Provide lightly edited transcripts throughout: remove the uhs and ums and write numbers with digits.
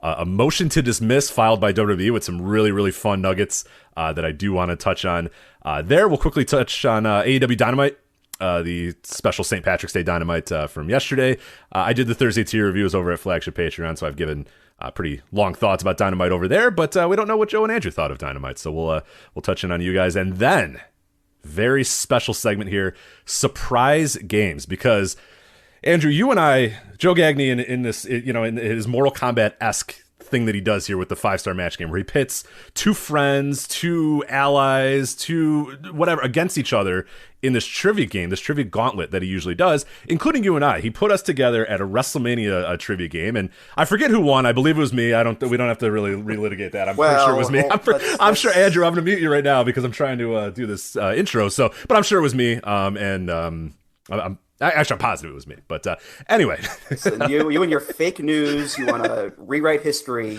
a motion to dismiss filed by WWE with some really, really fun nuggets that I do want to touch on. There, we'll quickly touch on AEW Dynamite, the special St. Patrick's Day Dynamite from yesterday. I did the Thursday tier reviews over at Flagship Patreon, so I've given pretty long thoughts about Dynamite over there, but we don't know what Joe and Andrew thought of Dynamite, so we'll touch in on you guys. And then, very special segment here, surprise games, because Andrew, you and I, Joe Gagne in this, in his Mortal Kombat-esque thing that he does here with the 5-star match game, where he pits two friends, two allies, two whatever against each other in this trivia game, this trivia gauntlet that he usually does, including you and I. He put us together at a WrestleMania trivia game, and I forget who won. I believe it was me. We don't have to really relitigate that. I'm pretty sure it was me. I'm sure, Andrew, I'm going to mute you right now because I'm trying to do this intro. So, but I'm sure it was me. I'm positive it was me, but anyway. Listen, you and your fake news, you want to rewrite history.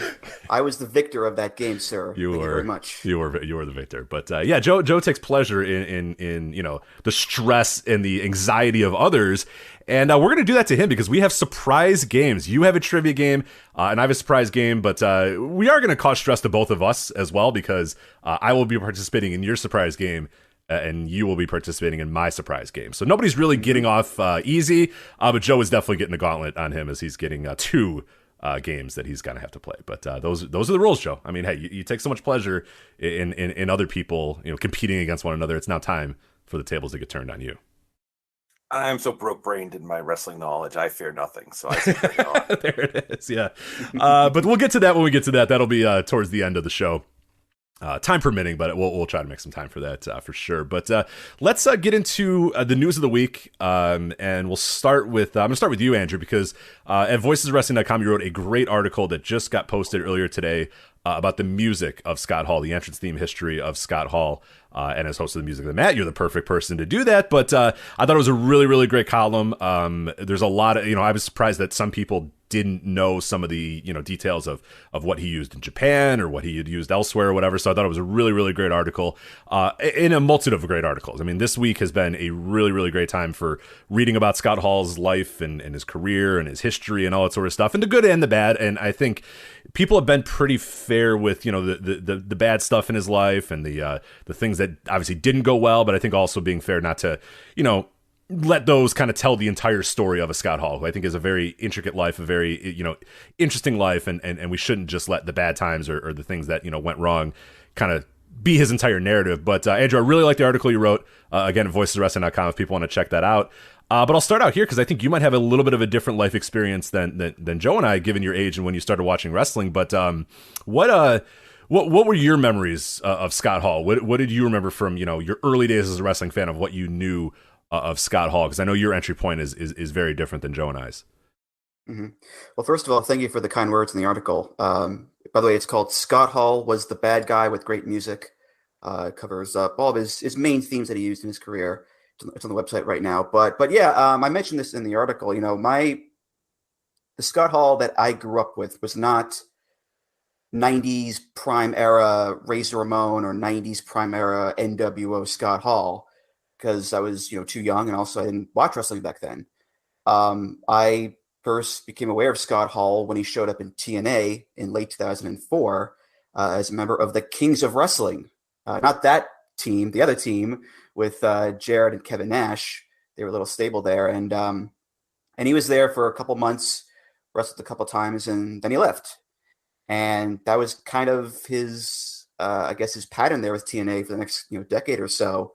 I was the victor of that game, sir. Thank you very much. You were the victor, but yeah, Joe takes pleasure in the stress and the anxiety of others, and we're going to do that to him because we have surprise games. You have a trivia game, and I have a surprise game, but we are going to cause stress to both of us as well because I will be participating in your surprise game. And you will be participating in my surprise game. So nobody's really getting off easy, but Joe is definitely getting the gauntlet on him as he's getting two games that he's going to have to play. But those are the rules, Joe. I mean, hey, you take so much pleasure in other people, competing against one another. It's now time for the tables to get turned on you. I'm so broke-brained in my wrestling knowledge. I fear nothing. So I say there it is. Yeah, but we'll get to that when we get to that. That'll be towards the end of the show. Time permitting, but we'll try to make some time for that for sure. But let's get into the news of the week, and we'll start with I'm going to start with you, Andrew, because at voicesofwrestling.com you wrote a great article that just got posted earlier today about the music of Scott Hall, the entrance theme history of Scott Hall, and as host of the Music of the Mat, you're the perfect person to do that. But I thought it was a really, really great column. There's a lot of, I was surprised that some people didn't know some of the details of what he used in Japan or what he had used elsewhere or whatever. So I thought it was a really, really great article in a multitude of great articles. I mean, this week has been a really, really great time for reading about Scott Hall's life and his career and his history and all that sort of stuff, and the good and the bad. And I think people have been pretty fair with the bad stuff in his life and the things that obviously didn't go well, but I think also being fair not to let those kind of tell the entire story of a Scott Hall, who I think is a very intricate life, a very, interesting life. And we shouldn't just let the bad times or the things that, went wrong kind of be his entire narrative. But Andrew, I really like the article you wrote, again, at voicesofwrestling.com if people want to check that out. But I'll start out here because I think you might have a little bit of a different life experience than Joe and I, given your age and when you started watching wrestling. But what were your memories of Scott Hall? What did you remember from, your early days as a wrestling fan of what you knew of Scott Hall? Because I know your entry point is very different than Joe and I's. Mm-hmm. Well, first of all, thank you for the kind words in the article. By the way, it's called Scott Hall Was the Bad Guy with Great Music. It covers up all of his main themes that he used in his career. It's on the website right now. But yeah, I mentioned this in the article. The Scott Hall that I grew up with was not 90s prime era Razor Ramon or 90s prime era NWO Scott Hall, because I was, too young, and also I didn't watch wrestling back then. I first became aware of Scott Hall when he showed up in TNA in late 2004 as a member of the Kings of Wrestling. Not that team, the other team with Jared and Kevin Nash. They were a little stable there, and he was there for a couple months, wrestled a couple times, and then he left. And that was kind of his, his pattern there with TNA for the next decade or so.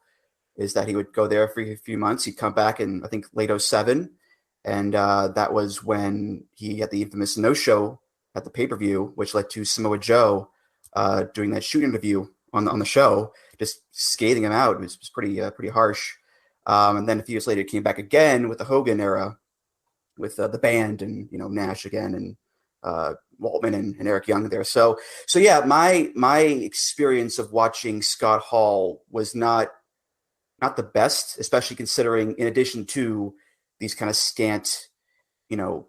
Is that he would go there for a few months. He'd come back in, I think, late 2007. And that was when he had the infamous no-show at the pay-per-view, which led to Samoa Joe doing that shoot interview on the show, just scathing him out. It was pretty harsh. And then a few years later, he came back again with the Hogan era, with the band and, Nash again and Waltman and Eric Young there. So yeah, my experience of watching Scott Hall was not the best, especially considering, in addition to these kind of scant,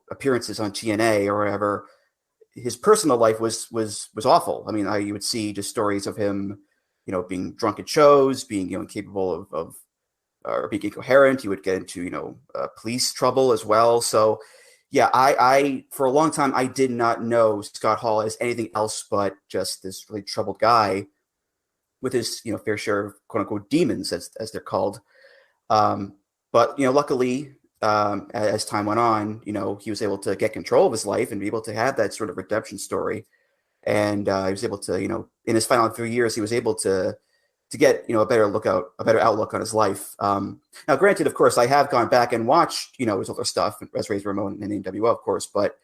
appearances on TNA or wherever, his personal life was awful. I mean, you would see just stories of him, being drunk at shows, being, incapable of or being incoherent. He would get into, police trouble as well. So Yeah, I for a long time I did not know Scott Hall as anything else but just this really troubled guy with his fair share of quote unquote demons as they're called. But luckily, as time went on, he was able to get control of his life and be able to have that sort of redemption story. And he was able to, in his final few years, he was able to get, a better outlook on his life. Now, granted, of course, I have gone back and watched, his older stuff as Ramon and NWO, of course, but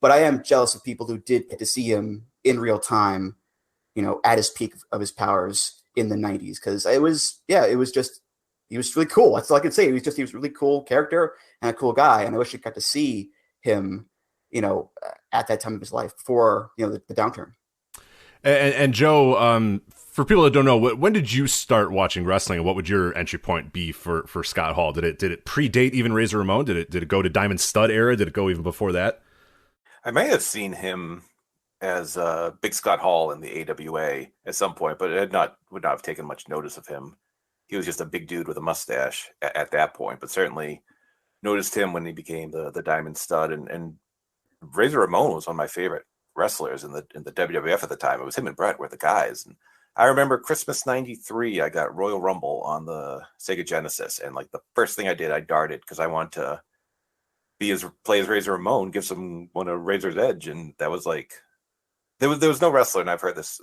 I am jealous of people who did get to see him in real time, at his peak of his powers in the 90s. Cause he was really cool. That's all I can say. He was a really cool character and a cool guy. And I wish I got to see him, at that time of his life before, the downturn. And Joe, for people that don't know, when did you start watching wrestling, and what would your entry point be for Scott Hall? Did it predate even Razor Ramon? Did it go to Diamond Stud era? Did it go even before that? I may have seen him as Big Scott Hall in the AWA at some point, but would not have taken much notice of him. He was just a big dude with a mustache at that point, but certainly noticed him when he became the Diamond Stud. And Razor Ramon was one of my favorite wrestlers in the WWF at the time. It was him and Brett were the guys. And I remember Christmas '93, I got Royal Rumble on the Sega Genesis, and like the first thing I did, I darted because I wanted to play as Razor Ramon, give some one of Razor's Edge, and that was like there was no wrestler, and I've heard this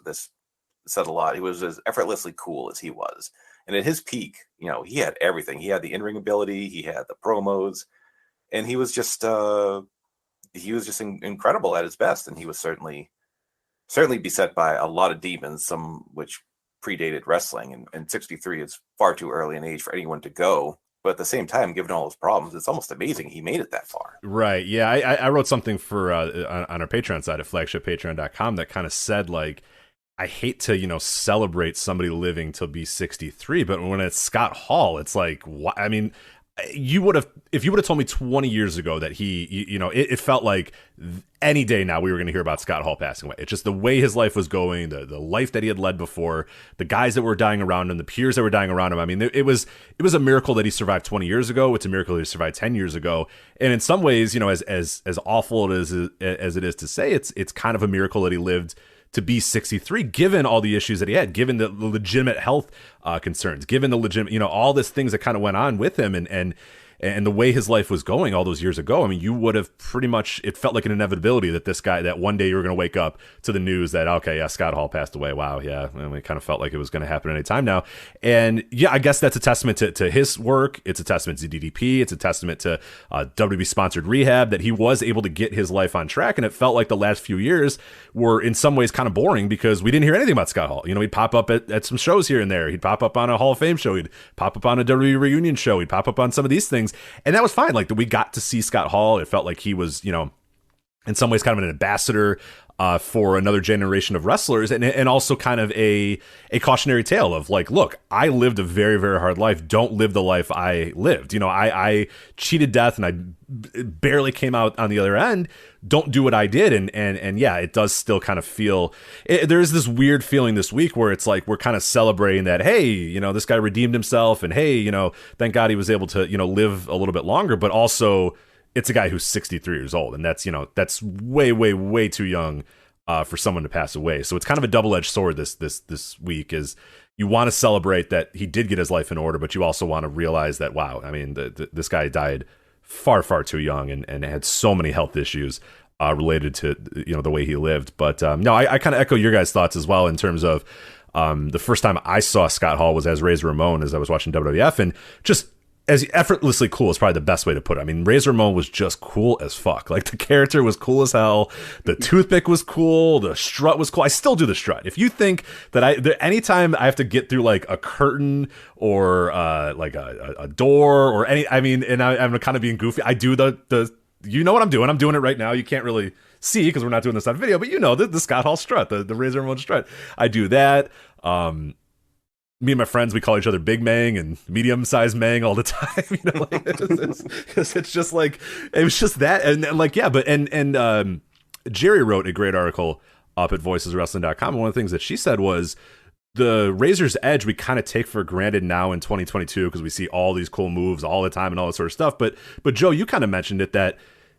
said a lot. He was as effortlessly cool as he was, and at his peak, he had everything. He had the in-ring ability, he had the promos, and he was just incredible at his best, and he was certainly beset by a lot of demons, some which predated wrestling, and 63 is far too early an age for anyone to go. But at the same time, given all his problems, it's almost amazing he made it that far. Right. Yeah. I wrote something for on our Patreon site at flagshippatreon.com that kind of said, like, I hate to, celebrate somebody living to be 63, but when it's Scott Hall, it's like, I mean, if you would have told me 20 years ago that it felt like any day now we were going to hear about Scott Hall passing away. It's just the way his life was going, the life that he had led before, the guys that were dying around him, the peers that were dying around him. I mean, it was a miracle that he survived 20 years ago. It's a miracle that he survived 10 years ago. And in some ways, as awful as it is to say, it's kind of a miracle that he lived to be 63, given all the issues that he had, given the legitimate health concerns, given the legitimate, all these things that kind of went on with him, and the way his life was going all those years ago. I mean, you would have pretty much, it felt like an inevitability that this guy, that one day you were going to wake up to the news that, okay, yeah, Scott Hall passed away. Wow, yeah. And it kind of felt like it was going to happen any time now. And yeah, I guess that's a testament to his work. It's a testament to DDP. It's a testament to WWE-sponsored rehab, that he was able to get his life on track. And it felt like the last few years were in some ways kind of boring because we didn't hear anything about Scott Hall. He'd pop up at some shows here and there. He'd pop up on a Hall of Fame show. He'd pop up on a WWE reunion show. He'd pop up on some of these things. And that was fine. Like, we got to see Scott Hall. It felt like he was, in some ways kind of an ambassador for another generation of wrestlers, and also kind of a cautionary tale of like, look, I lived a very, very hard life. Don't live the life I lived. I cheated death and I barely came out on the other end. Don't do what I did. And yeah, it does still kind of feel, there's this weird feeling this week where it's like, we're kind of celebrating that, hey, this guy redeemed himself, and hey, thank God he was able to, live a little bit longer, but also it's a guy who's 63 years old, and that's way, way, way too young for someone to pass away. So it's kind of a double-edged sword this week, is you want to celebrate that he did get his life in order, but you also want to realize that, wow, I mean, this guy died far, far too young and had so many health issues related to the way he lived. But no, I kind of echo your guys' thoughts as well in terms of the first time I saw Scott Hall was as Razor Ramon, as I was watching WWF, and just as effortlessly cool is probably the best way to put it. I mean, Razor Ramon was just cool as fuck. Like, the character was cool as hell. The toothpick was cool. The strut was cool. I still do the strut. If you think that anytime I have to get through like a curtain or like a door or and I'm kind of being goofy, I do the you know what I'm doing. I'm doing it right now. You can't really see because we're not doing this on video, but the Scott Hall strut, the Razor Ramon strut. I do that. Me and my friends, we call each other Big Mang and medium-sized Mang all the time. It's just like, it was just that, and like, yeah. But and Jerry wrote a great article up at voiceswrestling.com. And one of the things that she said was, the Razor's Edge we kind of take for granted now in 2022 because we see all these cool moves all the time and all that sort of stuff. But Joe, you kind of mentioned it, that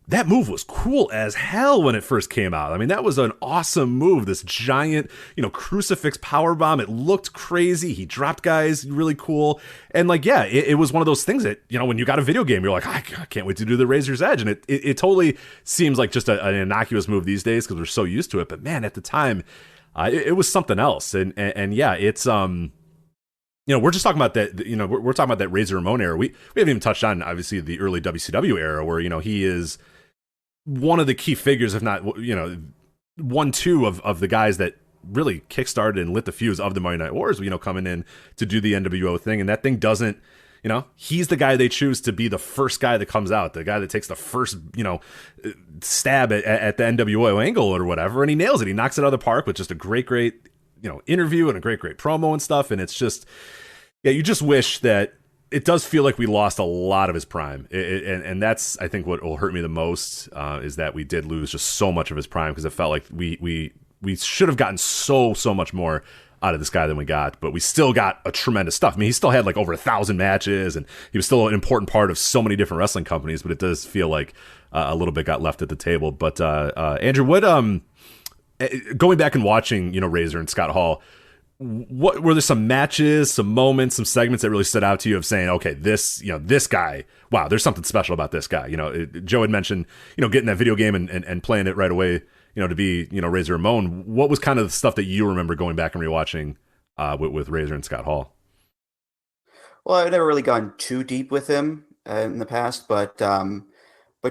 that move was cool as hell when it first came out. I mean, that was an awesome move. This giant, crucifix powerbomb. It looked crazy. He dropped guys really cool. And like, yeah, it was one of those things that, when you got a video game, you're like, I can't wait to do the Razor's Edge. And it totally seems like just an innocuous move these days because we're so used to it. But man, at the time, it was something else. And yeah, it's, we're just talking about that, we're talking about that Razor Ramon era. We haven't even touched on, obviously, the early WCW era where, he is one of the key figures, if not, 1-2 of the guys that really kickstarted and lit the fuse of the Monday Night Wars, coming in to do the NWO thing. And that thing doesn't, he's the guy they choose to be the first guy that comes out, the guy that takes the first, stab at the NWO angle or whatever. And he nails it. He knocks it out of the park with just a great, interview and a great promo and stuff. And it's just, yeah, you just wish that it does feel like we lost a lot of his prime. And that's, I think, what will hurt me the most is that we did lose just so much of his prime because it felt like we should have gotten so much more out of this guy than we got, but we still got a tremendous stuff. I mean, he still had like over 1,000 matches and he was still an important part of so many different wrestling companies, but it does feel like a little bit got left at the table. But Andrew, what, going back and watching, Razor and Scott Hall, what were there some matches, some moments, some segments that really stood out to you of saying, okay, this guy, wow, there's something special about this guy. Joe had mentioned, getting that video game and playing it right away, to be, Razor Ramon. What was kind of the stuff that you remember going back and rewatching with Razor and Scott Hall? Well, I've never really gone too deep with him in the past, but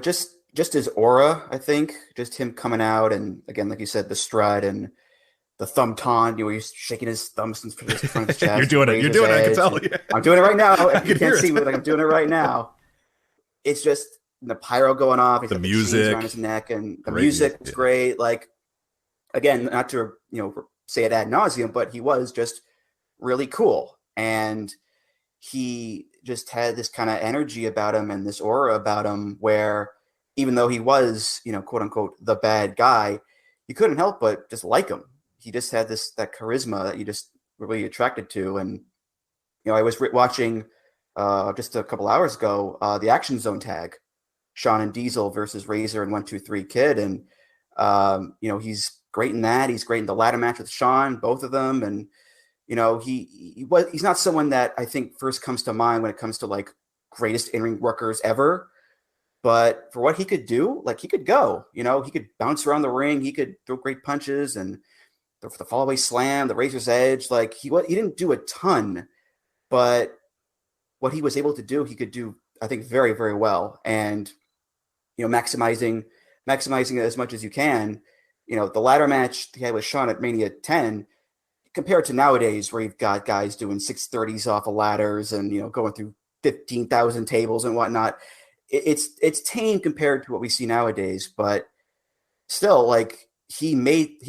just his aura, I think, just him coming out and again, like you said, the strut and the thumb taunt, he's shaking his thumbs in front of his chest. You're doing it. I can tell. Yeah. I'm doing it right now. You can't see me, but I'm doing it right now. It's just the pyro going off. He's the got music the chains around his neck, and the music was great. Like, again, not to say it ad nauseum, but he was just really cool, and he just had this kind of energy about him and this aura about him, where even though he was, quote unquote, the bad guy, you couldn't help but just like him. He just had that charisma that you just were really attracted to. And, I was watching just a couple hours ago, the Action Zone tag, Shawn and Diesel versus Razor and 1-2-3 Kid. And, he's great in that. He's great in the ladder match with Shawn, both of them. And, he's not someone that I think first comes to mind when it comes to like greatest in-ring workers ever. But for what he could do, like he could go, he could bounce around the ring. He could throw great punches and the fallaway slam, the Razor's Edge. Like he didn't do a ton, but what he was able to do, he could do, I think, very, very well. And, maximizing it as much as you can. The ladder match he had with Shawn at Mania 10, compared to nowadays where you've got guys doing 630s off of ladders and, going through 15,000 tables and whatnot. It's tame compared to what we see nowadays, but still, like he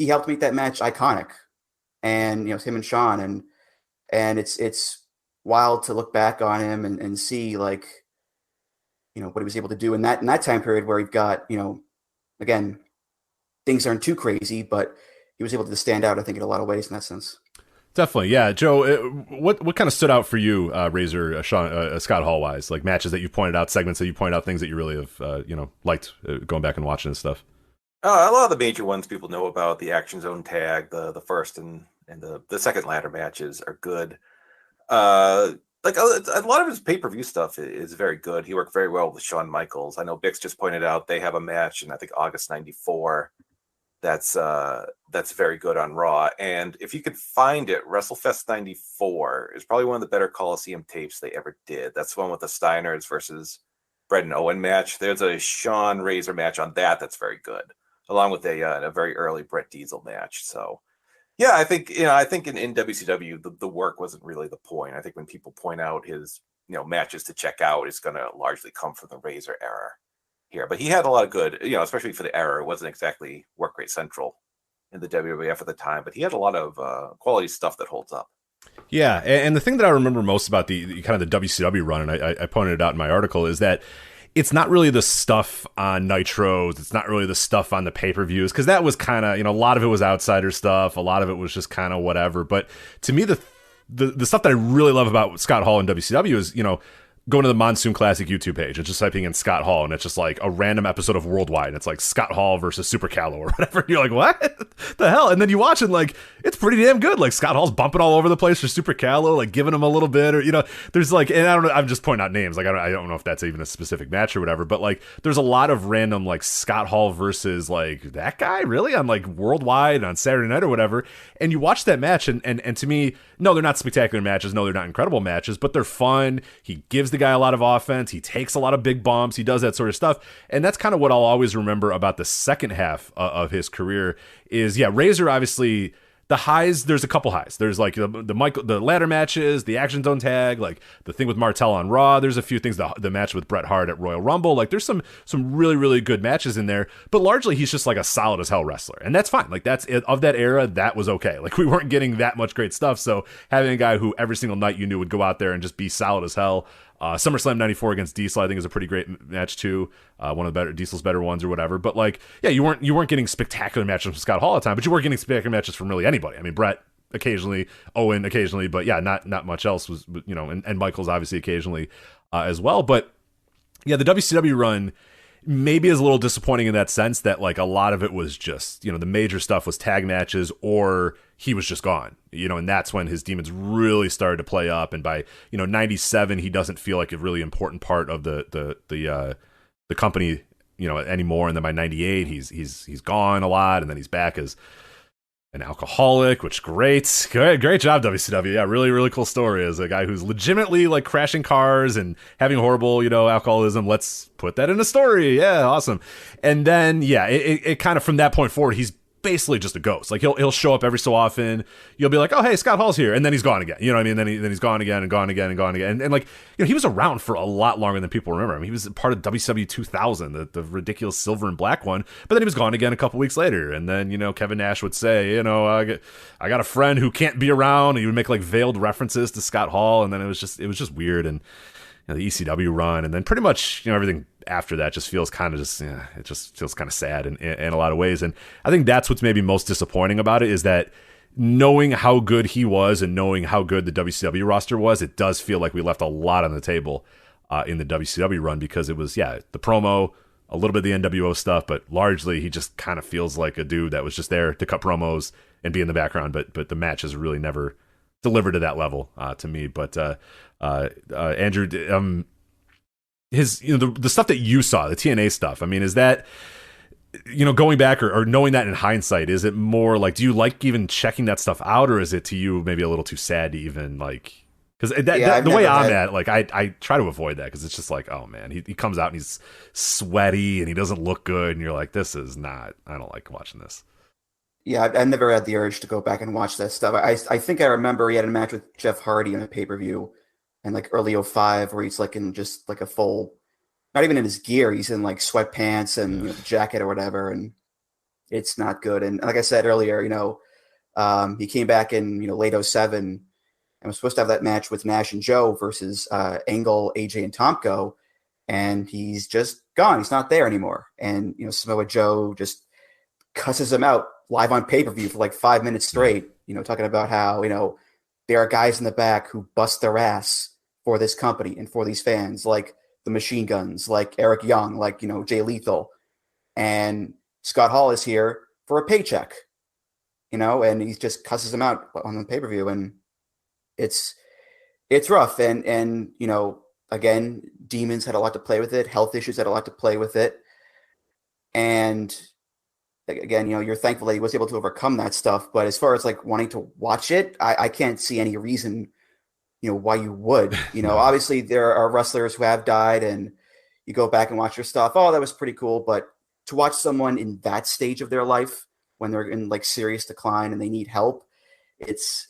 helped make that match iconic, and him and Shawn, and it's wild to look back on him and see like what he was able to do in that time period where you've got again, things aren't too crazy, but he was able to stand out, I think, in a lot of ways in that sense. Definitely, yeah. Joe, what kind of stood out for you, Razor, Scott Hall wise, like matches that you pointed out, segments that you pointed out, things that you really have, liked going back and watching and stuff? A lot of the major ones people know about, the Action Zone tag, the first and the second ladder matches are good. Like a lot of his pay-per-view stuff is very good. He worked very well with Shawn Michaels. I know Bix just pointed out they have a match in I think August '94. That's very good on Raw. And if you could find it, WrestleFest 94 is probably one of the better Coliseum tapes they ever did. That's the one with the Steiners versus Bret and Owen match. There's a Shawn Razor match on that's very good, along with a very early Bret Diesel match. So yeah, I think in WCW the work wasn't really the point. I think when people point out his matches to check out, it's going to largely come from the Razor era here. But he had a lot of good, especially for the era. It wasn't exactly work rate central in the WWF at the time, but he had a lot of quality stuff that holds up. Yeah, and the thing that I remember most about the kind of the WCW run, and I pointed it out in my article, is that it's not really the stuff on Nitros. It's not really the stuff on the pay-per-views, because that was kind of, a lot of it was outsider stuff. A lot of it was just kind of whatever. But to me, the stuff that I really love about Scott Hall and WCW is, going to the Monsoon Classic YouTube page and just typing in Scott Hall, and it's just like a random episode of Worldwide, and it's like Scott Hall versus Super Callow or whatever. And you're like, what the hell? And then you watch it, like, it's pretty damn good. Like, Scott Hall's bumping all over the place for Super Callow, like giving him a little bit, or, you know, there's like, and I don't know, I'm just pointing out names. Like, I don't know if that's even a specific match or whatever, but like, there's a lot of random, like, Scott Hall versus like that guy really on like Worldwide on Saturday night or whatever. And you watch that match, and to me, no, they're not spectacular matches. No, they're not incredible matches, but they're fun. He gives the guy a lot of offense. He takes a lot of big bumps. He does that sort of stuff. And that's kind of what I'll always remember about the second half of his career is, yeah, Razor, obviously, the highs, there's a couple highs. There's like the ladder matches, the Action Zone tag, like the thing with Martel on Raw. There's a few things, the match with Bret Hart at Royal Rumble. Like, there's some really, really good matches in there. But largely, he's just like a solid as hell wrestler. And that's fine. Like, that's it. Of that era, that was okay. Like, we weren't getting that much great stuff. So having a guy who every single night you knew would go out there and just be solid as hell. SummerSlam 94 against Diesel, I think, is a pretty great match too. One of the Diesel's better ones or whatever. But like, yeah, you weren't getting spectacular matches from Scott Hall all the time, but you were getting spectacular matches from really anybody. I mean, Brett occasionally, Owen occasionally, but yeah, not much else was, you know, and Michaels obviously occasionally as well. But yeah, the WCW run maybe is a little disappointing in that sense that like a lot of it was just, you know, the major stuff was tag matches or he was just gone, you know, and that's when his demons really started to play up. And by, you know, 97, he doesn't feel like a really important part of the company, you know, anymore. And then by 98, he's gone a lot. And then he's back as an alcoholic, which great job, WCW. Yeah, really, really cool story as a guy who's legitimately like crashing cars and having horrible, you know, alcoholism. Let's put that in a story. Yeah, awesome. And then, yeah, it kind of from that point forward, he's basically just a ghost. Like he'll show up every so often. You'll be like, oh, hey, Scott Hall's here. And then he's gone again. You know what I mean? Then he's gone again and gone again and gone again. And like, you know, he was around for a lot longer than people remember. I mean, he was part of WCW 2000, the ridiculous silver and black one. But then he was gone again a couple weeks later. And then, you know, Kevin Nash would say, you know, I got a friend who can't be around. And he would make like veiled references to Scott Hall. And then it was just weird. And you know, the ECW run, and then pretty much, you know, everything after that just feels kind of it just feels kind of sad in a lot of ways. And I think that's what's maybe most disappointing about it is that knowing how good he was and knowing how good the WCW roster was, it does feel like we left a lot on the table in the WCW run because it was, yeah, the promo, a little bit of the NWO stuff, but largely he just kind of feels like a dude that was just there to cut promos and be in the background. But the matches really never delivered to that level to me. But Andrew, his, you know, the stuff that you saw, the TNA stuff, I mean, is that, you know, going back or knowing that in hindsight, is it more like, do you like even checking that stuff out, or is it to you maybe a little too sad to even like, because the way I'm at, like, I try to avoid that because it's just like, oh man, he comes out and he's sweaty and he doesn't look good, and you're like, this is not, I don't like watching this. Yeah, I never had the urge to go back and watch that stuff. I think I remember he had a match with Jeff Hardy in a pay-per-view in like early 05 where he's like in just like a full, not even in his gear, he's in like sweatpants and, you know, the jacket or whatever, and it's not good. And like I said earlier, you know, he came back in, you know, late 07 and was supposed to have that match with Nash and Joe versus Angle, AJ, and Tomko, and he's just gone. He's not there anymore. And, you know, Samoa Joe just cusses him out live on pay-per-view for like 5 minutes straight, you know, talking about how, you know, there are guys in the back who bust their ass for this company and for these fans, like the Machine Guns, like Eric Young, like, you know, Jay Lethal. And Scott Hall is here for a paycheck, you know, and he just cusses him out on the pay-per-view. And it's rough. And, you know, again, demons had a lot to play with it. Health issues had a lot to play with it. And again, you know, you're thankful that he was able to overcome that stuff. But as far as like wanting to watch it, I can't see any reason, you know, why you would. You know, obviously there are wrestlers who have died and you go back and watch their stuff. Oh, that was pretty cool. But to watch someone in that stage of their life when they're in like serious decline and they need help, it's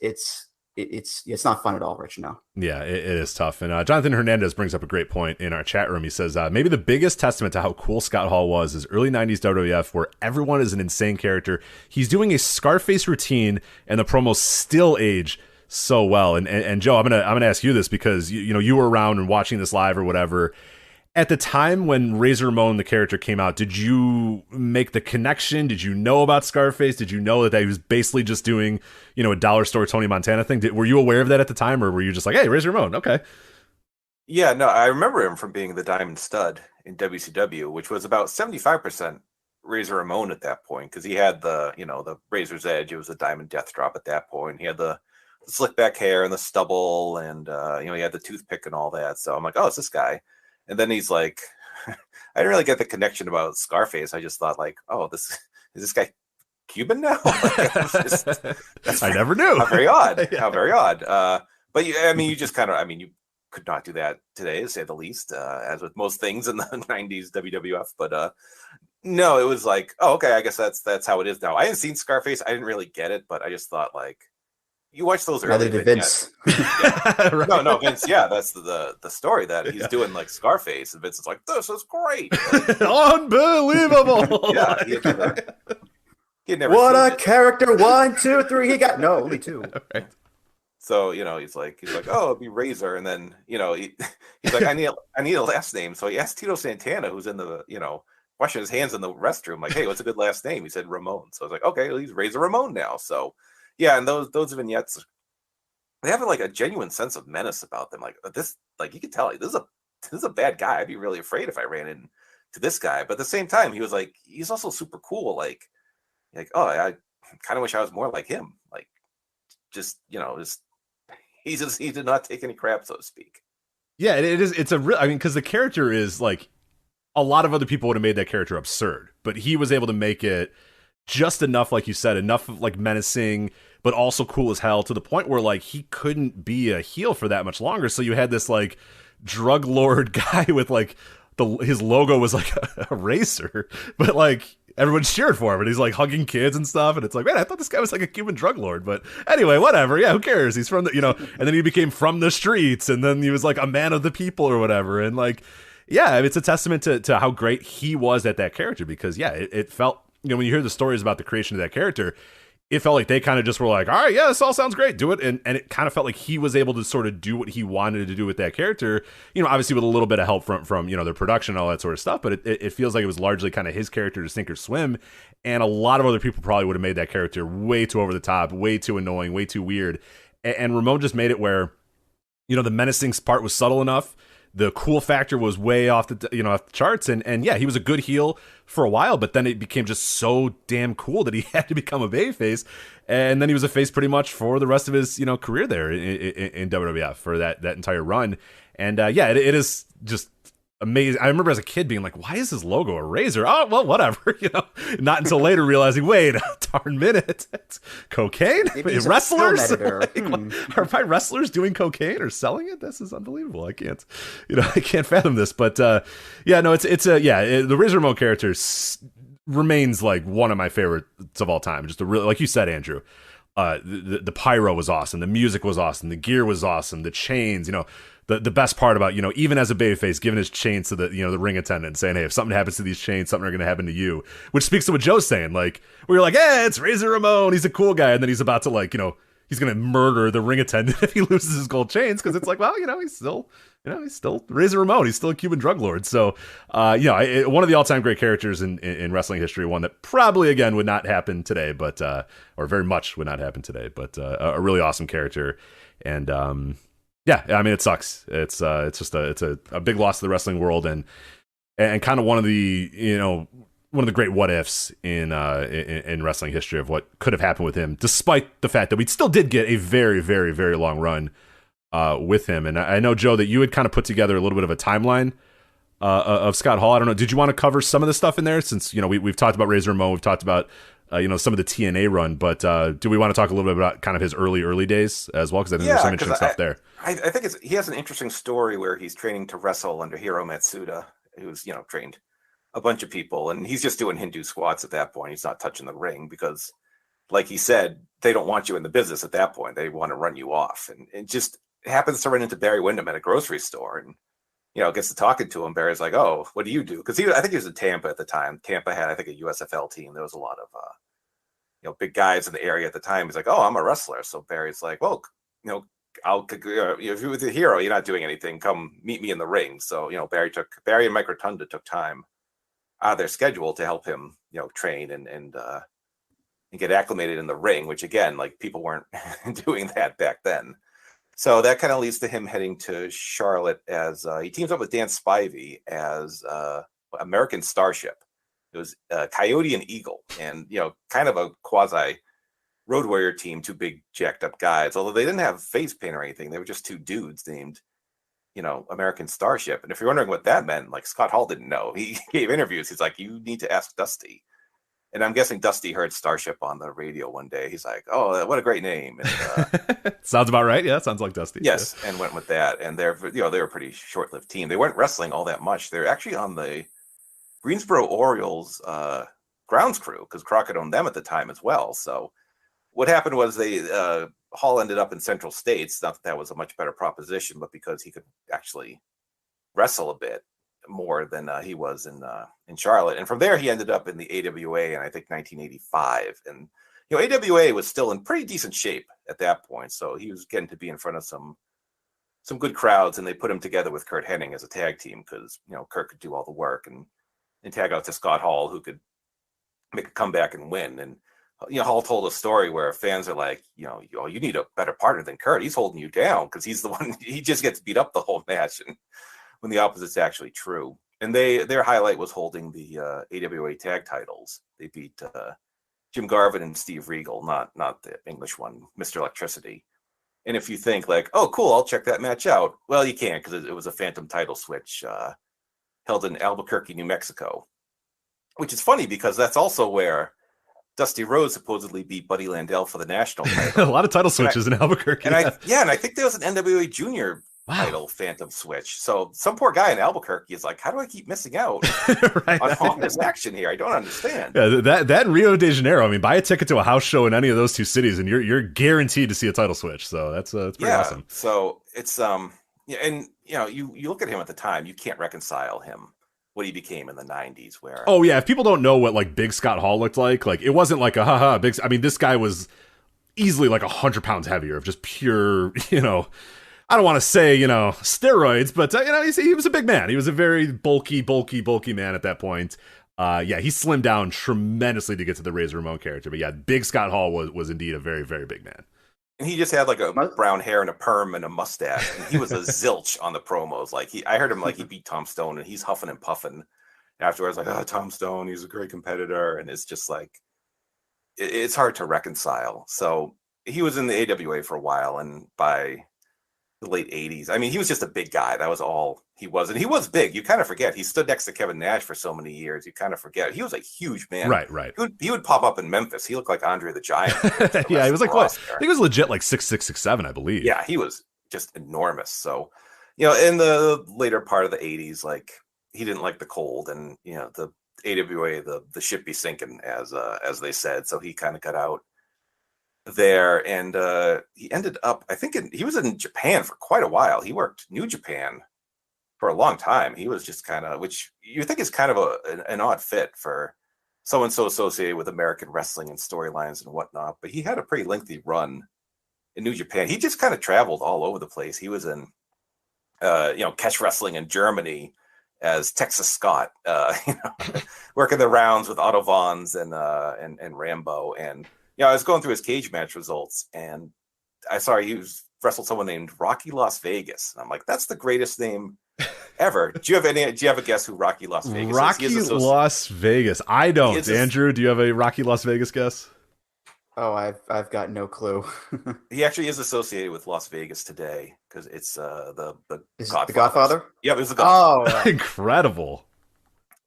not fun at all, Rich. No. Yeah, it is tough. And Jonathan Hernandez brings up a great point in our chat room. He says, maybe the biggest testament to how cool Scott Hall was is early 90s WWF, where everyone is an insane character. He's doing a Scarface routine and the promos still age so well. And Joe, I'm gonna ask you this because you know you were around and watching this live or whatever. At the time when Razor Ramon, the character, came out, did you make the connection? Did you know about Scarface? Did you know that he was basically just doing, you know, a dollar store Tony Montana thing? Were you aware of that at the time, or were you just like, hey, Razor Ramon, okay? Yeah, no, I remember him from being the Diamond Stud in WCW, which was about 75% Razor Ramon at that point, because he had the Razor's Edge. It was a Diamond Death Drop at that point. He had the slick back hair and the stubble, and he had the toothpick and all that. So I'm like, oh, it's this guy. And then he's like, I didn't really get the connection about Scarface. I just thought like, oh, is this guy Cuban now? I never knew. How very odd. Yeah. How very odd. But you just kind of, you could not do that today, to say the least, as with most things in the 90s WWF. But no, it was like, oh, okay, I guess that's how it is now. I hadn't seen Scarface. I didn't really get it, but I just thought, like, you watch those early Vince. Yeah. Right. No, Vince, yeah, that's the story that he's doing like Scarface, and Vince is like, this is great. Like, unbelievable. Yeah, he had never what seen a character. 1, 2, 3. He got only 2. Right. So, he's like, oh, it'll be Razor. And then, he's like, I need a last name. So he asked Tito Santana, who's in the, washing his hands in the restroom, like, hey, what's a good last name? He said Ramon. So I was like, okay, well, he's Razor Ramon now. So yeah, and those vignettes, they have like a genuine sense of menace about them. Like this, like you can tell, this is a bad guy. I'd be really afraid if I ran into this guy. But at the same time, he was like, he's also super cool. Like, oh, I kind of wish I was more like him. Like, he did not take any crap, so to speak. Yeah, it is. It's because the character is like, a lot of other people would have made that character absurd, but he was able to make it just enough, like you said, enough of like menacing, but also cool as hell, to the point where like he couldn't be a heel for that much longer. So you had this like drug lord guy with like his logo was like a racer, but like everyone's cheered for him, and he's like hugging kids and stuff, and it's like, man, I thought this guy was like a Cuban drug lord. But anyway, whatever. Yeah, who cares? He's from the and then he became from the streets, and then he was like a man of the people or whatever, and like. Yeah, it's a testament to how great he was at that character, because yeah, it felt, when you hear the stories about the creation of that character, it felt like they kind of just were like, all right, yeah, this all sounds great, do it. And it kind of felt like he was able to sort of do what he wanted to do with that character, obviously with a little bit of help from their production and all that sort of stuff, but it feels like it was largely kind of his character to sink or swim. And a lot of other people probably would have made that character way too over the top, way too annoying, way too weird. And Ramon just made it where, the menacing part was subtle enough. The cool factor was way off the off the charts, and yeah, he was a good heel for a while, but then it became just so damn cool that he had to become a babyface, and then he was a face pretty much for the rest of his career there in WWF for that entire run, and yeah, it is just amazing. I remember as a kid being like, why is his logo a razor? Oh, well, whatever, not until later realizing, wait a darn minute, it's cocaine? Wrestlers? Are my wrestlers doing cocaine or selling it? This is unbelievable. I can't, I can't fathom this, but yeah, no, the Razor Ramon character remains like one of my favorites of all time. Just like you said, Andrew, the pyro was awesome. The music was awesome. The gear was awesome. The chains, the best part about, even as a babyface, giving his chains to the, the ring attendant, saying, hey, if something happens to these chains, something are going to happen to you, which speaks to what Joe's saying, like, where you're like, hey, it's Razor Ramon, he's a cool guy, and then he's about to like, he's going to murder the ring attendant if he loses his gold chains, because it's like, well, he's still Razor Ramon, he's still a Cuban drug lord. So, one of the all-time great characters in wrestling history, one that probably, again, would not happen today, but, or very much would not happen today, but a really awesome character, and, yeah, I mean, it sucks. It's just a big loss to the wrestling world, and kind of one of the great what ifs in wrestling history of what could have happened with him, despite the fact that we still did get a very, very, very long run with him. And I know, Joe, that you had kind of put together a little bit of a timeline of Scott Hall. I don't know, did you want to cover some of the stuff in there, since we've talked about Razor Ramon, we've talked about some of the TNA run, but do we want to talk a little bit about kind of his early days as well? Because I think there's some interesting stuff there. I think he has an interesting story where he's training to wrestle under Hiro Matsuda, who's trained a bunch of people, and he's just doing Hindu squats at that point. He's not touching the ring because, like he said, they don't want you in the business at that point. They want to run you off, and it just happens to run into Barry Windham at a grocery store, and gets to talking to him. Barry's like, "Oh, what do you do?" Because I think he was in Tampa at the time. Tampa had, I think, a USFL team. There was a lot of big guys in the area at the time. He's like, "Oh, I'm a wrestler." So Barry's like, "Well, if you're with the Hero, you're not doing anything. Come meet me in the ring." So Barry and Mike Rotunda took time out of their schedule to help him train and get acclimated in the ring, which again, like, people weren't doing that back then. So that kind of leads to him heading to Charlotte as he teams up with Dan Spivey as American Starship. It was Coyote and Eagle, and kind of a quasi Road Warrior team, two big jacked up guys. Although they didn't have face paint or anything, they were just two dudes named American Starship. And if you're wondering what that meant, like Scott Hall didn't know. He gave interviews. He's like, you need to ask Dusty. And I'm guessing Dusty heard Starship on the radio one day. He's like, oh, what a great name. And, sounds about right. Yeah, sounds like Dusty. Yes, yeah. And went with that. And they're a pretty short-lived team. They weren't wrestling all that much. They're actually on the Greensboro Orioles grounds crew because Crockett owned them at the time as well. So what happened was Hall ended up in Central States. Not that was a much better proposition, but because he could actually wrestle a bit more than he was in Charlotte. And from there, he ended up in the AWA in, I think, 1985. And, AWA was still in pretty decent shape at that point. So he was getting to be in front of some good crowds, and they put him together with Kurt Hennig as a tag team because, Kurt could do all the work and tag out to Scott Hall, who could make a comeback and win. And, Hall told a story where fans are like, you need a better partner than Kurt. He's holding you down because he's the one, he just gets beat up the whole match. And when the opposite's actually true. And their highlight was holding the AWA tag titles. They beat Jim Garvin and Steve Regal, not the English one, Mr. Electricity. And if you think like, oh, cool, I'll check that match out. Well, you can't because it was a phantom title switch held in Albuquerque, New Mexico, which is funny because that's also where Dusty Rhodes supposedly beat Buddy Landell for the national title. A lot of title switches in Albuquerque. And I think there was an NWA Junior title phantom switch. So some poor guy in Albuquerque is like, how do I keep missing out on all this action here? I don't understand. Yeah, that in Rio de Janeiro. I mean, buy a ticket to a house show in any of those two cities, and you're guaranteed to see a title switch. So that's pretty awesome. So it's and you look at him at the time, you can't reconcile him what he became in the 90s. Where if people don't know what like Big Scott Hall looked like it wasn't like a big. I mean, this guy was easily like 100 pounds heavier of just pure I don't want to say, steroids, but, he was a big man. He was a very bulky man at that point. He slimmed down tremendously to get to the Razor Ramon character. But yeah, Big Scott Hall was indeed a very, very big man. And he just had like a brown hair and a perm and a mustache. And he was a zilch on the promos. Like I heard him like he beat Tom Stone and he's huffing and puffing afterwards. Like, Tom Stone, he's a great competitor. And it's just like, it's hard to reconcile. So he was in the AWA for a while. And by the late 80s. I mean, he was just a big guy. That was all he was. And he was big. You kind of forget. He stood next to Kevin Nash for so many years. You kind of forget. He was a huge man. Right. He would pop up in Memphis. He looked like Andre the Giant. Yeah, he was like, what? I think he was legit like 6'6", 6'7", I believe. Yeah, he was just enormous. So, in the later part of the 80s, like, he didn't like the cold. And, the AWA, the ship be sinking, as they said. So he kind of got out there, and he ended up, I think he was in Japan for quite a while. He worked New Japan for a long time. He was just kind of, which you think is kind of an odd fit for someone so associated with American wrestling and storylines and whatnot. But he had a pretty lengthy run in New Japan. He just kind of traveled all over the place. He was in catch wrestling in Germany as Texas Scott, working the rounds with Otto Vons and Rambo. And I was going through his cage match results, and I saw he wrestled someone named Rocky Las Vegas. And I'm like, that's the greatest name ever. Do you have a guess who Rocky Las Vegas is? Las Vegas. I don't. Andrew, do you have a Rocky Las Vegas guess? Oh, I've got no clue. He actually is associated with Las Vegas today because it's the Godfather. Yeah, it was the Godfather. Oh, incredible.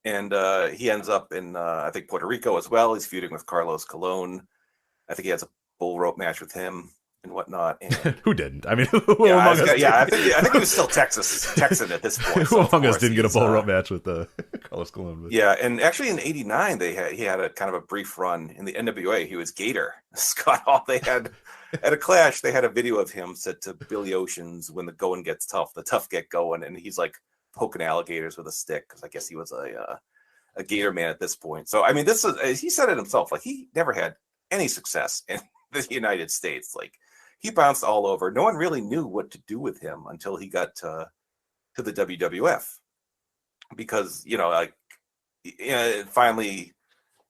And he ends up in I think Puerto Rico as well. He's feuding with Carlos Colon. I think he has a bull rope match with him and whatnot. And who didn't? I mean, I think he was still Texan at this point. Who among us didn't get a bull rope match with Carlos Colon? But. Yeah, and actually in '89 he had a kind of a brief run in the NWA. He was Gator Scott Hall. They had at a clash. They had a video of him set to Billy Ocean's "When the Going Gets Tough, the Tough Get Going," and he's like poking alligators with a stick because I guess he was a Gator man at this point. So I mean, he said it himself. Like he never had any success in the United States. Like he bounced all over. No one really knew what to do with him until he got to the WWF, because finally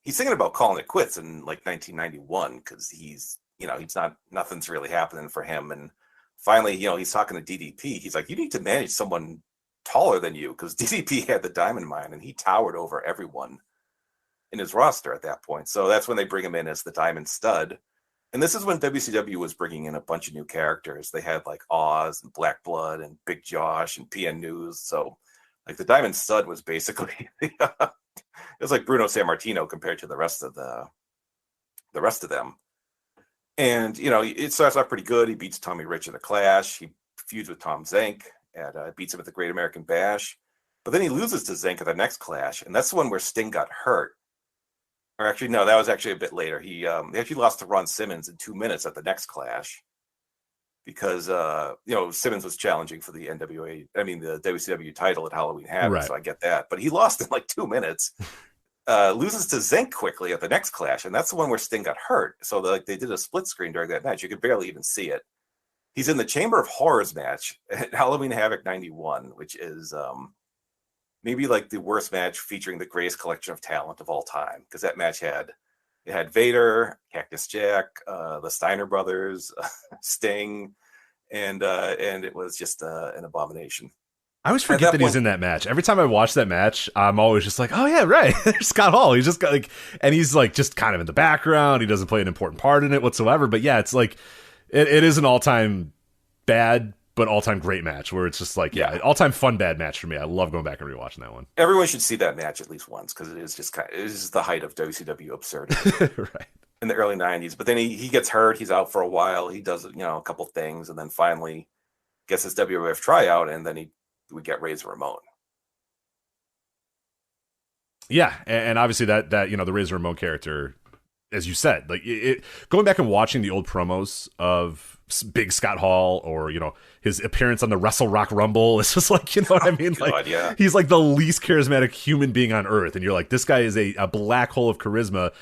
he's thinking about calling it quits in like 1991 because he's nothing's really happening for him. And finally, he's talking to DDP. He's like, you need to manage someone taller than you, because DDP had the diamond mine and he towered over everyone in his roster at that point. So that's when they bring him in as the Diamond Stud. And this is when WCW was bringing in a bunch of new characters. They had like Oz and Black Blood and Big Josh and PN News. So like the Diamond Stud was basically it was like Bruno Sammartino compared to the rest of them. And it starts off pretty good. He beats Tommy Rich in a clash. He feuds with Tom Zank and beats him at the Great American Bash. But then he loses to Zank at the next clash, and that's the one where Sting got hurt. Or actually, no, that was actually a bit later. He actually lost to Ron Simmons in 2 minutes at the next clash because Simmons was challenging for the the WCW title at Halloween Havoc, right. So I get that. But he lost in like 2 minutes. Loses to Zank quickly at the next clash, and that's the one where Sting got hurt. So they did a split screen during that match. You could barely even see it. He's in the Chamber of Horrors match at Halloween Havoc 91, which is maybe like the worst match featuring the greatest collection of talent of all time, because that match had Vader, Cactus Jack, the Steiner brothers, Sting, and it was just an abomination. I always forget that he's in that match. Every time I watch that match, I'm always just like, oh yeah, right. There's Scott Hall. He's just got and he's like just kind of in the background. He doesn't play an important part in it whatsoever. But yeah, it's like it is an all-time bad but all-time great match where it's just like, all-time fun bad match for me. I love going back and rewatching that one. Everyone should see that match at least once, because it is just the height of WCW absurdity. Right. In the early 90s. But then he gets hurt. He's out for a while. He does a couple things, and then finally gets his WWF tryout, and then we get Razor Ramon. Yeah, and obviously that the Razor Ramon character, as you said, like going back and watching the old promos of Big Scott Hall, or his appearance on the Wrestle Rock Rumble, it's just like, what I mean? God, like yeah. He's like the least charismatic human being on earth, and you're like, this guy is a black hole of charisma.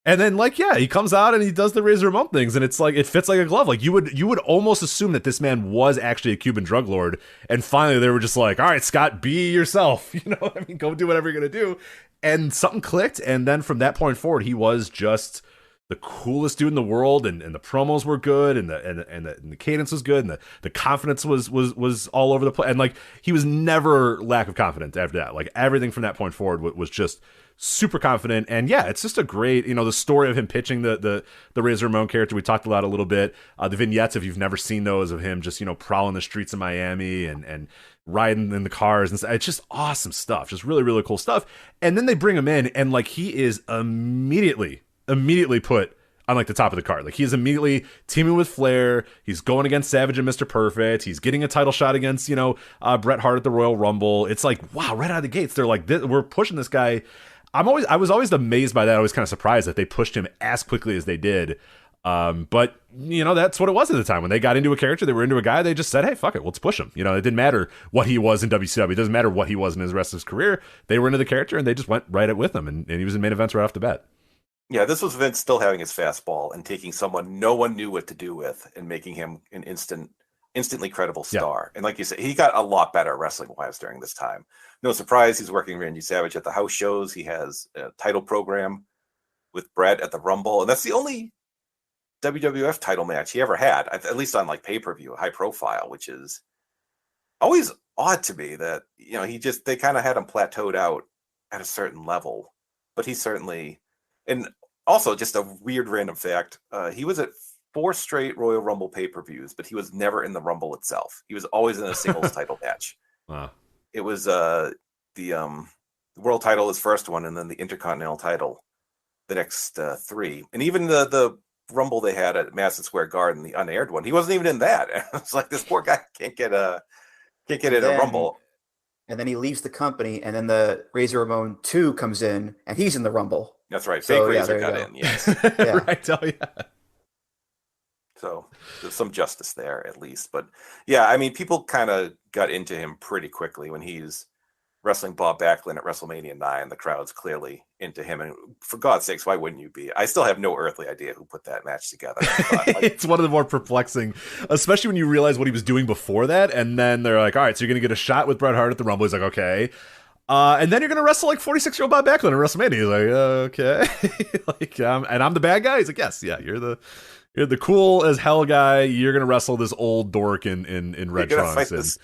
And then he comes out and he does the Razor Ramon things, and it's like it fits like a glove. Like you would almost assume that this man was actually a Cuban drug lord, and finally they were just like, all right, Scott, be yourself. Go do whatever you're gonna do. And something clicked, and then from that point forward, he was just the coolest dude in the world, and the promos were good, and the cadence was good, and the confidence was all over the place, and like he was never lack of confidence after that. Like everything from that point forward was just super confident. And yeah, it's just a great, the story of him pitching the Razor Ramon character. We talked about a little bit, the vignettes, if you've never seen those, of him just prowling the streets of Miami and riding in the cars and stuff. It's just awesome stuff, just really, really cool stuff. And then they bring him in, and like he is immediately put on like the top of the card. Like he's immediately teaming with Flair. He's going against Savage and Mr. Perfect. He's getting a title shot against Bret Hart at the Royal Rumble. It's like, wow, right out of the gates they're like, we're pushing this guy. I was always amazed by that. I was kind of surprised that they pushed him as quickly as they did. But that's what it was at the time. When they got into a character, they were into a guy, they just said, hey, fuck it, let's push him. It didn't matter what he was in WCW. It doesn't matter what he was in his rest of his career. They were into the character, and they just went right with him. And he was in main events right off the bat. Yeah, this was Vince still having his fastball and taking someone no one knew what to do with and making him an instantly credible star. Yeah. And like you said, he got a lot better wrestling-wise during this time. No surprise, he's working Randy Savage at the house shows. He has a title program with Bret at the Rumble. And that's the only WWF title match he ever had, at least on like pay-per-view, high profile, which is always odd to me that, they kind of had him plateaued out at a certain level. But he certainly, and also just a weird random fact, he was at 4 straight Royal Rumble pay-per-views, but he was never in the Rumble itself. He was always in a singles title match. Wow. It was the world title, his first one, and then the Intercontinental title the next 3. And even the Rumble they had at Madison Square Garden, the unaired one, he wasn't even in that. It's like, this poor guy can't get in a Rumble. And then he leaves the company, and then the Razor Ramon 2 comes in, and he's in the Rumble. That's right. Fake Razor got in, yes. Yeah. Right, oh yeah. So there's some justice there, at least. But yeah, I mean, people kind of got into him pretty quickly when he's wrestling Bob Backlund at WrestleMania 9. The crowd's clearly into him. And for God's sakes, why wouldn't you be? I still have no earthly idea who put that match together. It's one of the more perplexing, especially when you realize what he was doing before that. And then they're like, all right, so you're going to get a shot with Bret Hart at the Rumble. He's like, okay. And then you're going to wrestle like 46-year-old Bob Backlund at WrestleMania. He's like, okay. And I'm the bad guy? He's like, yes, yeah, you're the You're the cool as hell guy. You're gonna wrestle this old dork in red trunks.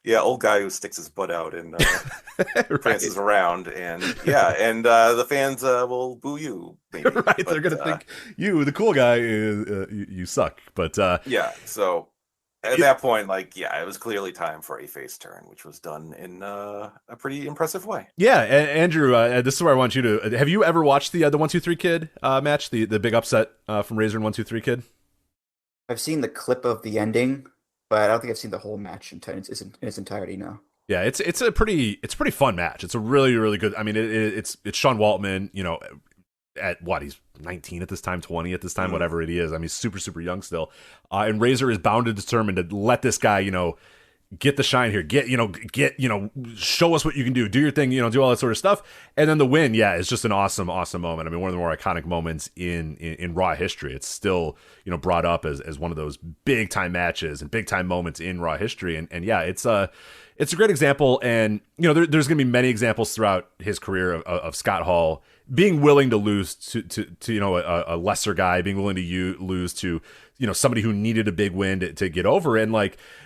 Old guy who sticks his butt out and right. prances around, and the fans will boo you. Maybe. Right, but, they're gonna think you, the cool guy, you suck. But so at that point, it was clearly time for a face turn, which was done in a pretty impressive way. Yeah, Andrew, this is where I want you to. Have you ever watched the 1-2-3 Kid match, the big upset from Razor and 1-2-3 Kid? I've seen the clip of the ending, but I don't think I've seen the whole match in its entirety. No. Yeah, it's a pretty fun match. It's a really, really good. I mean, it's Sean Waltman, at what, he's 19 at this time, 20 at this time, whatever it is. I mean, he's super, super young still. And Razor is bound and determined to let this guy, get the shine here, show us what you can do your thing, do all that sort of stuff. And then the win, it's just an awesome moment. I mean, one of the more iconic moments in Raw history. It's still, brought up as one of those big time matches and big time moments in Raw history. And it's a great example. And, there's going to be many examples throughout his career of Scott Hall being willing to lose to a lesser guy, being willing to lose to, somebody who needed a big win to get over. And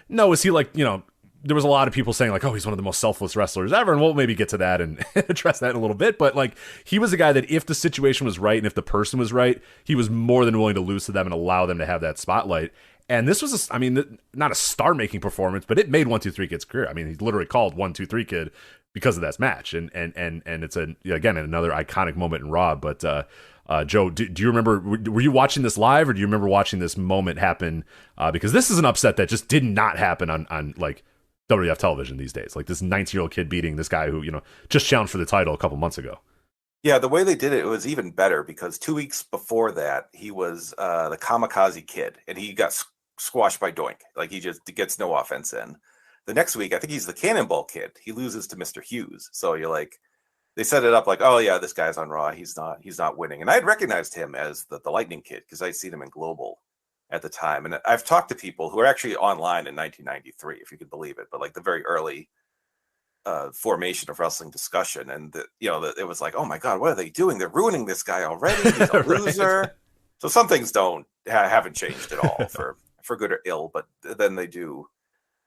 no, is he there was a lot of people saying oh, he's one of the most selfless wrestlers ever. And we'll maybe get to that and address that in a little bit. But he was a guy that if the situation was right and if the person was right, he was more than willing to lose to them and allow them to have that spotlight. And this was, not a star-making performance, but it made 1-2-3 Kid's career. I mean, he literally called 1-2-3 Kid because of that match. And it's again another iconic moment in Raw. But Joe, do you remember? Were you watching this live, or do you remember watching this moment happen? Because this is an upset that just did not happen on WWF television these days. This 19-year-old kid beating this guy who just challenged for the title a couple months ago. Yeah, the way they did it was even better because 2 weeks before that he was the Kamikaze Kid, and he got squashed by Doink. He just gets no offense in. The next week, I think he's the Cannonball Kid. He loses to Mr. Hughes. So you're they set it up oh yeah, this guy's on Raw. He's not winning. And I had recognized him as the Lightning Kid because I'd seen him in Global at the time. And I've talked to people who are actually online in 1993, if you could believe it, but the very early formation of wrestling discussion. And it was oh my God, what are they doing? They're ruining this guy already. He's a loser. Right. So some things haven't changed at all for good or ill, but then they do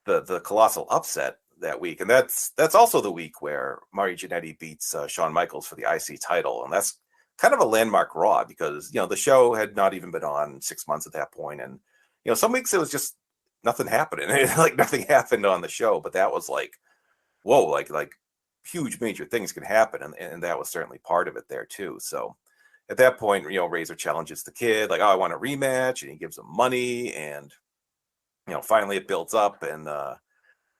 the colossal upset that week. And that's also the week where Mario Jannetty beats Shawn Michaels for the IC title. And that's kind of a landmark Raw because, the show had not even been on 6 months at that point. And, some weeks it was just nothing happening. Nothing happened on the show, but that was whoa, huge major things can happen. And that was certainly part of it there too. So at that point, Razor challenges the Kid, oh, I want a rematch, and he gives him money, and finally it builds up, and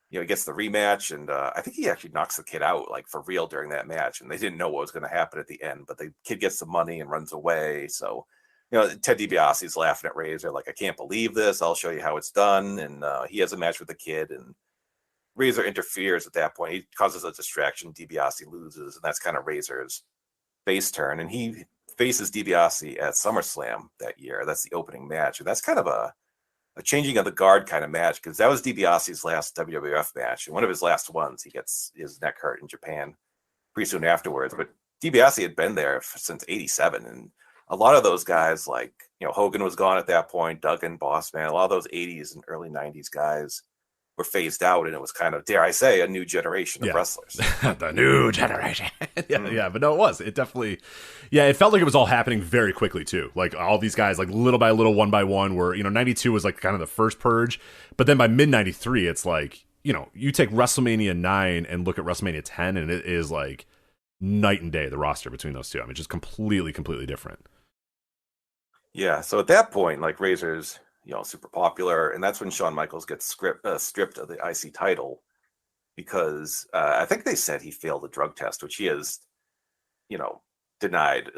he gets the rematch, and I think he actually knocks the Kid out for real during that match, and they didn't know what was going to happen at the end, but the Kid gets the money and runs away. So Ted DiBiase's laughing at Razor I can't believe this. I'll show you how it's done. And he has a match with the Kid, and Razor interferes at that point. He causes a distraction. DiBiase loses, and that's kind of Razor's face turn, and he faces DiBiase at SummerSlam that year. That's the opening match, and that's kind of a changing of the guard kind of match because that was DiBiase's last WWF match, and one of his last ones. He gets his neck hurt in Japan pretty soon afterwards, but DiBiase had been there since '87, and a lot of those guys, Hogan was gone at that point, Duggan, Bossman, a lot of those '80s and early '90s guys were phased out, and it was kind of, dare I say, a new generation of wrestlers. The new generation. Yeah, but no, it was. It definitely, it felt like it was all happening very quickly, too. All these guys, little by little, one by one, were, 92 was, kind of the first purge, but then by mid-93, it's you take WrestleMania 9 and look at WrestleMania 10, and it is, night and day, the roster between those two. I mean, just completely different. Yeah, so at that point, Razor's super popular, and that's when Shawn Michaels gets stripped of the IC title because I think they said he failed a drug test, which he has, denied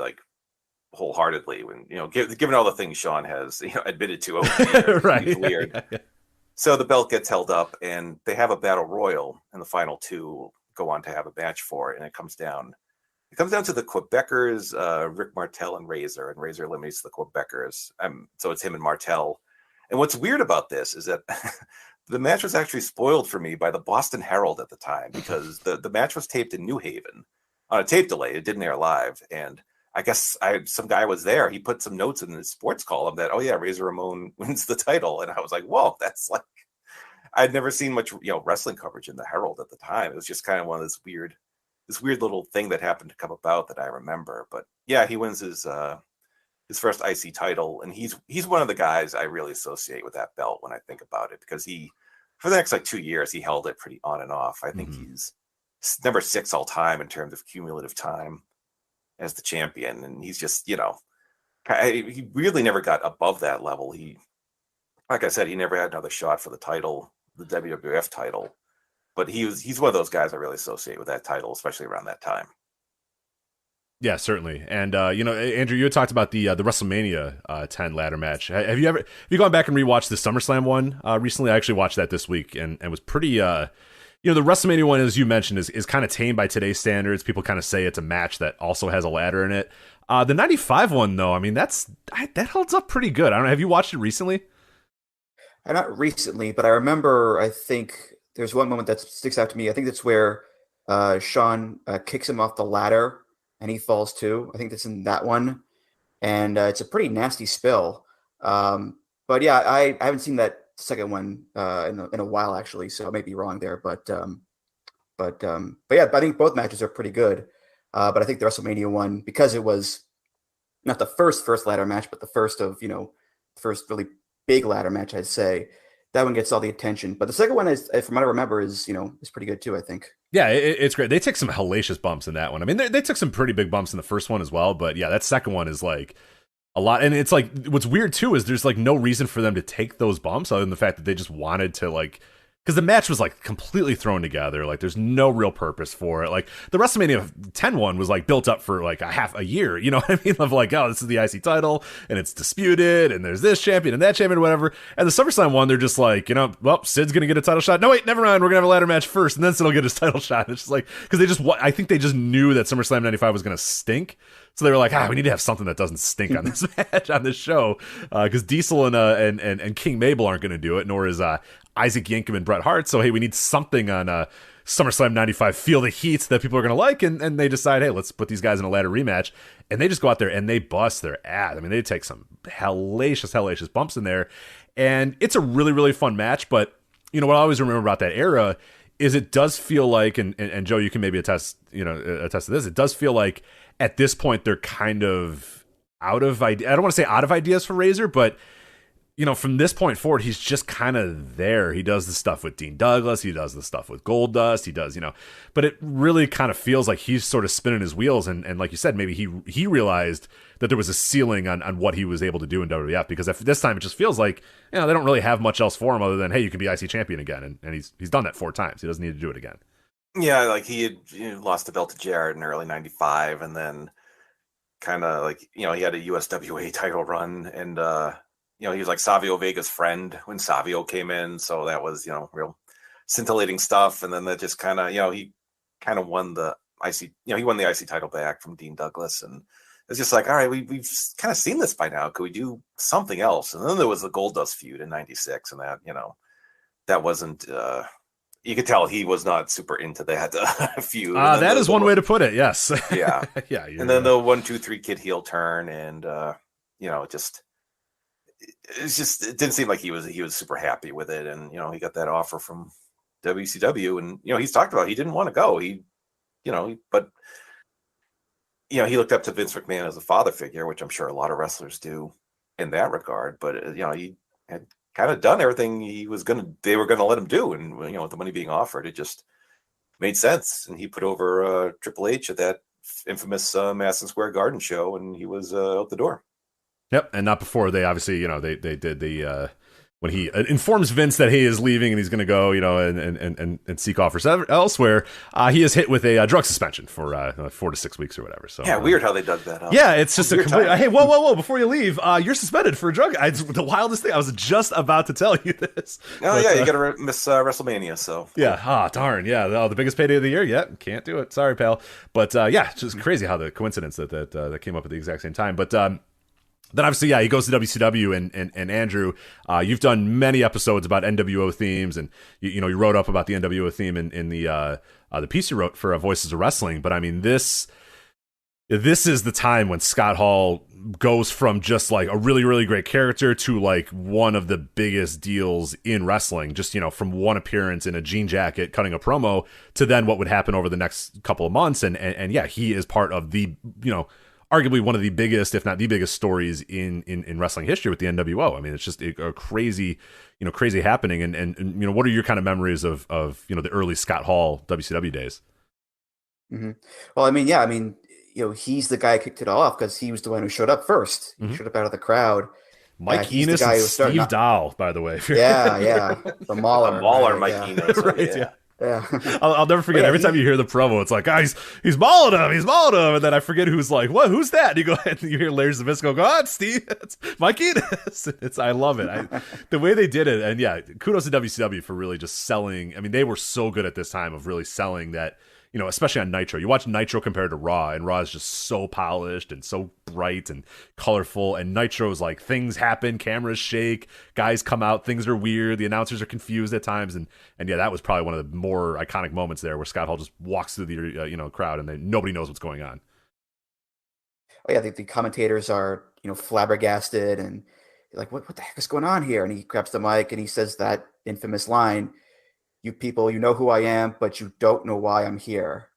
wholeheartedly. When given all the things Shawn has admitted to over the years, right? He's weird. Yeah. So the belt gets held up, and they have a battle royal, and the final two go on to have a match for it, and it comes down to the Quebecers, Rick Martel and Razor eliminates the Quebecers. So it's him and Martel. And what's weird about this is that the match was actually spoiled for me by the Boston Herald at the time because the match was taped in New Haven on a tape delay. It didn't air live. And I guess some guy was there. He put some notes in his sports column that, oh yeah, Razor Ramon wins the title. And I was like, whoa, that's like, I'd never seen much, wrestling coverage in the Herald at the time. It was just kind of one of this weird little thing that happened to come about that I remember. But yeah, he wins his first IC title. And he's one of the guys I really associate with that belt when I think about it, because for the next like 2 years, he held it pretty on and off. I think he's number 6 all time in terms of cumulative time as the champion. And he's just, he really never got above that level. Like I said, he never had another shot for the title, the WWF title, but he's one of those guys I really associate with that title, especially around that time. Yeah, certainly. And, Andrew, you had talked about the WrestleMania 10 ladder match. Have you gone back and rewatched the SummerSlam one recently? I actually watched that this week and was pretty, the WrestleMania one, as you mentioned, is kind of tame by today's standards. People kind of say it's a match that also has a ladder in it. The 95 one, though, I mean, that holds up pretty good. I don't know. Have you watched it recently? Not recently, but I remember, I think there's one moment that sticks out to me. I think that's where Shawn kicks him off the ladder and he falls too. I think that's in that one. And it's a pretty nasty spill. But yeah, I haven't seen that second one in a while, actually, so I may be wrong there. But yeah, I think both matches are pretty good. But I think the WrestleMania one, because it was not the first ladder match, but the first of, first really big ladder match, I'd say, that one gets all the attention. But the second one is, from what I remember, is pretty good too, I think. Yeah, it's great. They take some hellacious bumps in that one. I mean, they took some pretty big bumps in the first one as well, but yeah, that second one is like a lot. And it's like, what's weird too is there's like no reason for them to take those bumps other than the fact that they just wanted to, like, because the match was like completely thrown together. Like, there's no real purpose for it. Like, the WrestleMania 10 one was like built up for like a half a year. You know what I mean? Of like, oh, this is the IC title and it's disputed and there's this champion and that champion or whatever. And the SummerSlam one, they're just like, well, Sid's going to get a title shot. No, wait, never mind. We're going to have a ladder match first and then Sid will get his title shot. It's just like, because I think they just knew that SummerSlam 95 was going to stink. So they were like, we need to have something that doesn't stink on this match, on this show. Because Diesel and King Mabel aren't going to do it, nor is Isaac Yankem and Bret Hart. So, hey, we need something on SummerSlam 95, feel the heat that people are going to like. And they decide, hey, let's put these guys in a ladder rematch. And they just go out there and they bust their ass. I mean, they take some hellacious bumps in there. And it's a really, really fun match. But, what I always remember about that era is it does feel like, and Joe, you can maybe attest to this, it does feel like at this point they're kind of out of I don't want to say out of ideas for Razor, but from this point forward, he's just kind of there. He does the stuff with Dean Douglas. He does the stuff with Goldust. He does, but it really kind of feels like he's sort of spinning his wheels. And like you said, maybe he realized that there was a ceiling on what he was able to do in WWF, because at this time it just feels like, they don't really have much else for him other than, hey, you can be IC champion again. And he's done that 4 times. He doesn't need to do it again. Yeah, like he had lost the belt to Jarrett in early 95, and then kind of like, he had a USWA title run, and he was like Savio Vega's friend when Savio came in, so that was real scintillating stuff. And then that just kind of he kind of won the IC he won the IC title back from Dean Douglas, and it's just like, all right, we've kind of seen this by now. Could we do something else? And then there was the Goldust feud in 96, and that that wasn't. You could tell he was not super into that feud. That is one way to put it. Yes. Yeah. Yeah. And then the 1, 2, 3 kid heel turn, and it didn't seem like he was super happy with it. And he got that offer from WCW, and he's talked about he didn't want to go. He looked up to Vince McMahon as a father figure, which I'm sure a lot of wrestlers do in that regard. But he had kind of done everything they were gonna let him do, and with the money being offered, it just made sense. And he put over Triple H at that infamous Madison Square Garden show, and he was out the door. Yep, and not before they obviously they did the when he informs Vince that he is leaving and he's going to go and seek offers elsewhere. He is hit with a drug suspension for 4 to 6 weeks or whatever. So yeah, weird how they dug that up. Yeah, it's just a complete. Hey, whoa! Before you leave, you're suspended for a drug. It's the wildest thing. I was just about to tell you this. Oh yeah, you got to miss WrestleMania. So yeah, darn, yeah, the biggest payday of the year. Yeah, can't do it. Sorry, pal. But yeah, it's just crazy how the coincidence that came up at the exact same time. But then obviously, yeah, he goes to WCW, and Andrew, you've done many episodes about NWO themes, and you wrote up about the NWO theme in the piece you wrote for Voices of Wrestling. But I mean, this This is the time when Scott Hall goes from just like a really, really great character to like one of the biggest deals in wrestling, just, you know, from one appearance in a jean jacket cutting a promo to then what would happen over the next couple of months. And yeah, he is part of the, you know, arguably one of the biggest, if not the biggest stories in wrestling history with the NWO. I mean, it's just a crazy, you know, crazy happening. And you know, what are your kind of memories of, you know, the early Scott Hall WCW days? Mm-hmm. Well, I mean, you know, he's the guy who kicked it off because he was the one who showed up first. He showed up out of the crowd. Mike Enos and Steve Dahl, by the way. Yeah. The Mauler. Mike Enos. Right, yeah. Yeah. I'll never forget. Every time you hear the promo, it's like, he's mauling him. And then I forget who's like, what? Who's that? And you go ahead and you hear Larry Zbyszko go, oh, it's Steve. It's Mike Enos. I love it. The way they did it. And yeah, kudos to WCW for really just selling. I mean, they were so good at this time of really selling that, you know, especially on Nitro. You watch Nitro compared to Raw, and Raw is just so polished and so bright and colorful. And Nitro's like, things happen, cameras shake, guys come out, things are weird, the announcers are confused at times. And yeah, that was probably one of the more iconic moments there where Scott Hall just walks through the you know, crowd and nobody knows what's going on. Oh yeah, the commentators are, you know, flabbergasted and like, what the heck is going on here? And he grabs the mic and he says that infamous line, "You people, you know who I am, but you don't know why I'm here.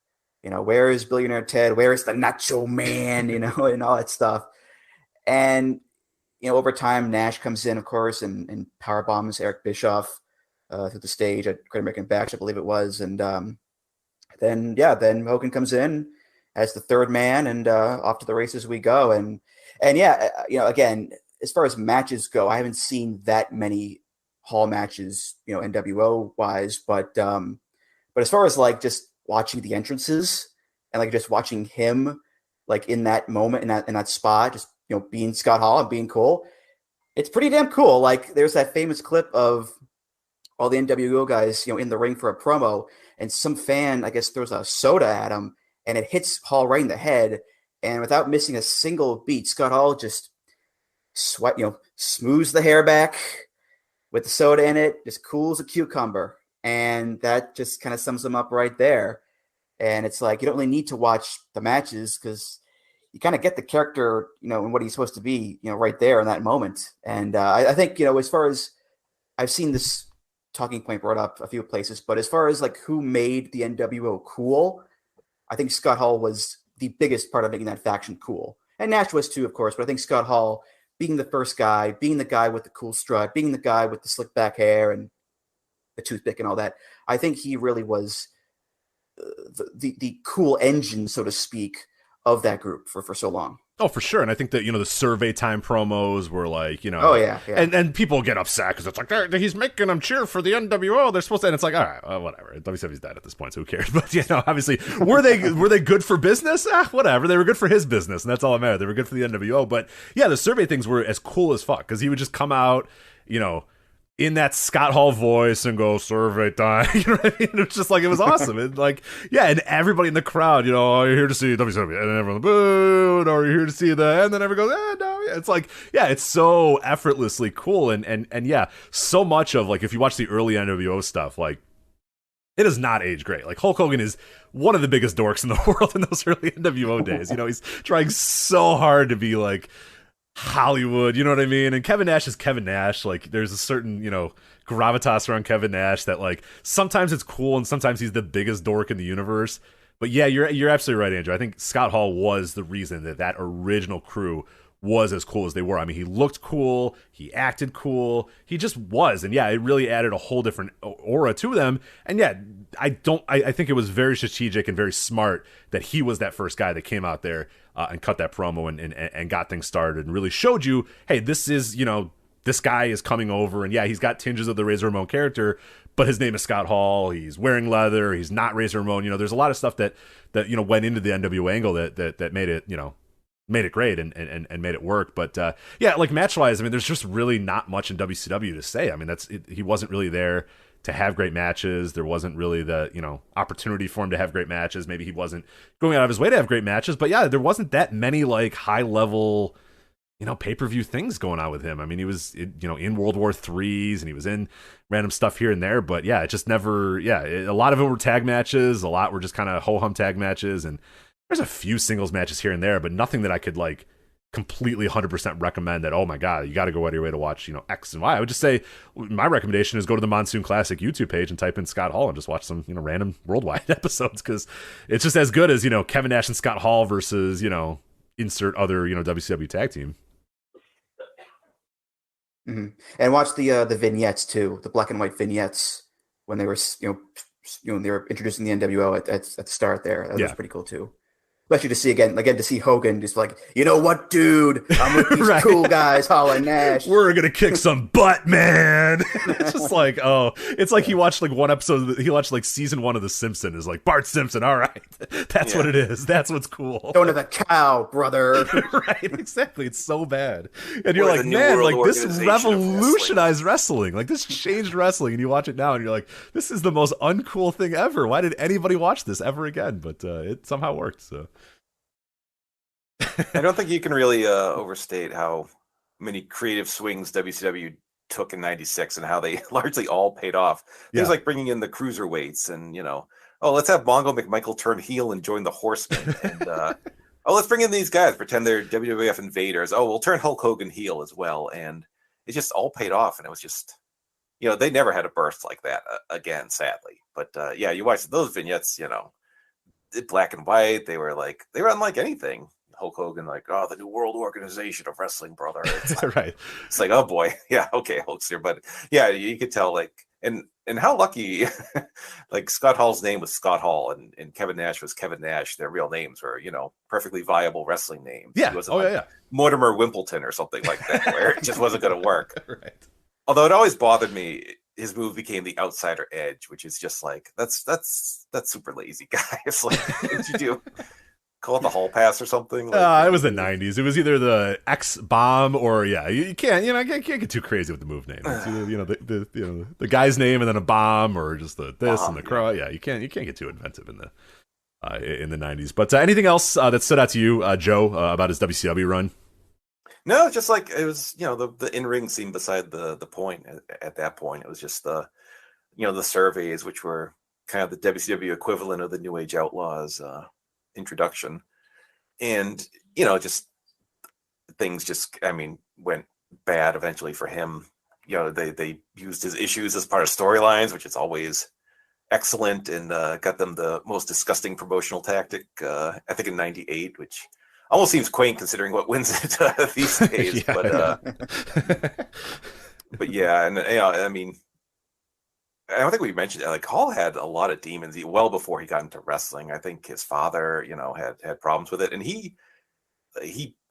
You know, where is Billionaire Ted? Where is the Nacho Man?" You know, and all that stuff. And, you know, over time, Nash comes in, of course, and power bombs Eric Bischoff through the stage at Great American Bash, I believe it was. And then Hogan comes in as the third man, and off to the races we go. And yeah, you know, again, as far as matches go, I haven't seen that many Hall matches, you know, NWO wise, but as far as like just watching the entrances and like just watching him like in that moment, in that spot, just, you know, being Scott Hall and being cool, it's pretty damn cool. Like there's that famous clip of all the NWO guys, you know, in the ring for a promo, and some fan, I guess, throws a soda at him and it hits Hall right in the head, and without missing a single beat, Scott Hall just smooths the hair back with the soda in it, just cool as a cucumber. And that just kind of sums them up right there. And it's like, you don't really need to watch the matches because you kind of get the character, you know, and what he's supposed to be, you know, right there in that moment. And I think, you know, as far as I've seen this talking point brought up a few places, but as far as like who made the NWO cool, I think Scott Hall was the biggest part of making that faction cool. And Nash was too, of course, but I think Scott Hall, being the first guy, being the guy with the cool strut, being the guy with the slick back hair and the toothpick and all that, I think he really was the cool engine, so to speak, of that group for so long. Oh, for sure. And I think that, you know, the survey time promos were like, you know, oh yeah. And people get upset because it's like, he's making them cheer for the NWO. They're supposed to, and it's like, all right, whatever. WWE's dead at this point, so who cares? But, you know, obviously, were they good for business? Whatever. They were good for his business, and that's all that mattered. They were good for the NWO. But yeah, the survey things were as cool as fuck because he would just come out, you know, in that Scott Hall voice and go, survey time. You know what I mean? It was just like, it was awesome. And like, yeah, and everybody in the crowd, you know, oh, you're here to see WCW, and then everyone, boo, or you're here to see that, and then everyone goes, no. It's like, yeah, it's so effortlessly cool. And yeah, so much of like, if you watch the early NWO stuff, like, it does not age great. Like, Hulk Hogan is one of the biggest dorks in the world in those early NWO days. You know, he's trying so hard to be like Hollywood, you know what I mean? And Kevin Nash is Kevin Nash. Like, there's a certain, you know, gravitas around Kevin Nash that, like, sometimes it's cool and sometimes he's the biggest dork in the universe. But yeah, you're absolutely right, Andrew. I think Scott Hall was the reason that original crew was as cool as they were. I mean, he looked cool, he acted cool, he just was. And yeah, it really added a whole different aura to them. And yeah, I think it was very strategic and very smart that he was that first guy that came out there and cut that promo and got things started and really showed you, hey, this is, you know, this guy is coming over, and yeah, he's got tinges of the Razor Ramon character, but his name is Scott Hall. He's wearing leather. He's not Razor Ramon. You know, there's a lot of stuff that you know went into the NWO angle that made it, you know, made it great and made it work. But yeah, like match wise, I mean, there's just really not much in WCW to say. I mean, he wasn't really there to have great matches. There wasn't really the, you know, opportunity for him to have great matches. Maybe he wasn't going out of his way to have great matches, but yeah, there wasn't that many like high level, you know, pay-per-view things going on with him. I mean, he was, you know, in World War IIIs and he was in random stuff here and there, but yeah, it just never, a lot of them were tag matches. A lot were just kind of ho-hum tag matches. And there's a few singles matches here and there, but nothing that I could like completely 100% recommend that, oh my god, you got to go out of your way to watch, you know, X and Y. I would just say my recommendation is go to the Monsoon Classic YouTube page and type in Scott Hall and just watch some, you know, random worldwide episodes, because it's just as good as, you know, Kevin Nash and Scott Hall versus, you know, insert other, you know, WCW tag team. Mm-hmm. And watch the vignettes too, the black and white vignettes when they were, when they were introducing the NWO at the start there. That was pretty cool too. Especially to see again to see Hogan just like, you know what, dude, I'm with these cool guys, Hall and Nash. We're gonna kick some butt, man. It's just like, oh, it's like he watched like one episode. He watched like season 1 of The Simpsons. Is like Bart Simpson. All right, that's what it is. That's what's cool. Going to the cow, brother. Right, exactly. It's so bad, and you're like, man, like this revolutionized wrestling. Like this changed wrestling, and you watch it now, and you're like, this is the most uncool thing ever. Why did anybody watch this ever again? But it somehow worked. So. I don't think you can really overstate how many creative swings WCW took in '96 and how they largely all paid off. Things like bringing in the cruiserweights and, you know, oh, let's have Mongo McMichael turn heel and join the Horsemen. And, oh, let's bring in these guys, pretend they're WWF invaders. Oh, we'll turn Hulk Hogan heel as well. And it just all paid off. And it was just, you know, they never had a burst like that again, sadly. But yeah, you watch those vignettes, you know, black and white. They were unlike anything. Hulk Hogan, like, oh, the New World Organization of Wrestling, brother. It's like, right. It's like, oh boy, yeah, okay, Hulkster. But yeah, you could tell, like, and how lucky, like Scott Hall's name was Scott Hall, and Kevin Nash was Kevin Nash. Their real names were, you know, perfectly viable wrestling names. Yeah. He wasn't Mortimer Wimpleton or something like that, where it just wasn't going to work. Right. Although it always bothered me, his move became the Outsider Edge, which is just like that's super lazy, guys. Like, what did you do? Call it the Hall Pass or something? Like, it was the 90s. It was either the X Bomb or you can't get too crazy with the move name. It's either, you know, the guy's name and then a bomb, or just the this and the crow. Yeah, you can't get too inventive in the 90s. But anything else that stood out to you, Joe, about his WCW run? No, just like it was, you know, the in-ring scene beside the point at that point. It was just the surveys, which were kind of the WCW equivalent of the New Age Outlaws introduction. And, you know, just things went bad eventually for him. You know, they used his issues as part of storylines, which is always excellent, and got them the most disgusting promotional tactic, I think in '98, which almost seems quaint considering what wins it these days. But yeah, and you know, I mean, I don't think we mentioned it. Like, Hall had a lot of demons well before he got into wrestling. I think his father, you know, had problems with it, and he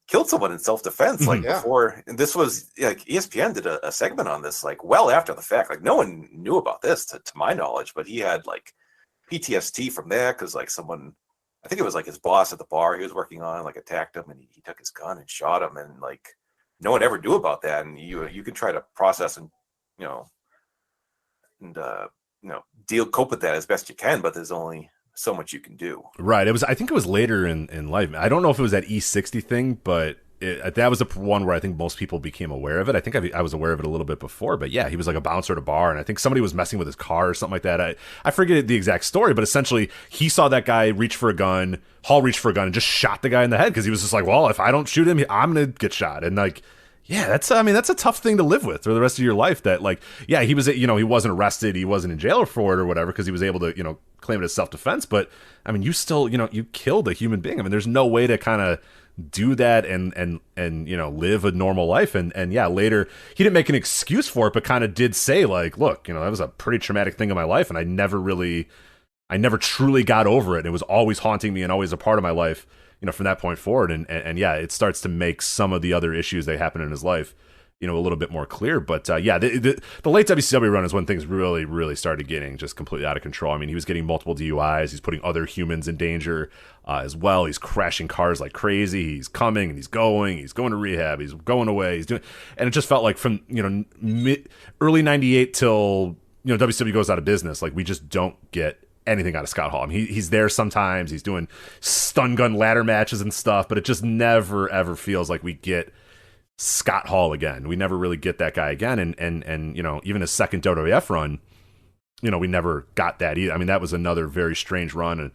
killed someone in self-defense. Like before, and this was like ESPN did a segment on this, like well after the fact. Like no one knew about this to my knowledge, but he had like PTSD from that because like someone, I think it was like his boss at the bar he was working on, like attacked him, and he took his gun and shot him, and like no one ever knew about that. And you can try to process and cope with that as best you can, but there's only so much you can do. Right. I think it was later in life. I don't know if it was that E60 thing, but that was the one where I think most people became aware of it. I think I was aware of it a little bit before, but yeah, he was like a bouncer at a bar, and I think somebody was messing with his car or something like that. I forget the exact story, but essentially he saw that guy reach for a gun, Hall reached for a gun and just shot the guy in the head because he was just like, well, if I don't shoot him, I'm going to get shot. And like, yeah, that's a tough thing to live with for the rest of your life. That like, yeah, he was, he wasn't arrested, he wasn't in jail for it or whatever because he was able to, claim it as self-defense. But I mean, you still, you killed a human being. I mean, there's no way to kind of do that and live a normal life. And yeah, later he didn't make an excuse for it, but kind of did say like, look, that was a pretty traumatic thing in my life, and I never truly got over it. It was always haunting me and always a part of my life. From that point forward, and yeah, it starts to make some of the other issues that happen in his life, a little bit more clear. But yeah, the late WCW run is when things really, really started getting just completely out of control. I mean, he was getting multiple DUIs. He's putting other humans in danger as well. He's crashing cars like crazy. He's coming and he's going to rehab. He's going away. He's doing, and it just felt like from early '98 till WCW goes out of business. Like we just don't get anything out of Scott Hall. I mean, he's there sometimes. He's doing stun gun ladder matches and stuff, but it just never ever feels like we get Scott Hall again. We never really get that guy again. And even his second WWF run, we never got that either. I mean, that was another very strange run and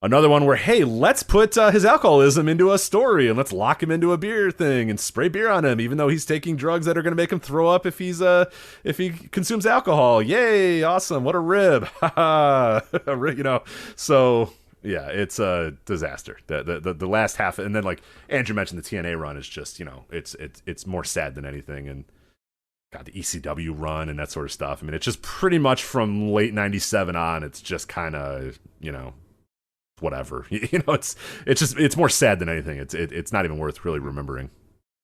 Another one where, hey, let's put his alcoholism into a story and let's lock him into a beer thing and spray beer on him, even though he's taking drugs that are going to make him throw up if he consumes alcohol. Yay, awesome! What a rib, So yeah, it's a disaster. The last half, and then like Andrew mentioned, the TNA run is just it's more sad than anything, and God, the ECW run and that sort of stuff. I mean, it's just pretty much from late '97 on. It's just kind of whatever. It's more sad than anything. It's not even worth really remembering.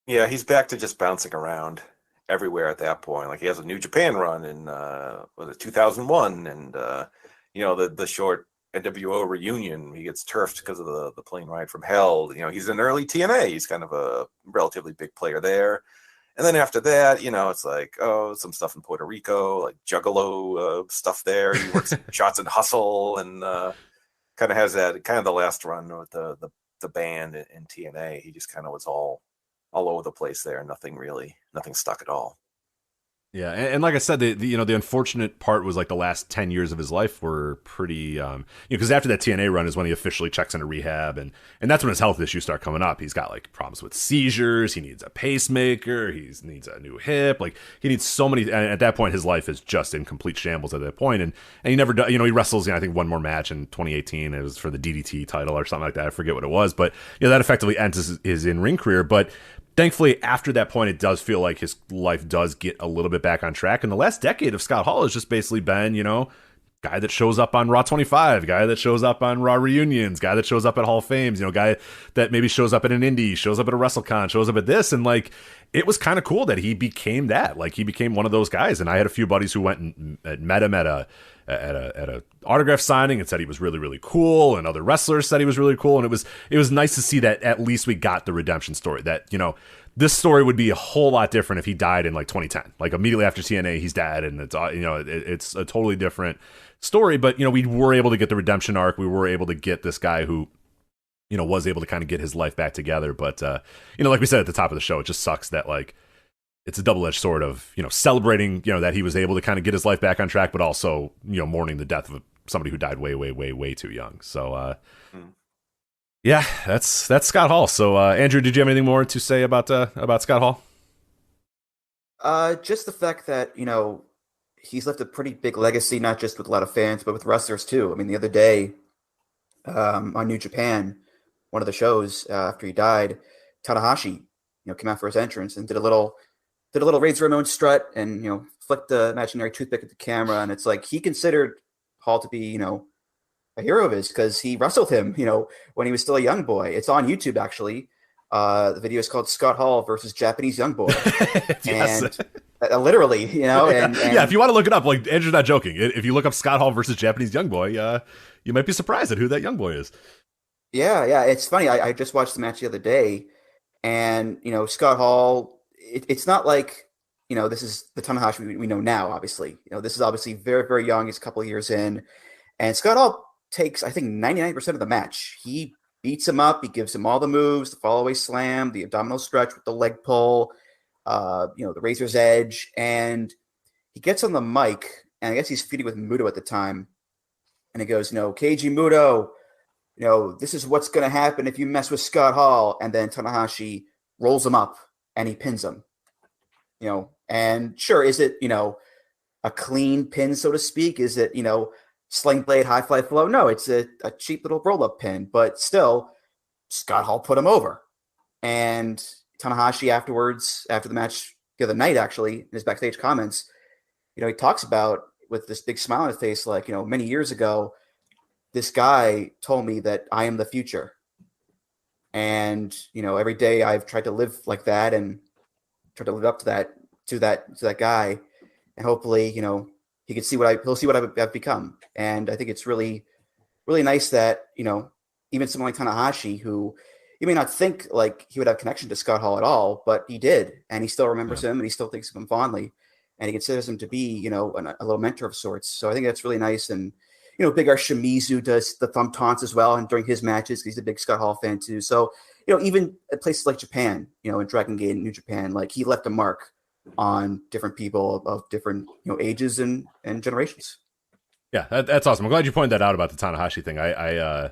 Yeah, he's back to just bouncing around everywhere at that point. Like he has a New Japan run in was it 2001, and the short NWO reunion. He gets turfed because of the plane ride from hell. He's in early TNA. He's kind of a relatively big player there. And then after that, it's like, some stuff in Puerto Rico, like Juggalo stuff there. He works Shots and Hustle, and kind of has that kind of the last run with the band in TNA. He just kind of was all over the place there. Nothing stuck at all. Yeah, and like I said, the unfortunate part was like the last 10 years of his life were pretty, because after that TNA run is when he officially checks into rehab, and that's when his health issues start coming up. He's got like problems with seizures. He needs a pacemaker. He needs a new hip. Like he needs so many. And at that point, his life is just in complete shambles at that point. And he never, he wrestles. I think one more match in 2018. It was for the DDT title or something like that. I forget what it was, but that effectively ends his in-ring career. But thankfully, after that point, it does feel like his life does get a little bit back on track. And the last decade of Scott Hall has just basically been, guy that shows up on Raw 25, guy that shows up on Raw reunions, guy that shows up at Hall of Fames, guy that maybe shows up at an indie, shows up at a WrestleCon, shows up at this. And like, it was kind of cool that he became that. Like, he became one of those guys. And I had a few buddies who went and met him at a autograph signing and said he was really, really cool, and other wrestlers said he was really cool. And it was nice to see that at least we got the redemption story, that this story would be a whole lot different if he died in like 2010, like immediately after TNA he's dead, and it's it's a totally different story. But we were able to get the redemption arc. We were able to get this guy who was able to kind of get his life back together. But like we said at the top of the show, it just sucks that like it's a double-edged sword of, celebrating, that he was able to kind of get his life back on track, but also, mourning the death of somebody who died way, way, way, way too young. So, yeah, that's Scott Hall. So, Andrew, did you have anything more to say about Scott Hall? Just the fact that, he's left a pretty big legacy, not just with a lot of fans, but with wrestlers too. I mean, the other day on New Japan, one of the shows after he died, Tanahashi, came out for his entrance and did a little Razor Ramon strut and, flicked the imaginary toothpick at the camera. And it's like, he considered Hall to be, a hero of his because he wrestled him, when he was still a young boy. It's on YouTube, actually. The video is called Scott Hall versus Japanese Young Boy. Yes. And literally, and yeah, if you want to look it up, like, Andrew's not joking. If you look up Scott Hall versus Japanese Young Boy, you might be surprised at who that young boy is. Yeah. It's funny. I just watched the match the other day, and, Scott Hall, it's not like, this is the Tanahashi we know now, obviously. This is obviously very, very young. He's a couple of years in. And Scott Hall takes, I think, 99% of the match. He beats him up. He gives him all the moves, the fall-away slam, the abdominal stretch with the leg pull, the razor's edge. And he gets on the mic, and I guess he's feuding with Muto at the time. And he goes, Keiji Muto, this is what's going to happen if you mess with Scott Hall. And then Tanahashi rolls him up, and he pins him. And sure, is it, a clean pin, so to speak? Is it, sling blade, high fly flow? No, it's a cheap little roll-up pin. But still, Scott Hall put him over. And Tanahashi afterwards, after the match the other night, actually, in his backstage comments, he talks about, with this big smile on his face, like, many years ago, this guy told me that I am the future. And, every day I've tried to live like that and try to live up to that guy. And hopefully, he can see he'll see what I've become. And I think it's really, really nice that, even someone like Tanahashi, who you may not think like he would have connection to Scott Hall at all, but he did. And he still remembers him, and he still thinks of him fondly. And he considers him to be, a little mentor of sorts. So I think that's really nice. And, Big R Shimizu does the thumb taunts as well. And during his matches, he's a big Scott Hall fan too. So, even at places like Japan, in Dragon Gate and New Japan, like, he left a mark on different people of different, ages and generations. Yeah, that's awesome. I'm glad you pointed that out about the Tanahashi thing. I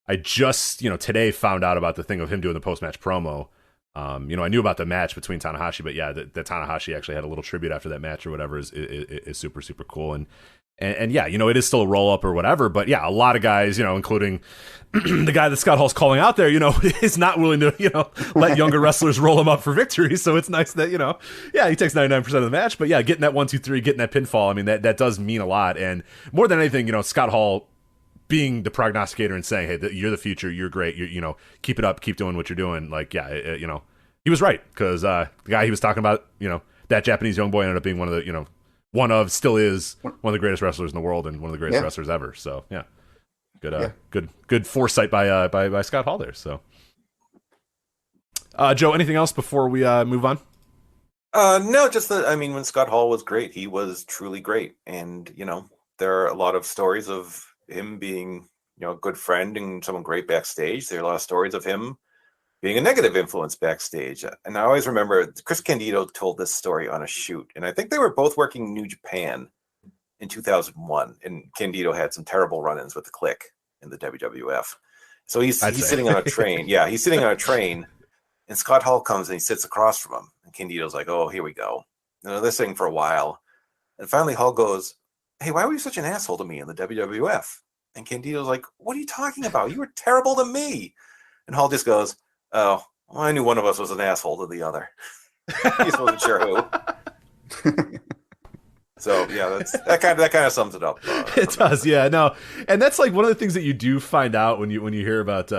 I just, today found out about the thing of him doing the post-match promo. I knew about the match between Tanahashi, but yeah, that Tanahashi actually had a little tribute after that match or whatever is super, super cool. And yeah, it is still a roll up or whatever, but yeah, a lot of guys, including the guy that Scott Hall's calling out there, is not willing to, let younger wrestlers roll him up for victory. So it's nice that, yeah, he takes 99% of the match, but yeah, getting that 1, 2, 3, getting that pinfall. I mean, that does mean a lot. And more than anything, Scott Hall being the prognosticator and saying, hey, you're the future, you're great, keep it up, keep doing what you're doing. Like, yeah, he was right. Cause, the guy he was talking about, that Japanese young boy ended up being still is one of the greatest wrestlers in the world and one of the greatest wrestlers ever. So yeah, good foresight by Scott Hall there. So, Joe, anything else before we move on? No, just that. When Scott Hall was great, he was truly great, and there are a lot of stories of him being a good friend and someone great backstage. There are a lot of stories of him being a negative influence backstage. And I always remember Chris Candido told this story on a shoot. And I think they were both working New Japan in 2001. And Candido had some terrible run-ins with the Click in the WWF. So he's sitting on a train. Yeah, he's sitting on a train. And Scott Hall comes and he sits across from him. And Candido's like, oh, here we go. And they're sitting for a while. And finally Hall goes, hey, why were you such an asshole to me in the WWF? And Candido's like, what are you talking about? You were terrible to me. And Hall just goes, oh, well, I knew one of us was an asshole to the other. He just wasn't sure who. So yeah, that kind of sums it up. It does, yeah. No, and that's like one of the things that you do find out when you hear about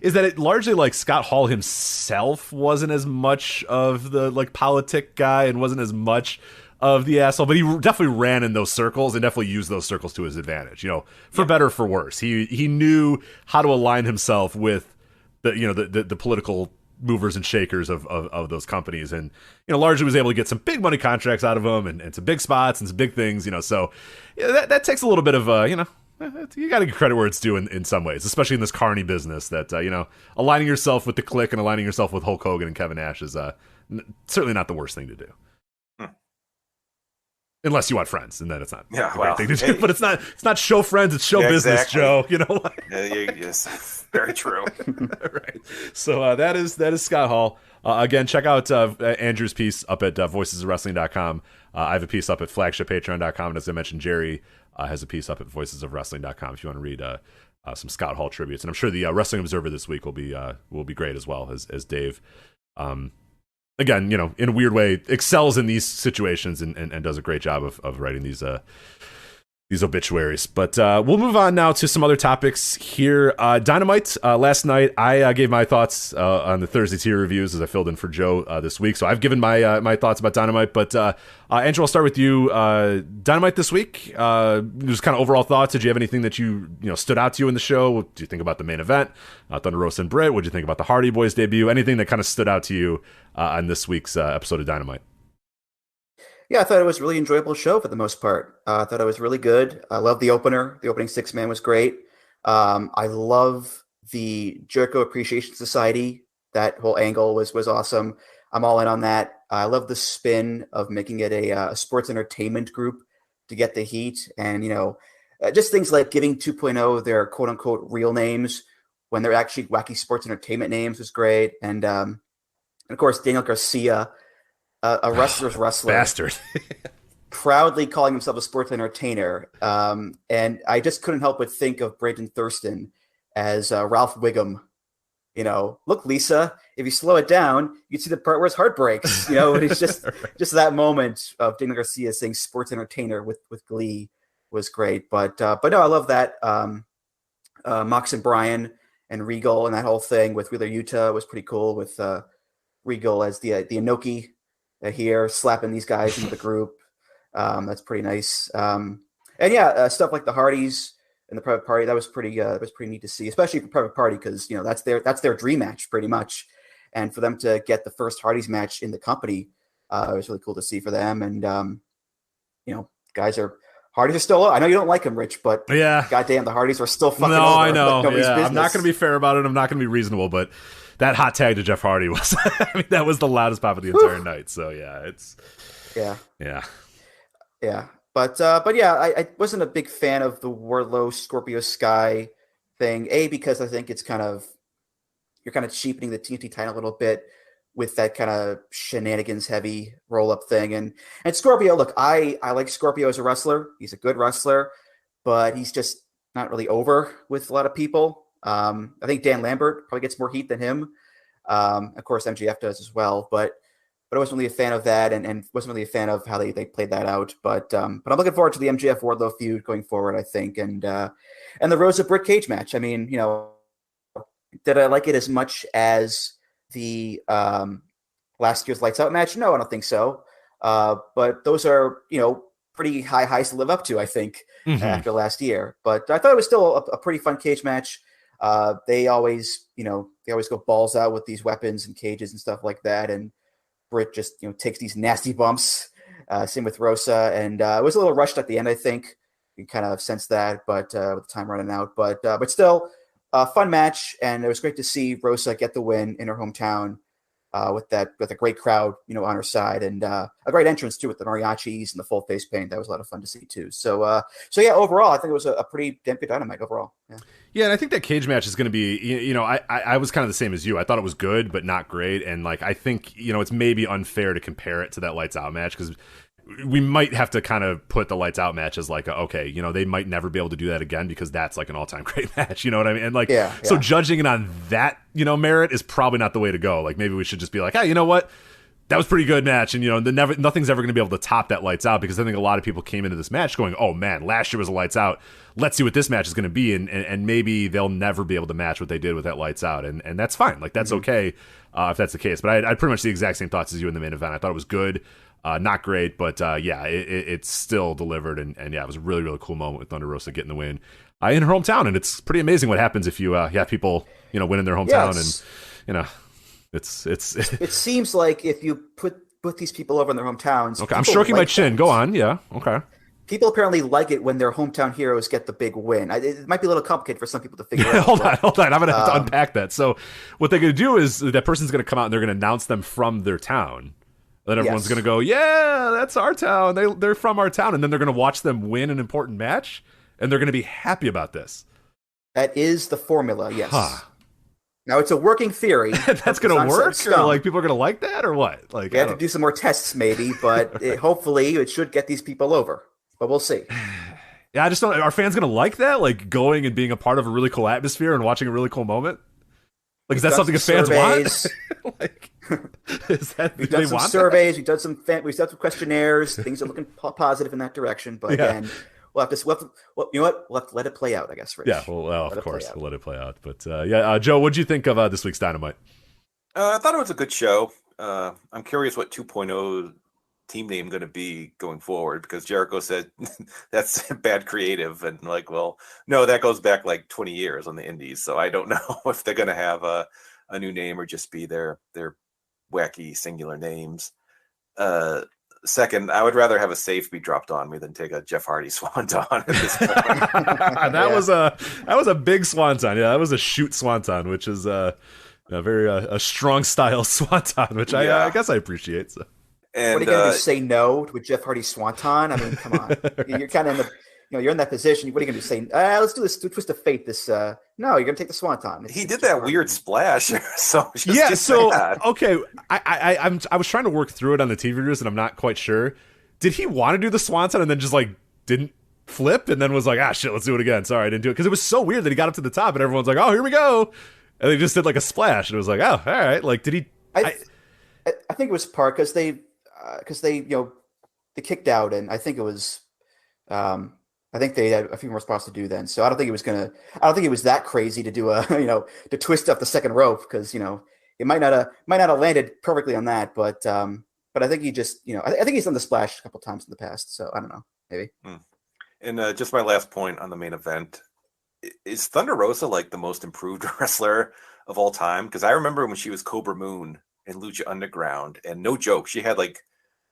is that it largely like Scott Hall himself wasn't as much of the like politic guy and wasn't as much of the asshole, but he definitely ran in those circles and definitely used those circles to his advantage. For better or for worse, he knew how to align himself with the political movers and shakers of those companies, and largely was able to get some big money contracts out of them and some big spots and some big things. So that takes a little bit of you got to give credit where it's due in some ways, especially in this carny business. That aligning yourself with the Click and aligning yourself with Hulk Hogan and Kevin Nash is certainly not the worst thing to do. Unless you want friends, and then it's not a great thing to do. But it's not show friends, it's show business, exactly. Joe. Yes, very true. Right. So that is Scott Hall. Again, check out Andrew's piece up at voicesofwrestling.com. I have a piece up at flagshippatreon.com, and as I mentioned, Jerry has a piece up at voicesofwrestling.com if you want to read some Scott Hall tributes. And I'm sure the Wrestling Observer this week will be great as well as Dave. Again, in a weird way, excels in these situations and does a great job of writing these obituaries. But we'll move on now to some other topics here. Dynamite. Last night, I gave my thoughts on the Thursday tier reviews as I filled in for Joe this week. So I've given my thoughts about Dynamite. But Andrew, I'll start with you. Dynamite this week. Just kind of overall thoughts. Did you have anything that you stood out to you in the show? What do you think about the main event? Thunder Rosa and Britt. What did you think about the Hardy Boys debut? Anything that kind of stood out to you on this week's episode of Dynamite? Yeah, I thought it was a really enjoyable show for the most part. I thought it was really good. I love the opener. The opening 6-man was great. I love the Jericho Appreciation Society. That whole angle was awesome. I'm all in on that. I love the spin of making it a sports entertainment group to get the heat. And, just things like giving 2.0 their quote-unquote real names when they're actually wacky sports entertainment names was great. And of course, Daniel Garcia, a wrestler's wrestler, bastard, proudly calling himself a sports entertainer. And I just couldn't help but think of Brayden Thurston as Ralph Wiggum. Look, Lisa, if you slow it down, you can see the part where his heart breaks. It's just right. Just that moment of Daniel Garcia saying sports entertainer with glee was great. But no, I love that. Mox and Brian and Regal and that whole thing with Wheeler Yuta was pretty cool, with Regal as the Inoki here slapping these guys into the group. That's pretty nice. And yeah, stuff like the Hardys and the Private Party, that was pretty neat to see, especially for Private Party, because that's their dream match pretty much, and for them to get the first Hardys match in the company, it was really cool to see for them. And Hardys are still. I know you don't like them, Rich, but yeah, goddamn, the Hardys are still fucking. No, over. I know. Like nobody's business. I'm not going to be fair about it. I'm not going to be reasonable, but that hot tag to Jeff Hardy was. That was the loudest pop of the entire night. So yeah, it's. Yeah. But yeah, I wasn't a big fan of the Wardlow Scorpio Sky thing. Because I think it's you're kind of cheapening the TNT title a little bit with that kind of shenanigans heavy roll up thing. And Scorpio, look, I like Scorpio as a wrestler. He's a good wrestler, but he's just not really over with a lot of people. I think Dan Lambert probably gets more heat than him. Of course, MJF does as well, but I wasn't really a fan of that, and wasn't really a fan of how they played that out. But I'm looking forward to the MJF Wardlow feud going forward, I think, and the Rosa Britt cage match. I mean, did I like it as much as the last year's Lights Out match? No, I don't think so. But those are pretty high highs to live up to, I think, after last year. But I thought it was still a pretty fun cage match. They always go balls out with these weapons and cages and stuff like that, and Britt just takes these nasty bumps. Same with Rosa, and it was a little rushed at the end. I think you kind of sense that, but with the time running out. But still, a fun match, and it was great to see Rosa get the win in her hometown with a great crowd, on her side, and a great entrance too with the mariachis and the full face paint. That was a lot of fun to see too. So yeah, overall, I think it was a pretty damn good Dynamite overall. Yeah, and I think that cage match is going to be, I was kind of the same as you. I thought it was good, but not great. And I think, it's maybe unfair to compare it to that Lights Out match, because we might have to kind of put the Lights Out match as okay, they might never be able to do that again, because that's an all-time great match. You know what I mean? And so judging it on that, merit is probably not the way to go. Maybe we should just be hey, you know what? That was a pretty good match, and nothing's ever going to be able to top that Lights Out, because I think a lot of people came into this match going, "Oh man, last year was a Lights Out. Let's see what this match is going to be," and maybe they'll never be able to match what they did with that Lights Out, and that's fine. That's okay if that's the case. But I had pretty much the exact same thoughts as you in the main event. I thought it was good, not great, but it still delivered, and it was a really really cool moment with Thunder Rosa getting the win in her hometown, and it's pretty amazing what happens if you have people win in their hometown, and It seems like if you put these people over in their hometowns. Okay, I'm stroking my chin. Go on. Yeah. Okay. People apparently like it when their hometown heroes get the big win. It might be a little complicated for some people to figure out. Hold on. I'm going to have to unpack that. So what they're going to do is that person's going to come out and they're going to announce them from their town. Then everyone's going to go, yeah, that's our town. They're from our town. And then they're going to watch them win an important match. And they're going to be happy about this. That is the formula, yes. Now, it's a working theory. That's going to work? Or people are going to like that or what? We have to do some more tests maybe, but hopefully it should get these people over. But we'll see. Yeah, I just don't. Are fans going to like that? Going and being a part of a really cool atmosphere and watching a really cool moment? Is that something that fans want? Is that we've done some surveys. We've done some questionnaires. Things are looking positive in that direction. But again, we'll have to let it play out, I guess, Rich. Yeah, of course, we'll let it play out. But Joe, what did you think of this week's Dynamite? I thought it was a good show. I'm curious what 2.0 team name going to be going forward, because Jericho said that's bad creative, and no, that goes back 20 years on the indies. So I don't know if they're going to have a new name or just be their wacky singular names. Second, I would rather have a safe be dropped on me than take a Jeff Hardy swanton at this point. That was a big swanton. Yeah, that was a shoot swanton, which is a very strong style swanton, which I guess I appreciate. So. And, what are you going to do? Say no to a Jeff Hardy swanton? I mean, come on. You're kind of in you're in that position. What are you going to do? Say, let's do this twist of fate. No, you're going to take the swanton. He did that weird splash. Okay. I was trying to work through it on the TV reviews, and I'm not quite sure. Did he want to do the swanton and then just didn't flip and then was shit, let's do it again? Sorry, I didn't do it, because it was so weird that he got up to the top and everyone's oh, here we go, and they just did a splash, and it was oh, all right. Did he? I think it was part because they kicked out, and I think it was. I think they had a few more spots to do then, so I don't think it was that crazy to do to twist up the second rope, because it might not have landed perfectly on that, but I think he just I think he's done the splash a couple times in the past, so I don't know, maybe. And just my last point on the main event, is Thunder Rosa the most improved wrestler of all time? Because I remember when she was Cobra Moon in Lucha Underground, and no joke, she had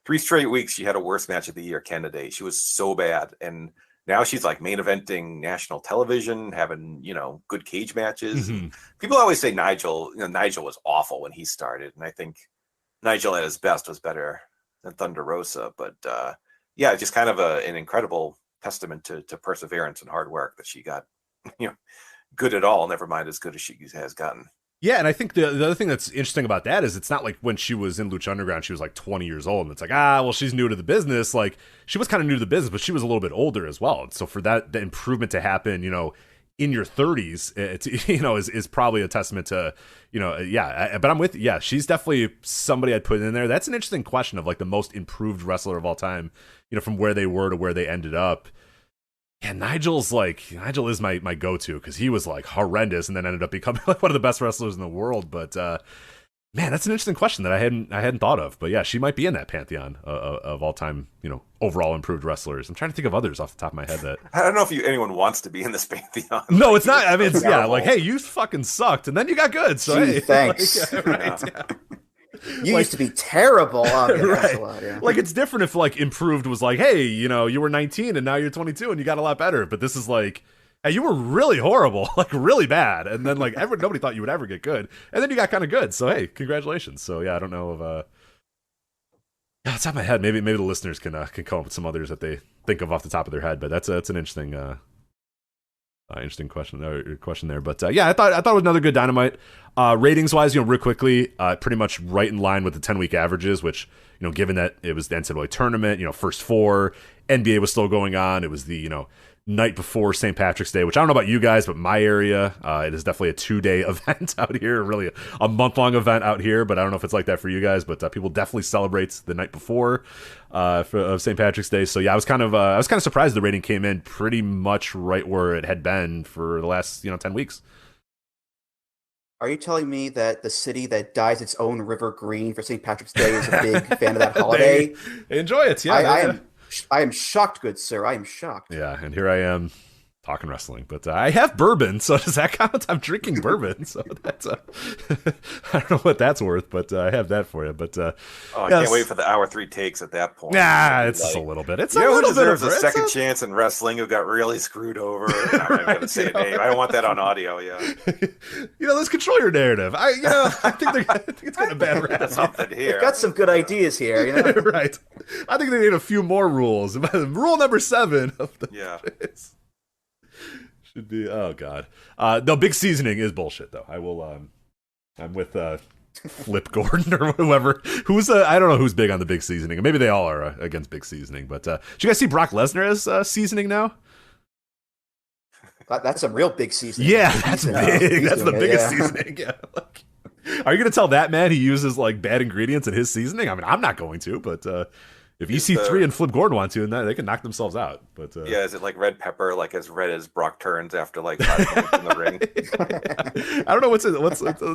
3 straight weeks she had a worst match of the year candidate. She was so bad, and now she's main eventing national television, having good cage matches. Mm-hmm. People always say Nigel was awful when he started, and I think Nigel at his best was better than Thunder Rosa. But just kind of an incredible testament to perseverance and hard work that she got good at all. Never mind as good as she has gotten. Yeah, and I think the other thing that's interesting about that is it's not like when she was in Lucha Underground, she was like 20 years old, and it's like, well, she's new to the business. Like, she was kind of new to the business, but she was a little bit older as well. And so for that, the improvement to happen, in your 30s, it's, is probably a testament to, but I'm with you. Yeah, she's definitely somebody I'd put in there. That's an interesting question of like the most improved wrestler of all time, from where they were to where they ended up. Yeah, Nigel is my go-to because he was like horrendous and then ended up becoming like one of the best wrestlers in the world. But man, that's an interesting question that I hadn't thought of. But yeah, she might be in that pantheon of all time, overall improved wrestlers. I'm trying to think of others off the top of my head that I don't know if anyone wants to be in this pantheon. No, it's not. I mean, it's like, hey, you fucking sucked, and then you got good. So gee, hey, thanks. Right? Yeah. You used to be terrible. Right. A lot, yeah. Like, it's different if like improved was like, hey, you were 19 and now you're 22 and you got a lot better. But this is like, hey, you were really horrible, like really bad, and then like nobody thought you would ever get good, and then you got kind of good. So hey, congratulations. So yeah, I don't know if off the top of my head, maybe the listeners can come up with some others that they think of off the top of their head. But that's an interesting question there. But yeah, I thought it was another good Dynamite. Ratings wise, real quickly, pretty much right in line with the 10-week averages, which, given that it was the NCAA tournament, first four, NBA was still going on. It was the, night before St. Patrick's Day, which I don't know about you guys, but my area, it is definitely a 2-day event out here, really a month-long event out here, but I don't know if it's like that for you guys, but people definitely celebrate the night before of St. Patrick's Day. So yeah, I was kind of surprised the rating came in pretty much right where it had been for the last 10 weeks. Are you telling me that the city that dyes its own river green for St. Patrick's Day is a big fan of that holiday? They enjoy it, yeah. I am shocked, good sir. I am shocked. Yeah, and here I am talking wrestling, but I have bourbon, so does that count? I'm drinking bourbon, so that's I don't know what that's worth, but I have that for you. But I can't wait for the hour 3 takes at that point. Nah, it's just a little bit. It's a who little bit of a second chance in wrestling who got really screwed over. I'm not going to say a name. I don't want that on audio. Yeah, let's control your narrative. I think it's got a bad rap. Something here. They've got some good ideas here. Right. I think they need a few more rules. Rule number 7 of the should be, oh god. No, big seasoning is bullshit though. I will I'm with Flip Gordon or whoever. I don't know who's big on the big seasoning. Maybe they all are against big seasoning, but did you guys see Brock Lesnar as seasoning now? That's a real big seasoning. Yeah, that's big. That's the biggest seasoning. Yeah. Are you going to tell that man he uses like bad ingredients in his seasoning? I mean, I'm not going to, but if EC3 and Flip Gordon want to, and they can knock themselves out. But is it like red pepper, like as red as Brock turns after like 5 minutes in the ring? I don't know what's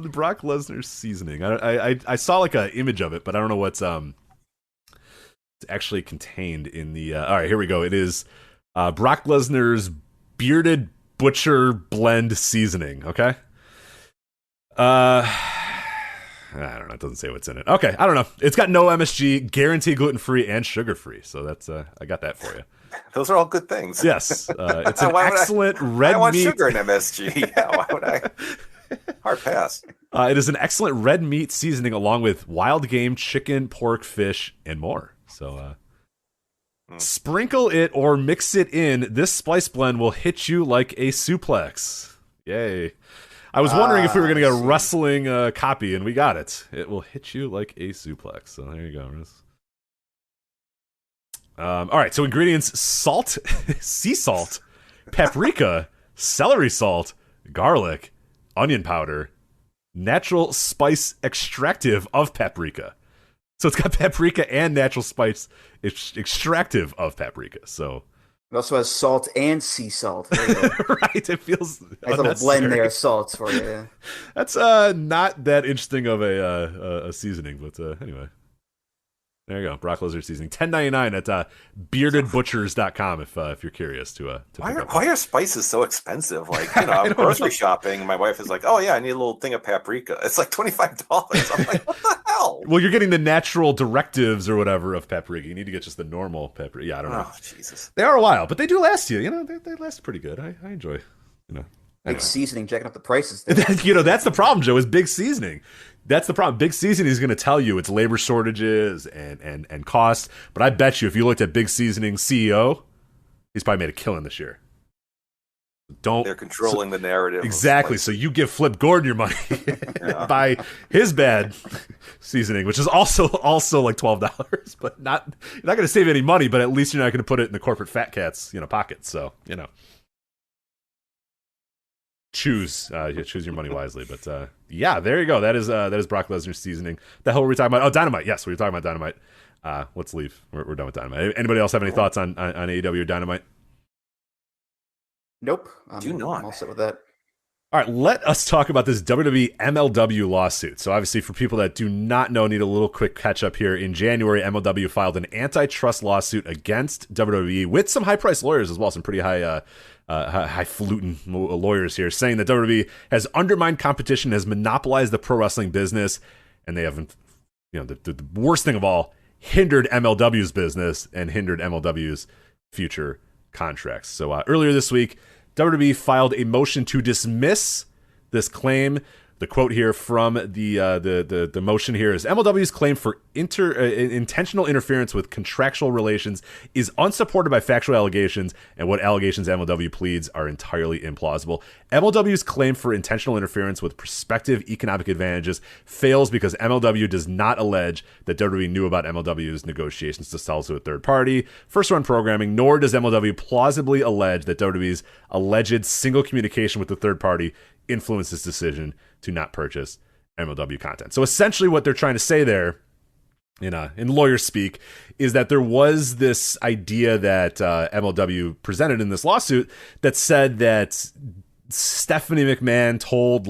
Brock Lesnar's seasoning. I saw like an image of it, but I don't know what's actually contained in the. All right, here we go. It is Brock Lesnar's bearded butcher blend seasoning. Okay. I don't know. It doesn't say what's in it. Okay, I don't know. It's got no MSG, guaranteed gluten-free, and sugar-free. So that's I got that for you. Those are all good things. Yes. It's an excellent red meat. I want sugar and MSG. Yeah, why would I? Hard pass. It is an excellent red meat seasoning along with wild game, chicken, pork, fish, and more. So sprinkle it or mix it in. This spice blend will hit you like a suplex. Yay. I was wondering if we were going to get a wrestling copy, and we got it. It will hit you like a suplex. So there you go. All right, so ingredients: salt, sea salt, paprika, celery salt, garlic, onion powder, natural spice extractive of paprika. So it's got paprika and natural spice extractive of paprika. So it also has salt and sea salt. Right, it feels nice little blend there of salts for you. Yeah. That's not that interesting of a seasoning, but anyway. There you go, Brock Lesnar seasoning, $10.99 at beardedbutchers.com if you're curious to why are spices so expensive? Like, I'm grocery shopping, my wife is like, oh yeah, I need a little thing of paprika. It's like $25. I'm like, what the hell? Well, you're getting the natural directives or whatever of paprika. You need to get just the normal paprika. Yeah, I don't know. Oh, Jesus. They are a while, but they do last you. They last pretty good. I enjoy. Big seasoning, jacking up the prices. That's the problem, Joe. Is big seasoning. That's the problem. Big Seasoning is going to tell you it's labor shortages and costs. But I bet you if you looked at Big Seasoning's CEO, he's probably made a killing this year. They're controlling the narrative. Exactly. So you give Flip Gordon your money by his bad seasoning, which is also like $12, but you're not going to save any money, but at least you're not going to put it in the corporate fat cat's, pockets. So, choose your money wisely. But there you go. That is Brock Lesnar's seasoning. The hell were we talking about? Oh, Dynamite. Yes, we were talking about Dynamite. Let's leave. We're done with Dynamite. Anybody else have any thoughts on AEW Dynamite? Nope. Do not. I'm all set with that. All right, let us talk about this WWE MLW lawsuit. So obviously, for people that do not know, need a little quick catch-up here. In January, MLW filed an antitrust lawsuit against WWE with some high-priced lawyers as well, some pretty highfalutin lawyers here, saying that WWE has undermined competition, has monopolized the pro wrestling business, and they haven't, the worst thing of all, hindered MLW's business and hindered MLW's future contracts. So earlier this week, WWE filed a motion to dismiss this claim. The quote here from the motion here is MLW's claim for intentional interference with contractual relations is unsupported by factual allegations, and what allegations MLW pleads are entirely implausible. MLW's claim for intentional interference with prospective economic advantages fails because MLW does not allege that WWE knew about MLW's negotiations to sell to a third party, first-run programming, nor does MLW plausibly allege that WWE's alleged single communication with the third party influenced his decision to not purchase MLW content. So essentially what they're trying to say there, in lawyer speak, is that there was this idea that MLW presented in this lawsuit that said that Stephanie McMahon told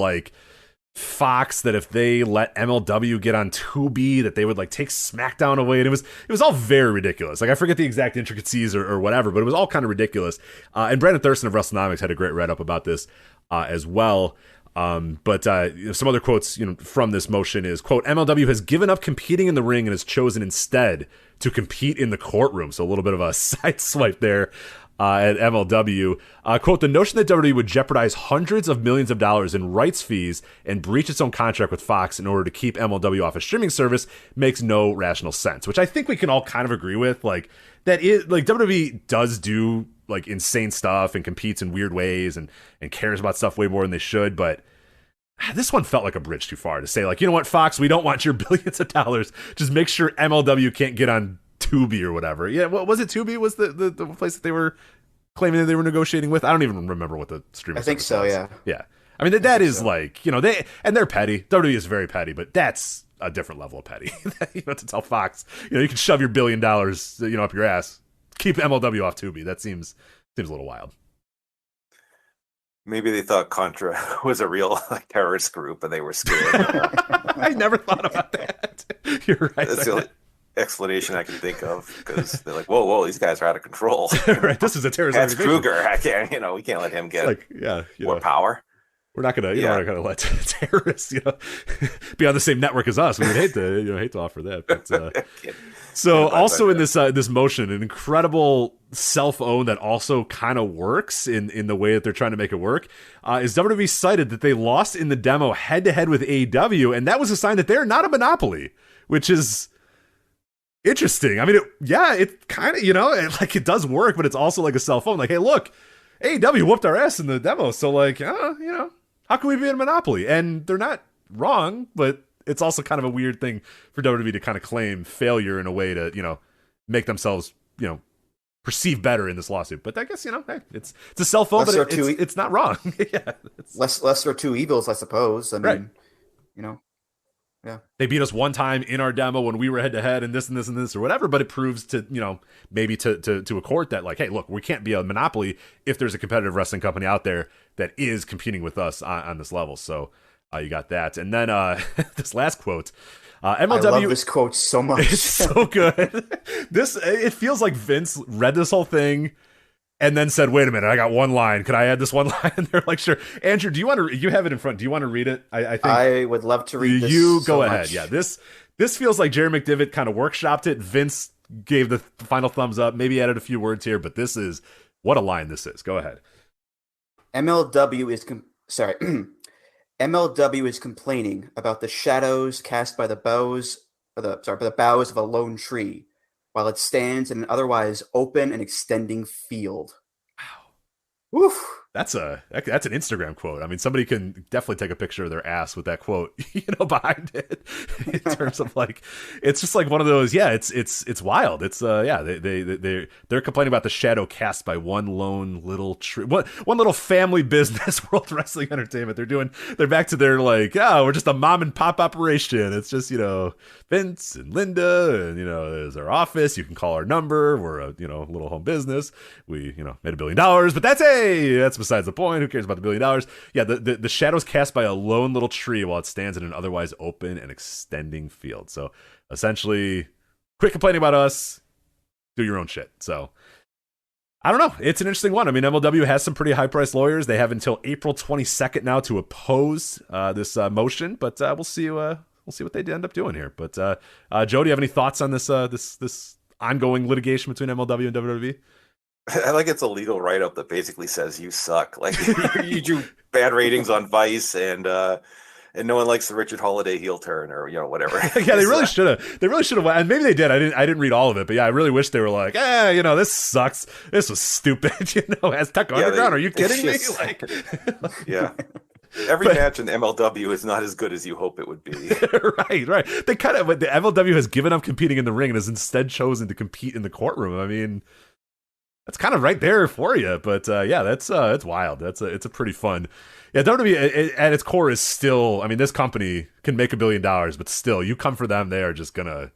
Fox that if they let MLW get on Tubi, that they would take SmackDown away, and it was all very ridiculous. I forget the exact intricacies or whatever, but it was all kind of ridiculous. And Brandon Thurston of WrestleNomics had a great write up about this as well. But some other quotes, from this motion is, quote, MLW has given up competing in the ring and has chosen instead to compete in the courtroom. So a little bit of a side swipe there at MLW. Quote, the notion that WWE would jeopardize hundreds of millions of dollars in rights fees and breach its own contract with Fox in order to keep MLW off a streaming service makes no rational sense, which I think we can all kind of agree with. That is, WWE does do insane stuff and competes in weird ways and cares about stuff way more than they should, but this one felt like a bridge too far to say, you know what, Fox, we don't want your billions of dollars. Just make sure MLW can't get on Tubi or whatever. Yeah, what was it? Tubi was the place that they were claiming that they were negotiating with. I don't even remember what the streaming. I think so. Was. Yeah. Yeah. I mean, that is so. They're petty. WWE is very petty, but that's a different level of petty. To tell Fox, you can shove your $1 billion, up your ass. Keep MLW off Tubi. That seems a little wild. Maybe they thought Contra was a real terrorist group and they were scared. I never thought about that. You're right. That's the only explanation I can think of, because they're like, whoa, these guys are out of control. Right. This is a terrorist. That's Kruger. I can't. We can't let him get more power. We're not gonna, we're not gonna let terrorists, be on the same network as us. We would hate to offer that. But so also in this motion, an incredible self-own that also kind of works in the way that they're trying to make it work, is WWE cited that they lost in the demo head-to-head with AEW, and that was a sign that they're not a monopoly, which is interesting. I mean, it kind of, it does work, but it's also a self-own. Hey, look, AEW whooped our ass in the demo, so how can we be a monopoly? And they're not wrong, but it's also kind of a weird thing for WWE to kind of claim failure in a way to, make themselves, perceive better in this lawsuit. But I guess, hey, it's a cell phone, but it's not wrong. Yeah. Lesser of two evils, I suppose. I mean, right. Yeah. They beat us one time in our demo when we were head to head and this and this and this or whatever, but it proves to, maybe to a court that hey, look, we can't be a monopoly if there's a competitive wrestling company out there that is competing with us on this level. So you got that. And then this last quote, MLW. I love this quote so much. It's so good. It feels like Vince read this whole thing and then said, wait a minute, I got one line. Could I add this one line? And they're like, sure. Andrew, you have it in front. Do you want to read it? I think I would love to read this. You go so ahead. Much. Yeah, this feels like Jerry McDivitt kind of workshopped it. Vince gave the final thumbs up, maybe added a few words here, but this is what a line this is. Go ahead. MLW is complaining about the shadows cast by the boughs of a lone tree, while it stands in an otherwise open and extending field. Wow. Oof. That's an Instagram quote. I mean, somebody can definitely take a picture of their ass with that quote, behind it. In terms of like, it's just like one of those. Yeah, it's wild. It's they're complaining about the shadow cast by one lone little one little family business, World Wrestling Entertainment. They're back to their like, we're just a mom and pop operation. It's just Vince and Linda, and there's our office. You can call our number. We're a little home business. We made $1 billion, but that's besides the point. Who cares about the $1 billion? Yeah, the shadow's cast by a lone little tree while it stands in an otherwise open and extending field. So essentially, quit complaining about us. Do your own shit. So I don't know. It's an interesting one. I mean, MLW has some pretty high-priced lawyers. They have until April 22nd now to oppose this motion, but we'll see. We'll see what they end up doing here. But Joe, do you have any thoughts on this this ongoing litigation between MLW and WWE? I like it's a legal write-up that basically says you suck. Like you drew bad ratings on Vice, and no one likes the Richard Holiday heel turn, or whatever. Yeah, they really should have. They really should have. And maybe they did. I didn't read all of it, but yeah, I really wish they were like, this sucks. This was stupid. Aztec Underground. Are you kidding me? Like, yeah. Every match in MLW is not as good as you hope it would be. Right. They the MLW has given up competing in the ring and has instead chosen to compete in the courtroom. I mean, that's kind of right there for you, but that's it's wild. It's a pretty fun. Yeah, WWE at its core is still. I mean, this company can make $1 billion, but still, you come for them, they are just gonna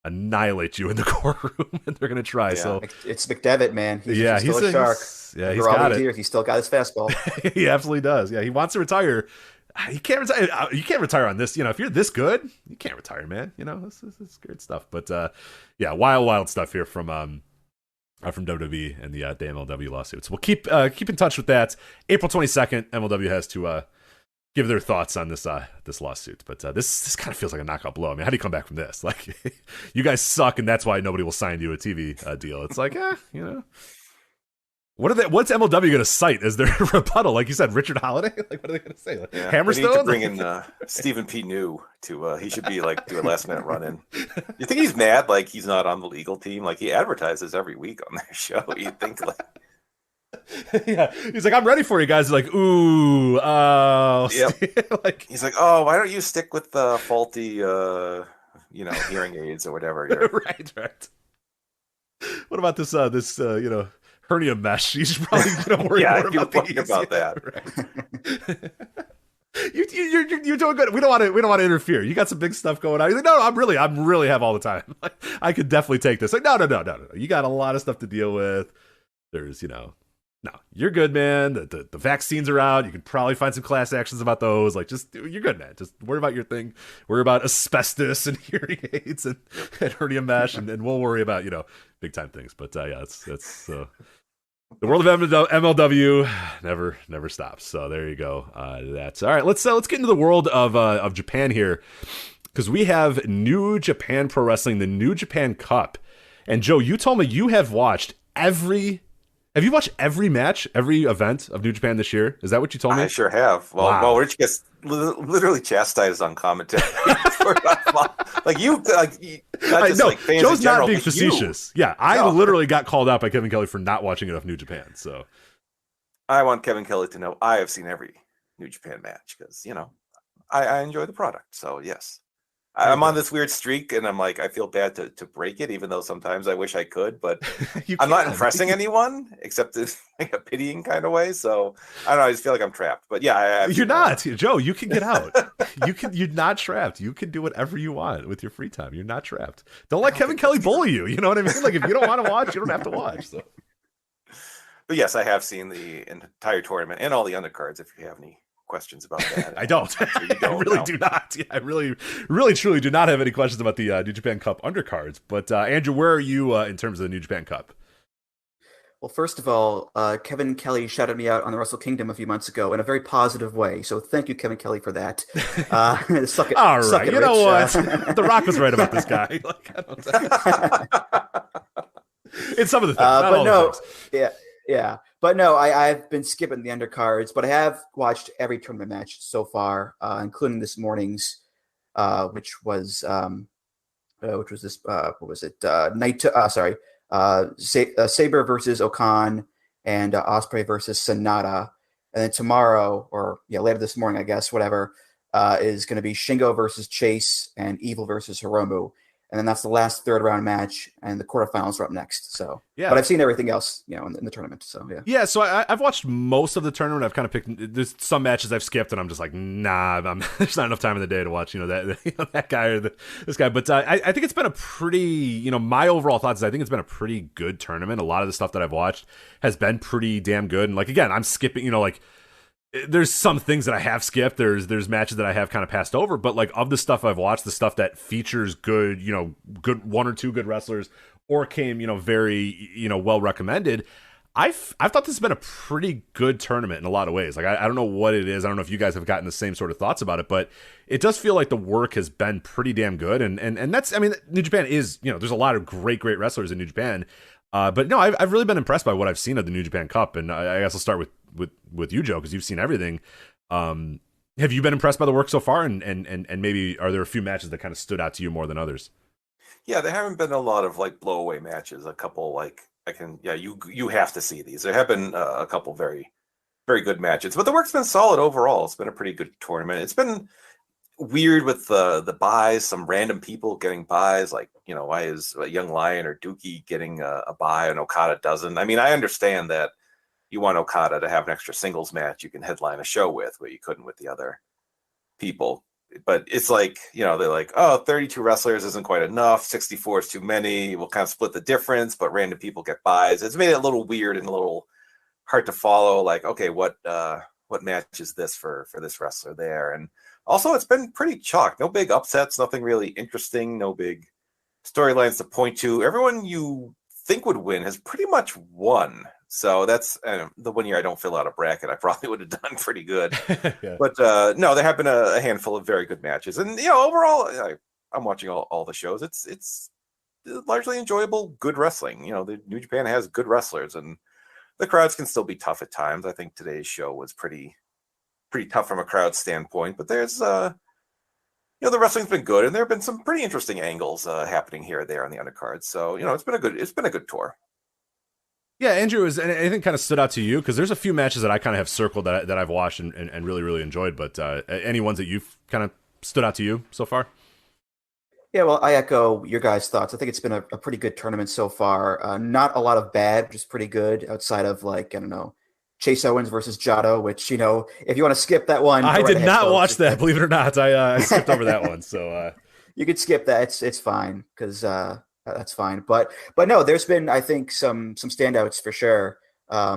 annihilate you in the courtroom, and they're gonna try. Yeah. So it's McDevitt, man. He's still a shark. He's got it. Years, he's still got his fastball. He absolutely does. Yeah, he wants to retire. You can't retire. You can't retire on this. If you're this good, you can't retire, man. This is great stuff. But wild stuff here from WWE and the MLW lawsuits. We'll keep in touch with that. April 22nd, MLW has to give their thoughts on this lawsuit. But this kind of feels like a knockout blow. I mean, how do you come back from this? Like, you guys suck, and that's why nobody will sign you a TV deal. It's like, what's MLW going to cite as their rebuttal? Like you said, Richard Holiday? Like, what are they going to say? Like, Hammerstone? They need to bring in Stephen P. New to, he should be like, do a last minute run in. You think he's mad? Like he's not on the legal team? Like he advertises every week on their show. You think like. Yeah. He's like, I'm ready for you guys. Like, ooh. Yep. Like, he's like, why don't you stick with the faulty, hearing aids or whatever. Right. What about this, hernia mesh? He's probably worry more about that. Right. You're doing good. We don't want to interfere. You got some big stuff going on. He's like, no, I'm really have all the time. Like, I could definitely take this. Like, no. You got a lot of stuff to deal with. There's, no, you're good, man. The vaccines are out. You can probably find some class actions about those. Like, you're good, man. Just worry about your thing. Worry about asbestos and hearing aids and hernia mesh, and we'll worry about big time things. But that's the world of MLW never stops. So there you go. That's all right. Let's get into the world of Japan here, because we have New Japan Pro Wrestling, the New Japan Cup. And Joe, you told me you have watched every. Have you watched every match, every event of New Japan this year? Is that what you told me? I sure have. Well, Rich gets literally chastised on commentary. Like fans Joe's in general, not being facetious. Yeah, I literally got called out by Kevin Kelly for not watching enough New Japan. So I want Kevin Kelly to know I have seen every New Japan match because I enjoy the product. So yes. I'm on this weird streak, and I'm like, I feel bad to break it, even though sometimes I wish I could, but I'm not impressing anyone except in like a pitying kind of way. So I don't know. I just feel like I'm trapped. But yeah, you're not, Joe. You can get out. You're not trapped. You can do whatever you want with your free time. You're not trapped. Don't let Kevin Kelly bully you. You know what I mean? Like if you don't want to watch, you don't have to watch. So. But yes, I have seen the entire tournament and all the undercards. If you have any questions about that. I don't. I really do not. Yeah, I really truly do not have any questions about the New Japan Cup undercards. But Andrew, where are you in terms of the New Japan Cup? Well, first of all, Kevin Kelly shouted me out on the Wrestle Kingdom a few months ago in a very positive way. So thank you, Kevin Kelly, for that. Suck it. All right. Suck it, you know what? The Rock was right about this guy. In some of the things. But no, yeah. But no, I've been skipping the undercards, but I have watched every tournament match so far, including this morning's, which was this? What was it? Saber versus Okan, and Ospreay versus Sonata. And then tomorrow, or later this morning, I guess, whatever, is going to be Shingo versus Chase and Evil versus Hiromu. And then that's the last third round match, and the quarterfinals are up next. So, yeah. But I've seen everything else, in the tournament. So, yeah. Yeah. So I've watched most of the tournament. I've kind of picked. There's some matches I've skipped, and I'm just like, nah, there's not enough time in the day to watch, that guy or this guy. But I think it's been a pretty, my overall thoughts is I think it's been a pretty good tournament. A lot of the stuff that I've watched has been pretty damn good. And again, I'm skipping, there's some things that I have skipped. There's matches that I have kind of passed over, but of the stuff I've watched, the stuff that features good, good one or two good wrestlers or came, very, well recommended. I've thought this has been a pretty good tournament in a lot of ways. I don't know what it is. I don't know if you guys have gotten the same sort of thoughts about it, but it does feel like the work has been pretty damn good. And that's, New Japan is, there's a lot of great wrestlers in New Japan. But no, I've really been impressed by what I've seen of the New Japan Cup, and I guess I'll start with you, Joe, because you've seen everything. Have you been impressed by the work so far, and maybe are there a few matches that kind of stood out to you more than others? Yeah, there haven't been a lot of blowaway matches. A couple you have to see these. There have been a couple very, very good matches, but the work's been solid overall. It's been a pretty good tournament. It's been weird with the buys, some random people getting buys, why is Young Lion or Dookie getting a buy and Okada doesn't? I understand that you want Okada to have an extra singles match you can headline a show with, but you couldn't with the other people. But it's they're like, oh, 32 wrestlers isn't quite enough, 64 is too many, we'll kind of split the difference, but random people get buys. It's made it a little weird and a little hard to follow, okay, what match is this for this wrestler there? And also, it's been pretty chalk. No big upsets, nothing really interesting, no big storylines to point to. Everyone you think would win has pretty much won. So that's the 1 year I don't fill out a bracket. I probably would have done pretty good. Yeah. But no, there have been a handful of very good matches. And, overall, I'm watching all the shows. It's largely enjoyable, good wrestling. The New Japan has good wrestlers, and the crowds can still be tough at times. I think today's show was pretty tough from a crowd standpoint, but there's the wrestling's been good, and there have been some pretty interesting angles happening here or there on the undercard. So it's been a good tour. Yeah, Andrew, is anything kind of stood out to you? Because there's a few matches that I kind of have circled that I've watched and really, really enjoyed, but any ones that you've kind of stood out to you so far? Yeah, well, I echo your guys' thoughts. I think it's been a pretty good tournament so far. Not a lot of bad, just pretty good outside of Chase Owens versus Jotto, which, if you want to skip that one. I did not watch that, believe it or not. I skipped over that one. So you could skip that. It's fine because that's fine. But no, there's been, I think, some standouts for sure. I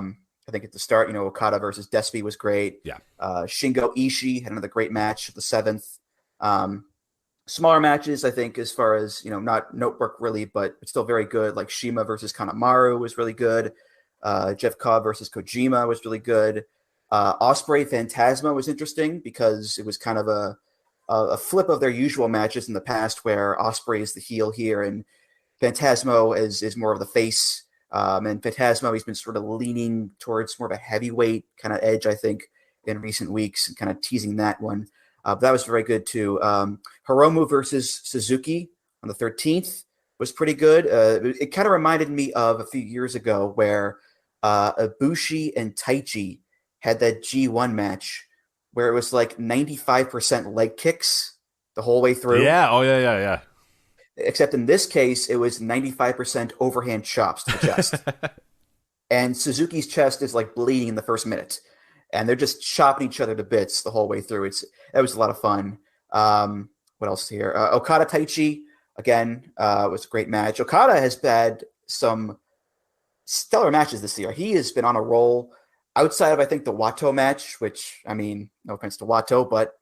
think at the start, Okada versus Despy was great. Yeah. Shingo Ishii had another great match at the 7th. Smaller matches, I think, as far as, not notework really, but still very good. Like Shima versus Kanemaru was really good. Jeff Cobb versus Kojima was really good. Ospreay Phantasma was interesting because it was kind of a flip of their usual matches in the past where Ospreay is the heel here and Phantasmo is more of the face. And Phantasmo, he's been sort of leaning towards more of a heavyweight kind of edge, I think, in recent weeks and kind of teasing that one. But that was very good too. Hiromu versus Suzuki on the 13th was pretty good. It kind of reminded me of a few years ago where Ibushi and Taichi had that G1 match where it was 95% leg kicks the whole way through. Yeah. Oh, yeah. Except in this case, it was 95% overhand chops to the chest. And Suzuki's chest is bleeding in the first minute. And they're just chopping each other to bits the whole way through. It was a lot of fun. What else here? Okada Taichi, again, was a great match. Okada has had some stellar matches this year. He has been on a roll outside of, I think, the Wato match, which, no offense to Wato, but,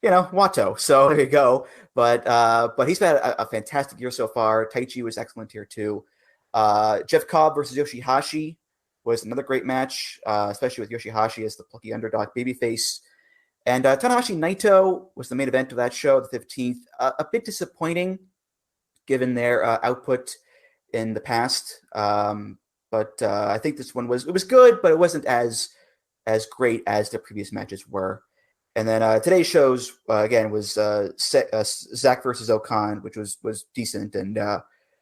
Wato. So there you go. But he's had a fantastic year so far. Taichi was excellent here, too. Jeff Cobb versus Yoshihashi was another great match, especially with Yoshihashi as the plucky underdog babyface. And Tanahashi Naito was the main event of that show, the 15th. A bit disappointing given their output in the past. But I think this one was good, but it wasn't as great as the previous matches were. And then today's shows, again, was Zack versus Okan, which was decent. And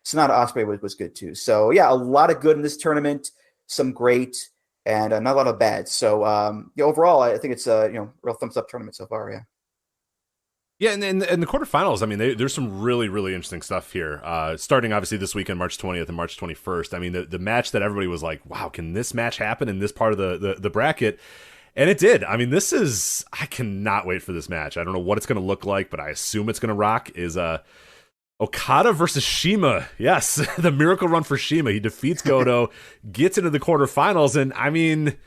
Sonata Ospreay was good, too. So, yeah, a lot of good in this tournament. some great, and not a lot of bad. So overall, I think it's a real thumbs up tournament so far. Yeah. Yeah, and the quarterfinals, I mean, there's some really, really interesting stuff here. Starting, obviously, this weekend, March 20th and March 21st. I mean, the match that everybody was like, wow, can this match happen in this part of the bracket? And it did. I mean, I cannot wait for this match. I don't know what it's going to look like, but I assume it's going to rock, is Okada versus CIMA. Yes, the miracle run for CIMA. He defeats Goto, gets into the quarterfinals, and I mean,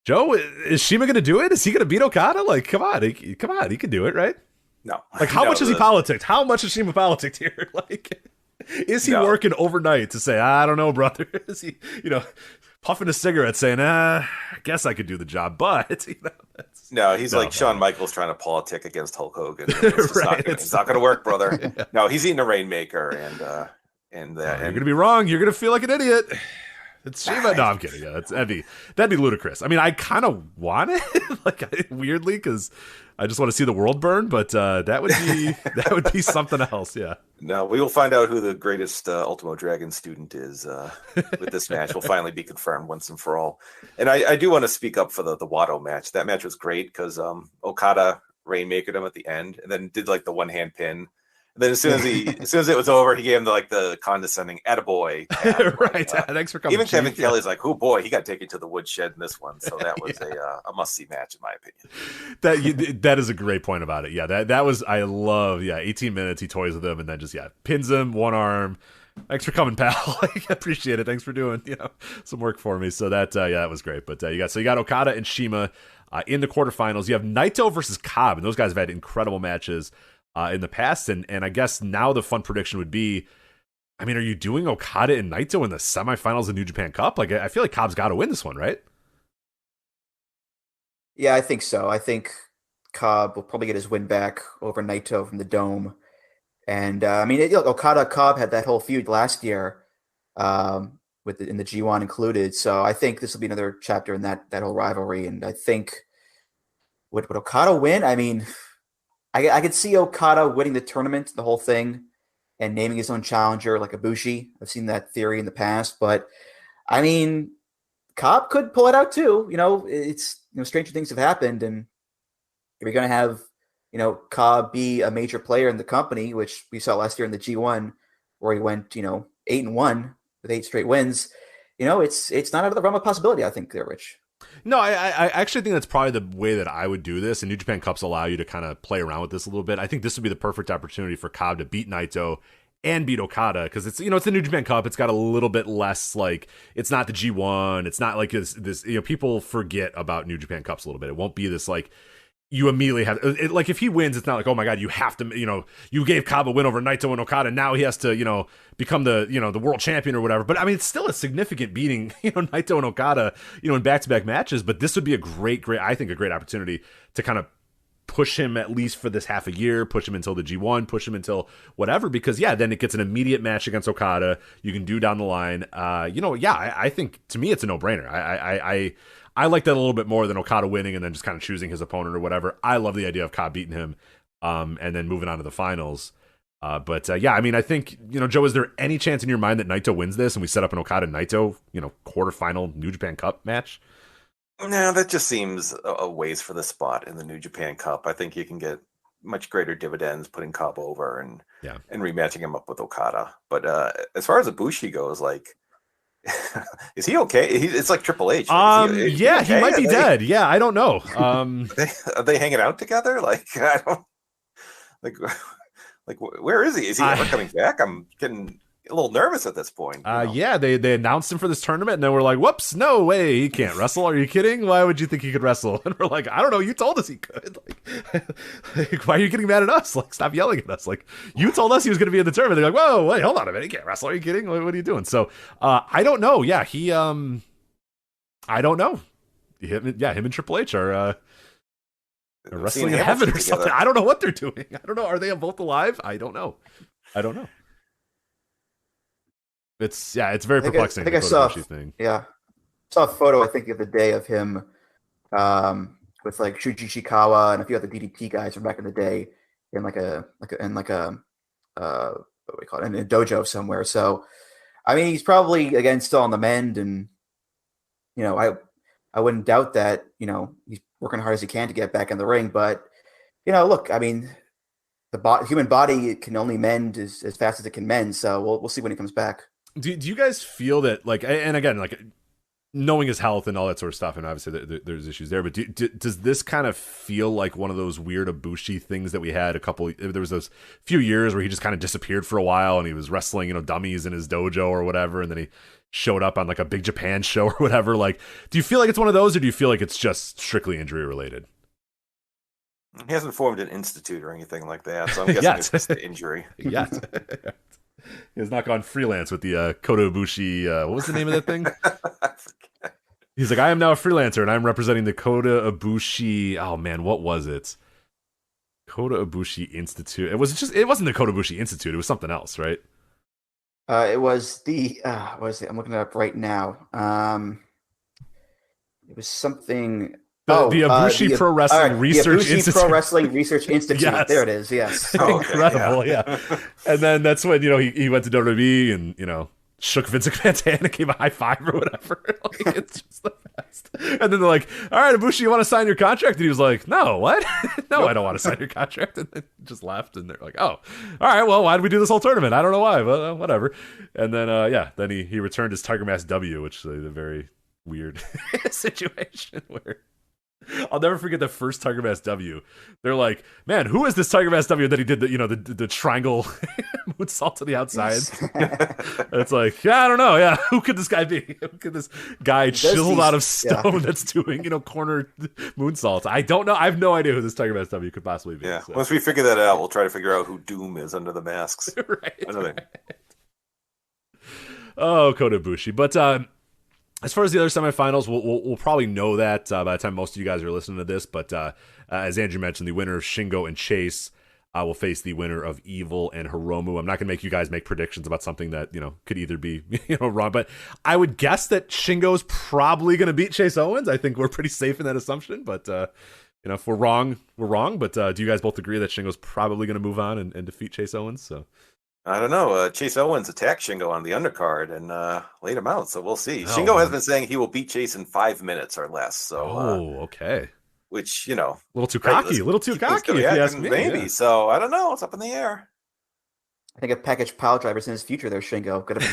Joe, is CIMA going to do it? Is he going to beat Okada? Like, come on, he can do it, right? No. Like, how much is he politicked? How much is CIMA politicked here? Like, is he working overnight to say, I don't know, brother? Is he, puffing a cigarette saying, I guess I could do the job, but, No, he's like Shawn Michaels trying to politic against Hulk Hogan. It's not going to work, brother. Yeah. No, he's eating a Rainmaker, and you're going to be wrong. You're going to feel like an idiot. It's CIMA. No, I'm kidding. Yeah, that'd be ludicrous. I mean, I kind of want it, weirdly, because I just want to see the world burn. But that would be something else. Yeah. No, we will find out who the greatest Ultimo Dragon student is with this match. Will finally be confirmed once and for all. And I do want to speak up for the Watto match. That match was great because Okada Rainmakered him at the end, and then did like the one hand pin. And then as soon as it was over, he gave him the condescending "attaboy." Right. Thanks for coming. Even Kevin Kelly's like, "Oh boy, he got taken to the woodshed in this one." So that was a must-see match in my opinion. That is a great point about it. Yeah, that was, I love. Yeah, 18 minutes he toys with him and then just pins him, one arm. Thanks for coming, pal. I appreciate it. Thanks for doing some work for me. So that was great. But you got Okada and CIMA in the quarterfinals. You have Naito versus Cobb, and those guys have had incredible matches in the past, and I guess now the fun prediction would be, I mean, are you doing Okada and Naito in the semifinals of New Japan Cup? Like, I feel like Cobb's got to win this one, right? Yeah, I think so. I think Cobb will probably get his win back over Naito from the Dome, and I mean, Okada Cobb had that whole feud last year, in the G1 included. So I think this will be another chapter in that whole rivalry, and I think would Okada win? I mean, I could see Okada winning the tournament, the whole thing, and naming his own challenger like Ibushi. I've seen that theory in the past, but I mean, Cobb could pull it out too. It's stranger things have happened, and if you're going to have Cobb be a major player in the company, which we saw last year in the G1, where he went 8-1 with 8 straight wins, it's not out of the realm of possibility. I think there, Rich. No, I actually think that's probably the way that I would do this, and New Japan Cups allow you to kind of play around with this a little bit. I think this would be the perfect opportunity for Cobb to beat Naito and beat Okada, because it's it's the New Japan Cup. It's got a little bit less, like, it's not the G1. It's not like this people forget about New Japan Cups a little bit. It won't be this, like, you immediately have like, if he wins, it's not like, oh my god, you have to, you gave Cobb a win over Naito and Okada, now he has to become the the world champion or whatever. But I mean, it's still a significant beating, Naito and Okada, in back-to-back matches. But this would be a great opportunity to kind of push him at least for this half a year, push him until the G1, push him until whatever, because then it gets an immediate match against Okada you can do down the line. I think, to me, it's a no-brainer. I like that a little bit more than Okada winning and then just kind of choosing his opponent or whatever. I love the idea of Cobb beating him and then moving on to the finals. I mean, I think, Joe, is there any chance in your mind that Naito wins this and we set up an Okada-Naito, quarterfinal New Japan Cup match? No, that just seems a ways for the spot in the New Japan Cup. I think you can get much greater dividends putting Cobb over and rematching him up with Okada. But as far as Ibushi goes, like, is he okay? It's like Triple H. Is he okay? He might be dead. Yeah, I don't know. Are they hanging out together? Like, I don't like. Where is he? Is he ever coming back? I'm getting a little nervous at this point. They announced him for this tournament, and then we're like, whoops, no way, he can't wrestle. Are you kidding? Why would you think he could wrestle? And we're like, I don't know. You told us he could. Like, why are you getting mad at us? Like, stop yelling at us. Like, you told us he was going to be in the tournament. They're like, whoa, wait, hold on a minute. He can't wrestle. Are you kidding? What are you doing? So, I don't know. Yeah, I don't know. Him and Triple H are wrestling in heaven or something. I don't know what they're doing. I don't know. Are they both alive? I don't know. It's very perplexing. I think I saw a photo, I think, the other day of him with like Shuji Ishikawa and a few other DDT guys from back in the day in what do we call it, in a dojo somewhere. So I mean, he's probably again still on the mend, and I wouldn't doubt that, he's working hard as he can to get back in the ring. But, look, I mean, the human body can only mend as fast as it can mend. So we'll see when he comes back. Do you guys feel that, like, and again, like, knowing his health and all that sort of stuff, and obviously there's issues there, but does this kind of feel like one of those weird Ibushi things that we had there was those few years where he just kind of disappeared for a while and he was wrestling, dummies in his dojo or whatever, and then he showed up on like a Big Japan show or whatever? Like, do you feel like it's one of those, or do you feel like it's just strictly injury related? He hasn't formed an institute or anything like that, so I'm guessing it's just the injury. Yeah. He has not gone freelance with the Kota Ibushi. What was the name of that thing? He's like, I am now a freelancer, and I'm representing the Kota Ibushi. Oh man, what was it? Kota Ibushi Institute. It wasn't the Kota Ibushi Institute. It was something else, right? It was the. What is it? I'm looking it up right now. It was something. The Ibushi Pro Wrestling Research Ibushi Institute. Pro Wrestling Research Institute. Yes. There it is. Yes. Incredible, yeah. And then that's when he went to WWE and shook Vince McMahon's hand and gave a high five or whatever. Like, it's just the best. And then they're like, "All right, Ibushi, you want to sign your contract?" And he was like, "No, what? No, nope. I don't want to sign your contract." And then just left. And they're like, "Oh, all right. Well, why did we do this whole tournament? I don't know why, but whatever." And then then he returned his Tiger Mask W, which is a very weird situation where. I'll never forget the first Tiger Mask W. They're like, "Man, who is this Tiger Mask W that he did the triangle moonsault to the outside?" And it's like, yeah, I don't know. Yeah, who could this guy be? Who could this guy chiseled out of stone that's doing corner moonsaults? I don't know. I have no idea who this Tiger Mask W could possibly be. Yeah, so. Once we figure that out, we'll try to figure out who Doom is under the masks. Right. Oh, Kota Ibushi, but. As far as the other semifinals, we'll probably know that by the time most of you guys are listening to this. But as Andrew mentioned, the winner of Shingo and Chase will face the winner of Evil and Hiromu. I'm not going to make you guys make predictions about something that could either be wrong, but I would guess that Shingo's probably going to beat Chase Owens. I think we're pretty safe in that assumption. But if we're wrong, we're wrong. But do you guys both agree that Shingo's probably going to move on and defeat Chase Owens? So. I don't know. Chase Owens attacked Shingo on the undercard and laid him out, so we'll see. Shingo has been saying he will beat Chase in 5 minutes or less. So, okay. Which, a little too cocky. A little too cocky, if you ask me. Maybe. Yeah. So, I don't know. It's up in the air. I think a package pile driver's in his future there, Shingo. Gotta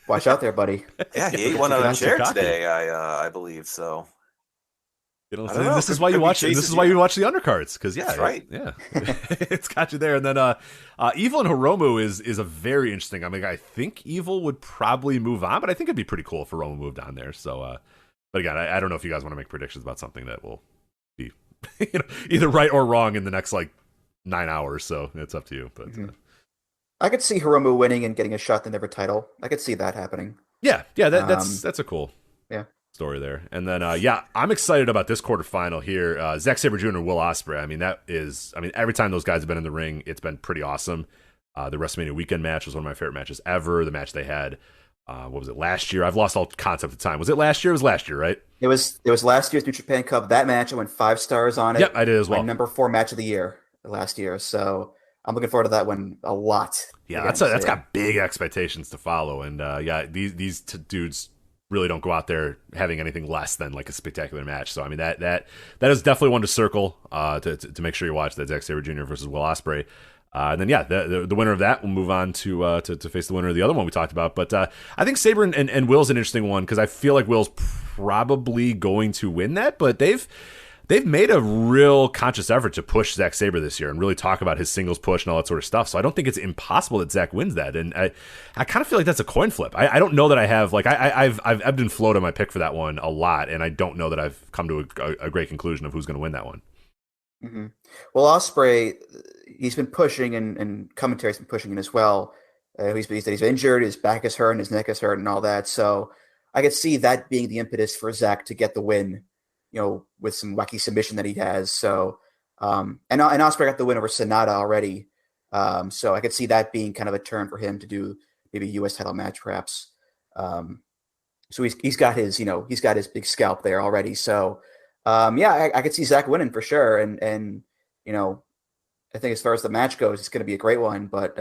watch out there, buddy. Yeah, he ate one on a chair today, I believe. So. This is why you watch. This is why you watch the undercards, because that's right. Yeah, it's got you there. And then Evil and Hiromu is a very interesting. I mean, I think Evil would probably move on, but I think it'd be pretty cool if Hiromu moved on there. So, but again, I don't know if you guys want to make predictions about something that will be either right or wrong in the next 9 hours. So it's up to you. But I could see Hiromu winning and getting a shot at the Never title. I could see that happening. Yeah, that's a cool. Yeah. Story there. And then I'm excited about this quarterfinal here. Zack Sabre Jr. and Will Ospreay. I mean, every time those guys have been in the ring, it's been pretty awesome. The WrestleMania weekend match was one of my favorite matches ever. The match they had, what was it, last year? I've lost all concept of time. Was it last year? It was last year, right? It was last year's New Japan Cup. That match, I went 5 stars on it. Yep, I did as well. My number 4 match of the year last year. So I'm looking forward to that one a lot. Yeah, that's got big expectations to follow. And these dudes really don't go out there having anything less than a spectacular match. So I mean that is definitely one to circle to make sure you watch that Zack Sabre Jr. versus Will Ospreay. And then the winner of that will move on to face the winner of the other one we talked about. But I think Sabre and Will's an interesting one because I feel like Will's probably going to win that, but they've made a real conscious effort to push Zack Sabre this year and really talk about his singles push and all that sort of stuff. So I don't think it's impossible that Zack wins that. And I kind of feel like that's a coin flip. I don't know that I have I've ebbed and flowed on my pick for that one a lot, and I don't know that I've come to a great conclusion of who's going to win that one. Mm-hmm. Well, Ospreay, he's been pushing, and commentary's been pushing him as well. He's injured, his back is hurt, and his neck is hurt, and all that. So I could see that being the impetus for Zack to get the win. With some wacky submission that he has. So, and Ospreay got the win over Sonata already. So I could see that being kind of a turn for him to do maybe a U.S. title match, perhaps. So he's got his big scalp there already. So, I could see Zack winning for sure. And I think as far as the match goes, it's going to be a great one. But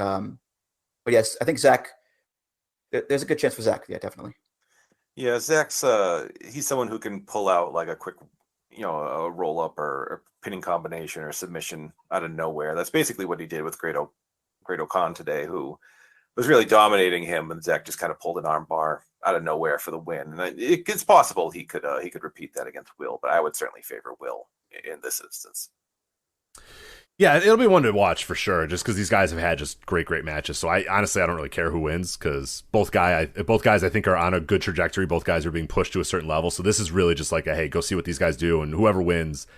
yes, I think Zack. There's a good chance for Zack. Yeah, definitely. Yeah, Zach's he's someone who can pull out like a quick, a roll up or pinning combination or submission out of nowhere. That's basically what he did with Great O'Khan today, who was really dominating him, and Zach just kind of pulled an arm bar out of nowhere for the win. And it's possible he could repeat that against Will, but I would certainly favor Will in this instance. Yeah, it'll be one to watch for sure, just because these guys have had just great matches. So I honestly don't really care who wins, because both guys I think are on a good trajectory. Both guys are being pushed to a certain level. So this is really just like hey, go see what these guys do, and whoever wins,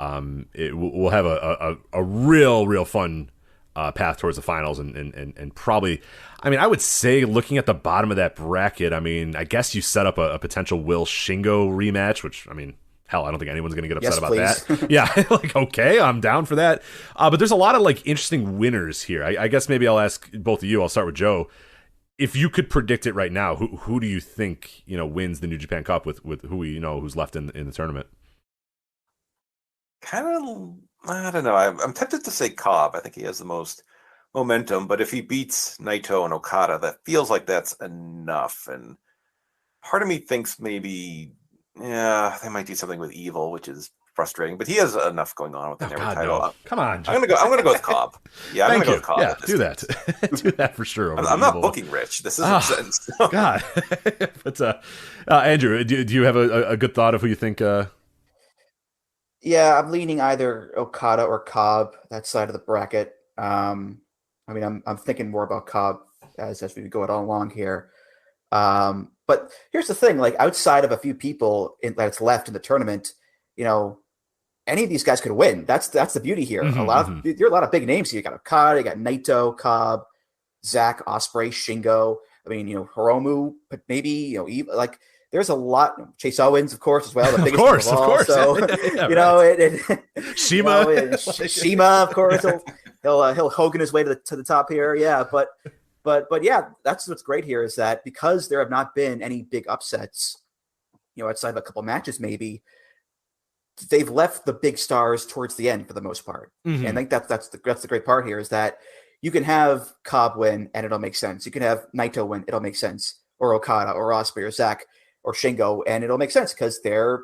we'll have a real fun path towards the finals, and probably, I mean, I would say looking at the bottom of that bracket, I mean, I guess you set up a potential Will Shingo rematch, which, I mean, hell, I don't think anyone's going to get upset about that. Yeah, like, okay, I'm down for that. But there's a lot of like interesting winners here. I guess maybe I'll ask both of you. I'll start with Joe. If you could predict it right now, who do you think wins the New Japan Cup with who who's left in the tournament? Kind of, I don't know. I'm tempted to say Cobb. I think he has the most momentum, but if he beats Naito and Okada, that feels like that's enough. And part of me thinks maybe, they might do something with Evil, which is frustrating. But he has enough going on with the title. No. Come on, I'm gonna go with Cobb. Yeah, I'm gonna go with Cobb. Yeah, do that. Do that for sure. I'm not booking Rich. This isn't sense. God. But Andrew, do you have a good thought of who you think? Yeah, I'm leaning either Okada or Cobb, that side of the bracket. I mean, I'm thinking more about Cobb as we go along here. But here's the thing: like outside of a few people that's left in the tournament, any of these guys could win. That's the beauty here. There are a lot of big names here. You got Okada, you got Naito, Cobb, Zack, Ospreay, Shingo. I mean, Hiromu, but maybe like. There's a lot. Chase Owens, of course, as well. The biggest of course. So Shima, Shima, of course. He'll Hogan his way to the top here. Yeah, but yeah, that's what's great here is that because there have not been any big upsets, outside of a couple matches, maybe they've left the big stars towards the end for the most part. And I think that's the great part here is that you can have Cobb win and it'll make sense. You can have Naito win, it'll make sense, or Okada, or Ospreay, or Zack, or Shingo, and it'll make sense because they're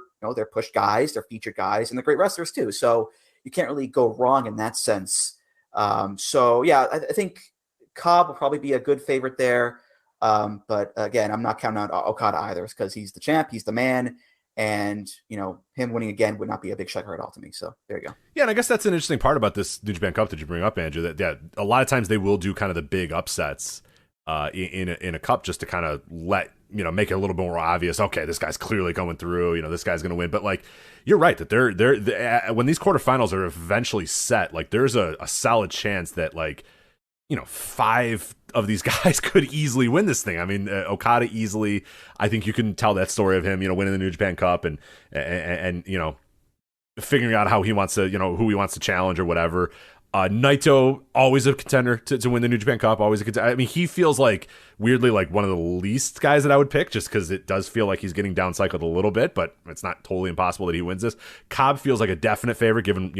pushed guys, they're featured guys, and they're great wrestlers too. So you can't really go wrong in that sense. So yeah, I think Cobb will probably be a good favorite there. But again, I'm not counting on Okada either because he's the champ, he's the man, and him winning again would not be a big shocker at all to me. So there you go. Yeah, and I guess that's an interesting part about this New Japan Cup that you bring up, Andrew. That a lot of times they will do kind of the big upsets in a cup just to kind of let make it a little bit more obvious. Okay, this guy's clearly going through. This guy's going to win. But like you're right that they're when these quarterfinals are eventually set, like there's a solid chance that like 5 of these guys could easily win this thing. I mean, Okada easily. I think you can tell that story of him, winning the New Japan Cup and figuring out how he wants to, who he wants to challenge or whatever. Naito, always a contender to win the New Japan Cup, always a contender. I mean, he feels like, weirdly, like one of the least guys that I would pick, just because it does feel like he's getting downcycled a little bit, but it's not totally impossible that he wins this. Cobb feels like a definite favorite, given,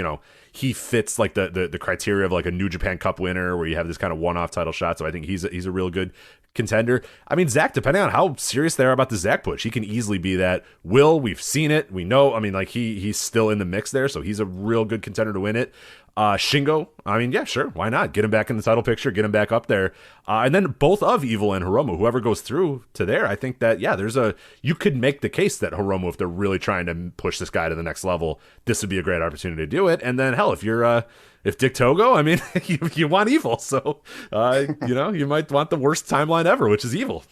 he fits like the criteria of like a New Japan Cup winner, where you have this kind of one-off title shot, so I think he's a real good contender. I mean, Zack, depending on how serious they are about the Zack push, he can easily be that. Will, we've seen it, we know, I mean, like he's still in the mix there, so he's a real good contender to win it. Shingo, I mean, yeah, sure, why not? Get him back in the title picture, get him back up there. And then both of Evil and Hiromu, whoever goes through to there, I think that, yeah, you could make the case that Hiromu, if they're really trying to push this guy to the next level, this would be a great opportunity to do it. And then, hell, if Dick Togo, I mean, you want Evil, so, you might want the worst timeline ever, which is Evil,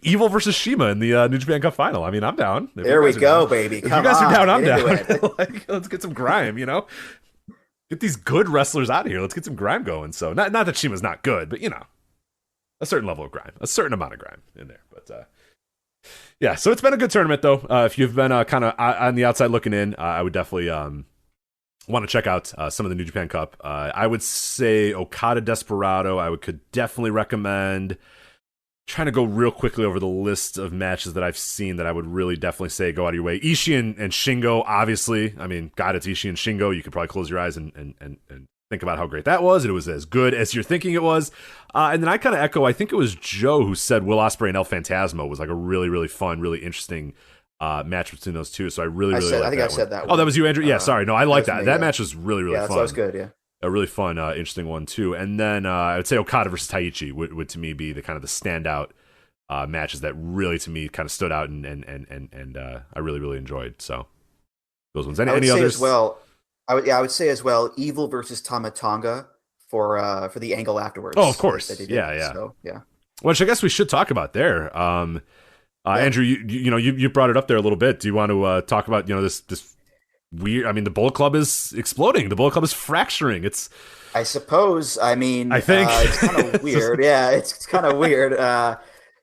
Evil versus Shima in the New Japan Cup final. I mean, I'm down. There we go, baby. If you guys are down, I'm down. Like, let's get some grime, Get these good wrestlers out of here. Let's get some grime going. So not that Shima's not good, but a certain level of grime, a certain amount of grime in there. But yeah, so it's been a good tournament though. If you've been kind of on the outside looking in, I would definitely want to check out some of the New Japan Cup. I would say Okada Desperado. Could definitely recommend. Trying to go real quickly over the list of matches that I've seen that I would really definitely say go out of your way. Ishii and Shingo, obviously. I mean, God, it's Ishii and Shingo. You could probably close your eyes and think about how great that was. It was as good as you're thinking it was. And then I kind of echo, I think it was Joe who said Will Ospreay and El Phantasmo was like a really, really fun, really interesting match between those two. So I really liked that. I think I said that one. Oh, that was you, Andrew? Yeah, sorry. No, I like that. That match was really, really fun. That was good, yeah. A really fun, interesting one, too. And then I would say Okada versus Taichi would to me be the kind of the standout matches that really, to me, kind of stood out and I really, really enjoyed. So those ones. Any others? I would say as well, Evil versus Tama Tonga for the angle afterwards. Oh, of course. Yeah. So, yeah. Which I guess we should talk about there. Andrew, you brought it up there a little bit. Do you want to talk about this weird? I mean, the Bullet Club is exploding. The Bullet Club is fracturing. I suppose. I mean, I think it's kind of weird. Yeah, it's kind of weird.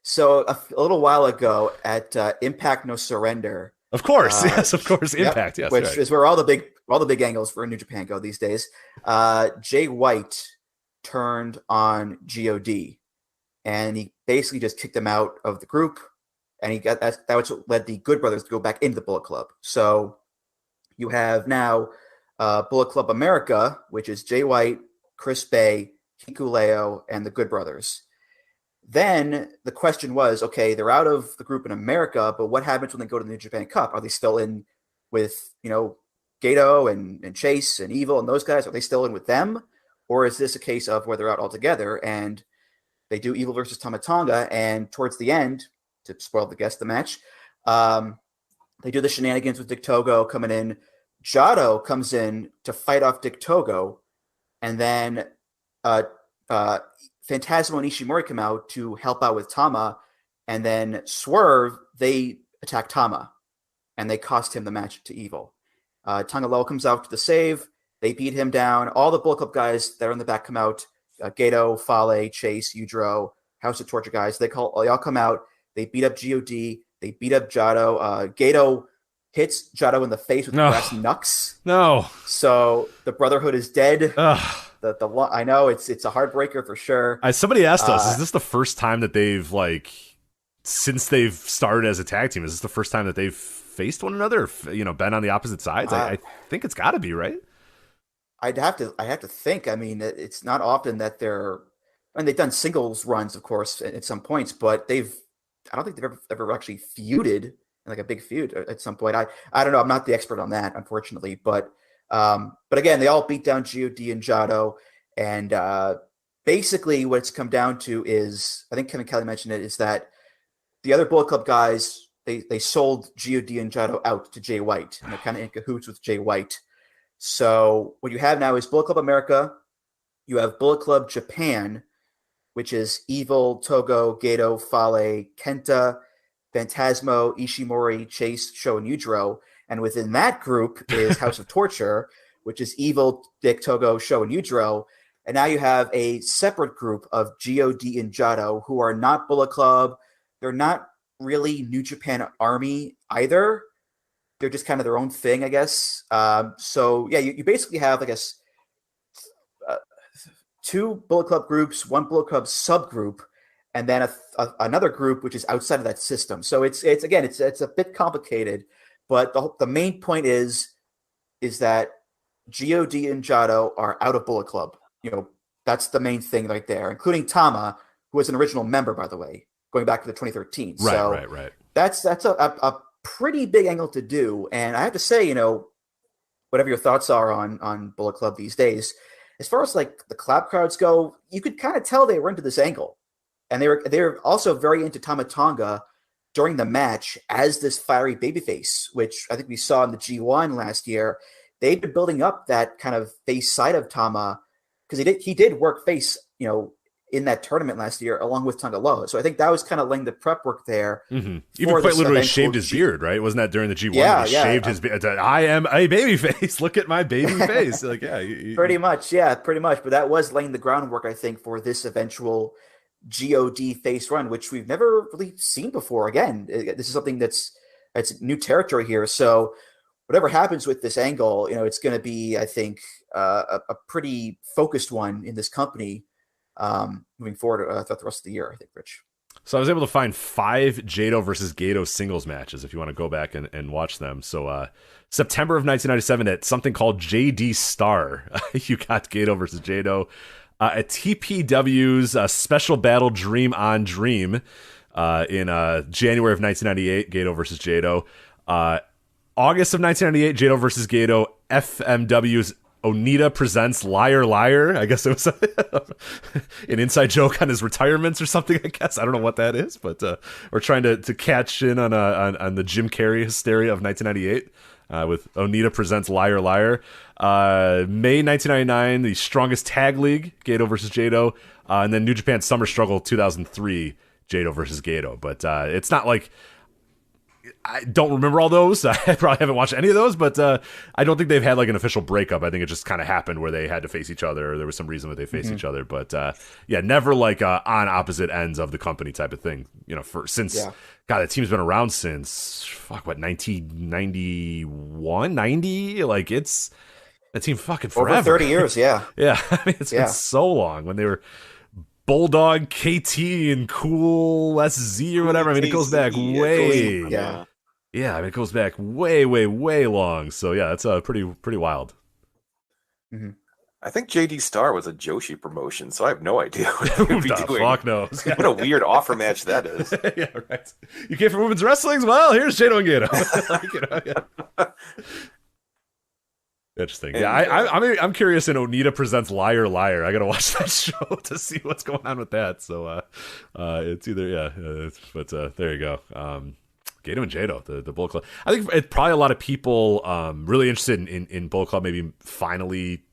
So a little while ago at Impact No Surrender. Of course, yes, of course, Impact, yes, which is where all the big angles for New Japan go these days. Jay White turned on God, and he basically just kicked him out of the group, and that was what led the Good Brothers to go back into the Bullet Club. So you have now Bullet Club America, which is Jay White, Chris Bay, Hikuleo, and the Good Brothers. Then the question was, okay, they're out of the group in America, but what happens when they go to the New Japan Cup? Are they still in with, Gato and Chase and Evil and those guys? Are they still in with them? Or is this a case of where they're out altogether and they do Evil versus Tama Tonga, and towards the end, to spoil the match, they do the shenanigans with Dick Togo coming in. Jado comes in to fight off Dick Togo, and then Phantasmo and Ishimori come out to help out with Tama, and then Swerve, they attack Tama, and they cost him the match to Evil. Tonga Loa comes out to the save. They beat him down. All the Bullet Club guys that are in the back come out. Gato, Fale, Chase, Yujiro, House of Torture guys. They all come out. They beat up God. They beat up Jado. Gato hits Jado in the face with brass knucks. No. So the Brotherhood is dead. I know it's a heartbreaker for sure. Somebody asked us, is this the first time that they've since they've started as a tag team, is this the first time that they've faced one another, or, been on the opposite sides? I think it's got to be, right? I have to think. I mean, it's not often that they've done singles runs, of course, at some points, but I don't think they've ever actually feuded in like a big feud at some point. I don't know. I'm not the expert on that, unfortunately, but again, they all beat down God and Jado, and basically what it's come down to is, I think Kevin Kelly mentioned it, is that the other Bullet Club guys, they sold God and Jado out to Jay White, and they're kind of in cahoots with Jay White. So what you have now is Bullet Club America. You have Bullet Club Japan, which is Evil, Togo, Gato, Fale, Kenta, Phantasmo, Ishimori, Chase, Sho, and Yujiro. And within that group is House of Torture, which is Evil, Dick, Togo, Sho, and Yujiro. And now you have a separate group of God and Jado, who are not Bullet Club. They're not really New Japan Army either. They're just kind of their own thing, I guess. So yeah, you basically have, I guess, two Bullet Club groups, one Bullet Club subgroup, and then another group which is outside of that system. So it's a bit complicated, but the main point is that God and Jado are out of Bullet Club. That's the main thing right there, including Tama, who was an original member, by the way, going back to the 2013. Right. That's a pretty big angle to do. And I have to say, whatever your thoughts are on Bullet Club these days, as far as like the clap cards go, you could kind of tell they were into this angle. And they were also very into Tama Tonga during the match as this fiery babyface, which I think we saw in the G1 last year. They've been building up that kind of face side of Tama, because he did work face, in that tournament last year, along with Tonga Loa. So I think that was kind of laying the prep work there. Mm-hmm. Even quite literally shaved his beard, right? Wasn't that during the G1? Yeah, shaved his beard. I am a baby face. Look at my baby face. Pretty much. But that was laying the groundwork, I think, for this eventual God face run, which we've never really seen before. Again, this is something that's new territory here. So whatever happens with this angle, it's going to be, I think, a pretty focused one in this company moving forward throughout the rest of the year, I think, Rich. So I was able to find 5 Jado versus Gato singles matches if you want to go back and watch them. So September of 1997 at something called JD Star, you got Gato versus Jado. At TPW's Special Battle Dream on Dream in January of 1998, Gato versus Jado. August of 1998, Jado versus Gato. FMW's Onita presents Liar Liar. I guess it was an inside joke on his retirements or something, I guess. I don't know what that is, but we're trying to catch in on the Jim Carrey hysteria of 1998 with Onita presents Liar Liar. May 1999, the Strongest Tag League, Gato versus Jado. And then New Japan Summer Struggle 2003, Jado versus Gato. But it's not like... I don't remember all those. I probably haven't watched any of those, but I don't think they've had like an official breakup. I think it just kind of happened where they had to face each other, or there was some reason that they faced each other. But yeah, never like on opposite ends of the company type of thing. You know, God, the team's been around since 1991, 90. Like it's a team fucking forever. Over 30 years, yeah. Yeah, I mean it's been so long when they were Bulldog, KT, and Cool SZ or whatever. I mean, it goes back way. Yeah. Yeah, I mean, it goes back way, way, way long. So yeah, that's pretty wild. Mm-hmm. I think JD Star was a Joshi promotion, so I have no idea what they would be doing. Fuck knows. What a weird offer match that is. Yeah, right. You came from women's wrestling? Well, here's Jado and Gato. Interesting. And, I'm curious in Onita Presents Liar Liar. I gotta watch that show to see what's going on with that. So it's either but there you go. Gato and Jado, the Bullet Club. I think it's probably a lot of people really interested in Bullet Club maybe finally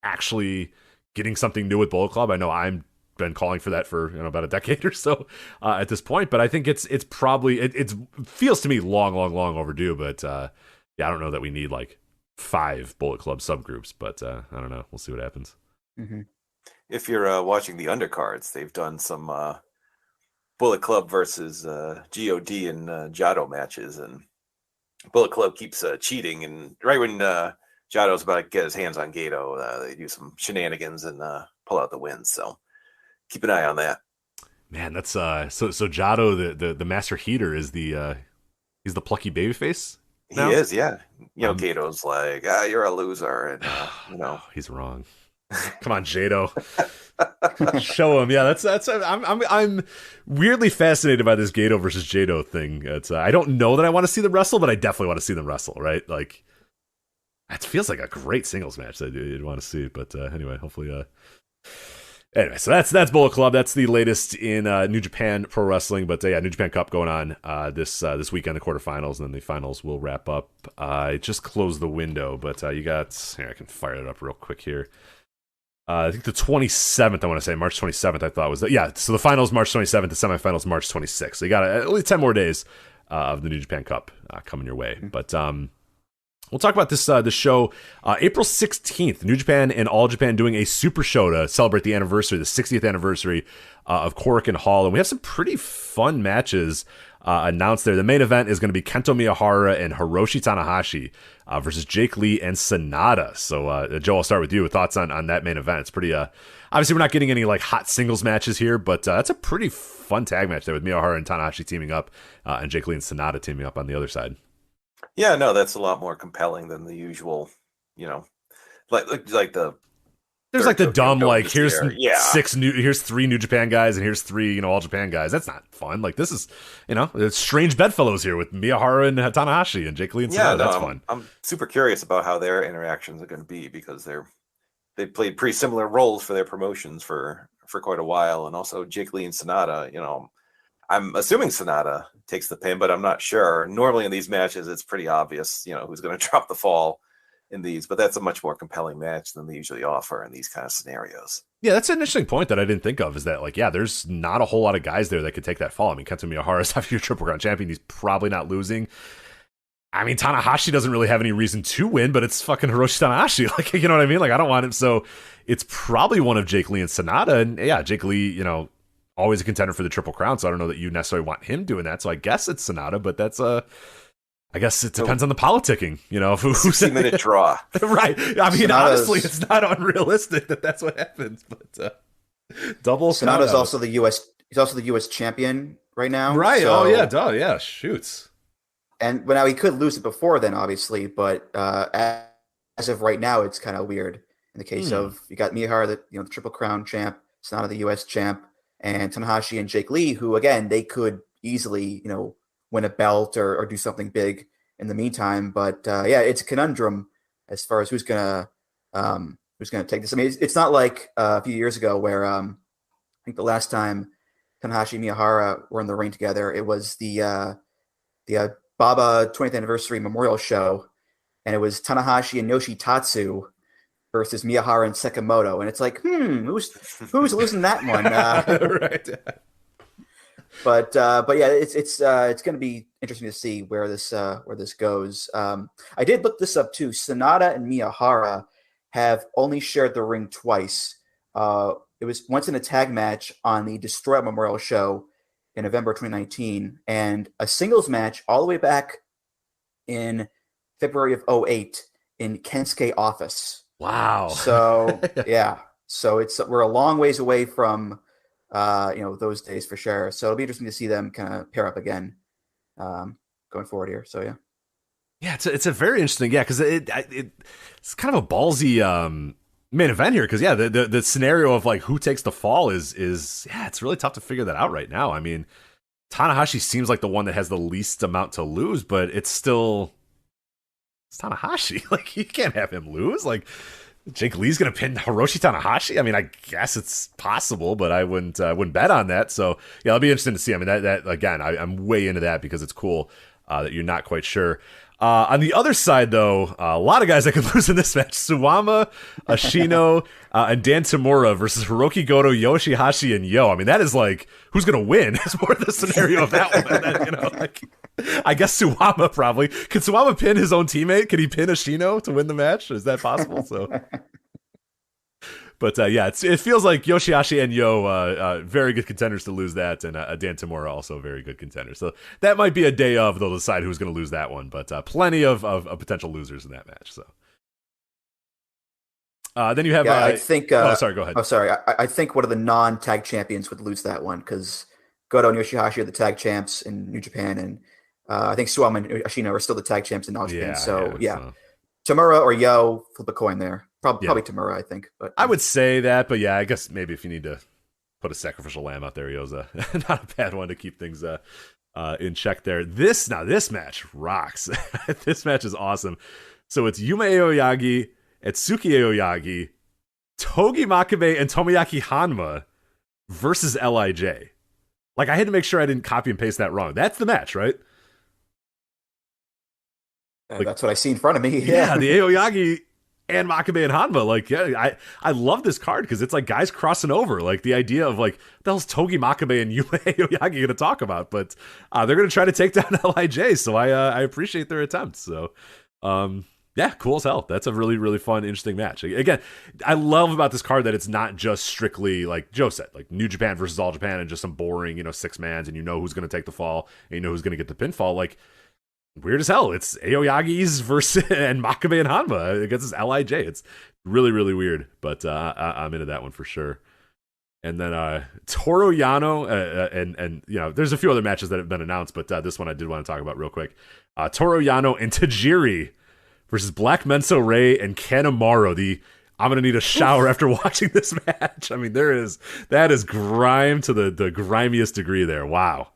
actually getting something new with Bullet Club. I know I'm been calling for that for about a decade or so at this point, but I think it's probably it feels to me long overdue. But yeah, I don't know that we need like 5 Bullet Club subgroups, but I don't know. We'll see what happens. Mm-hmm. If you're watching the undercards, they've done some Bullet Club versus God and Jado matches, and Bullet Club keeps cheating. And right when Jado's about to get his hands on Gato, they do some shenanigans and pull out the win. So keep an eye on that. Man, that's so Jado, the master heater, is he's the plucky babyface. Now? He is, yeah. Gato's like, you're a loser, and he's wrong. Come on, Jado, show him. Yeah, that's. I'm weirdly fascinated by this Gato versus Jado thing. It's I don't know that I want to see them wrestle, but I definitely want to see them wrestle. Right, like it feels like a great singles match that you'd want to see. But anyway, hopefully. Anyway, so that's Bullet Club. That's the latest in New Japan Pro Wrestling. But yeah, New Japan Cup going on this weekend, the quarterfinals, and then the finals will wrap up. I just closed the window, but you got here. I can fire it up real quick here. I think the 27th, I want to say March 27th. I thought was so the finals March 27th, the semifinals March 26th. So you got at least 10 more days of the New Japan Cup coming your way. But we'll talk about this show. April 16th, New Japan and All Japan doing a super show to celebrate the anniversary, the 60th anniversary of Korakuen Hall. And we have some pretty fun matches announced there. The main event is going to be Kento Miyahara and Hiroshi Tanahashi versus Jake Lee and Sonata. So, Joe, I'll start with you with thoughts on that main event. It's pretty, obviously we're not getting any like hot singles matches here, but that's a pretty fun tag match there with Miyahara and Tanahashi teaming up and Jake Lee and Sonata teaming up on the other side. Yeah, no, that's a lot more compelling than the usual, like the. There's like the dumb, like here's here's 3 New Japan guys and here's 3, All Japan guys. That's not fun. Like this is, there's strange bedfellows here with Miyahara and Tanahashi and Jake Lee and Sonata. That's fun. I'm super curious about how their interactions are going to be because they played pretty similar roles for their promotions for quite a while, and also Jake Lee and Sonata. I'm assuming Sonata takes the pin, but I'm not sure. Normally in these matches, it's pretty obvious, who's going to drop the fall in these, but that's a much more compelling match than they usually offer in these kind of scenarios. Yeah, that's an interesting point that I didn't think of, is that, there's not a whole lot of guys there that could take that fall. I mean, Kento Miyahara is after your Triple Crown champion. He's probably not losing. I mean, Tanahashi doesn't really have any reason to win, but it's fucking Hiroshi Tanahashi. You know what I mean? I don't want him. So it's probably one of Jake Lee and Sonata. And yeah, Jake Lee, always a contender for the Triple Crown. So I don't know that you necessarily want him doing that. So I guess it's Sonata, but that's I guess it depends on the politicking, who's 60-minute draw. Right. I mean, honestly, it's not unrealistic that's what happens, but double Sonata's also the He's also the U.S. champion right now. Right. So, oh yeah. Duh. Yeah. Shoots. And now he could lose it before then, obviously, but as of right now, it's kind of weird. In the case of you got Miyahara, the Triple Crown champ, Sonata the U.S. champ, and Tanahashi and Jake Lee, who again they could easily win a belt or do something big in the meantime. But yeah, it's a conundrum as far as who's gonna take this. I mean, it's not like a few years ago where I think the last time Tanahashi and Miyahara were in the ring together, it was the Baba 20th anniversary memorial show, and it was Tanahashi and Yoshitatsu versus Miyahara and Sekimoto, and it's like, who's losing that one? Right. But yeah, it's going to be interesting to see where this goes. I did look this up too. Sonata and Miyahara have only shared the ring twice. It was once in a tag match on the Destroy Memorial show in November 2019, and a singles match all the way back in February of 2008 in Kensuke office. Wow. So yeah, so we're a long ways away from those days for sure. So it'll be interesting to see them kind of pair up again going forward here. So yeah. Yeah, it's a very interesting, because it's kind of a ballsy main event here, because the scenario of like who takes the fall is it's really tough to figure that out right now. I mean, Tanahashi seems like the one that has the least amount to lose, but it's Tanahashi. Like, you can't have him lose. Like, Jake Lee's gonna pin Hiroshi Tanahashi. I mean, I guess it's possible, but I wouldn't bet on that. So yeah, it'll be interesting to see. I mean, that again, I'm way into that because it's cool that you're not quite sure. On the other side, though, a lot of guys that could lose in this match: Suwama, Ashino, and Dan Tamura versus Hiroki Goto, Yoshihashi, and Yo. I mean, that is like, who's going to win? It's more the scenario of that one. I guess Suwama probably. Can Suwama pin his own teammate? Can he pin Ashino to win the match? Is that possible? But yeah, it feels like Yoshihashi and Yo, very good contenders to lose that, and Dan Tamura also a very good contender. So that might be a day of, they'll decide who's going to lose that one, but plenty of potential losers in that match. So then you have... I think... sorry, go ahead. Oh, sorry. I think one of the non-tag champions would lose that one, because Goto and Yoshihashi are the tag champs in New Japan, and I think Suwama and Ashino are still the tag champs in All Japan. So Tamura or Yo, flip a coin there. Probably Tamura, I think. But I would say that, but yeah, I guess maybe if you need to put a sacrificial lamb out there, Yo's not a bad one to keep things in check there. This match rocks. This match is awesome. So it's Yuma Aoyagi, Etsuki Aoyagi, Togi Makabe, and Tomoyaki Hanma versus LIJ. Like, I had to make sure I didn't copy and paste that wrong. That's the match, right? Like, that's what I see in front of me. Yeah, the Aoyagi and Makabe and Hanma. Like, yeah, I love this card because it's like guys crossing over. Like, the idea of like, what the hell's Togi Makabe and Yuma Aoyagi going to talk about? But they're going to try to take down LIJ. So I appreciate their attempts. So yeah, cool as hell. That's a really, really fun, interesting match. Again, I love about this card that it's not just strictly, like Joe said, like New Japan versus All Japan and just some boring, 6-mans, and who's going to take the fall and who's going to get the pinfall. Like, weird as hell. It's Aoyagi's versus and Makabe and Hanma against this LIJ. It's really, really weird, but I'm into that one for sure. And then Toru Yano, and there's a few other matches that have been announced, but this one I did want to talk about real quick. Toru Yano and Tajiri versus Black Menso Ray and Kanemaru. I'm going to need a shower after watching this match. I mean, that is grime to the grimiest degree there. Wow.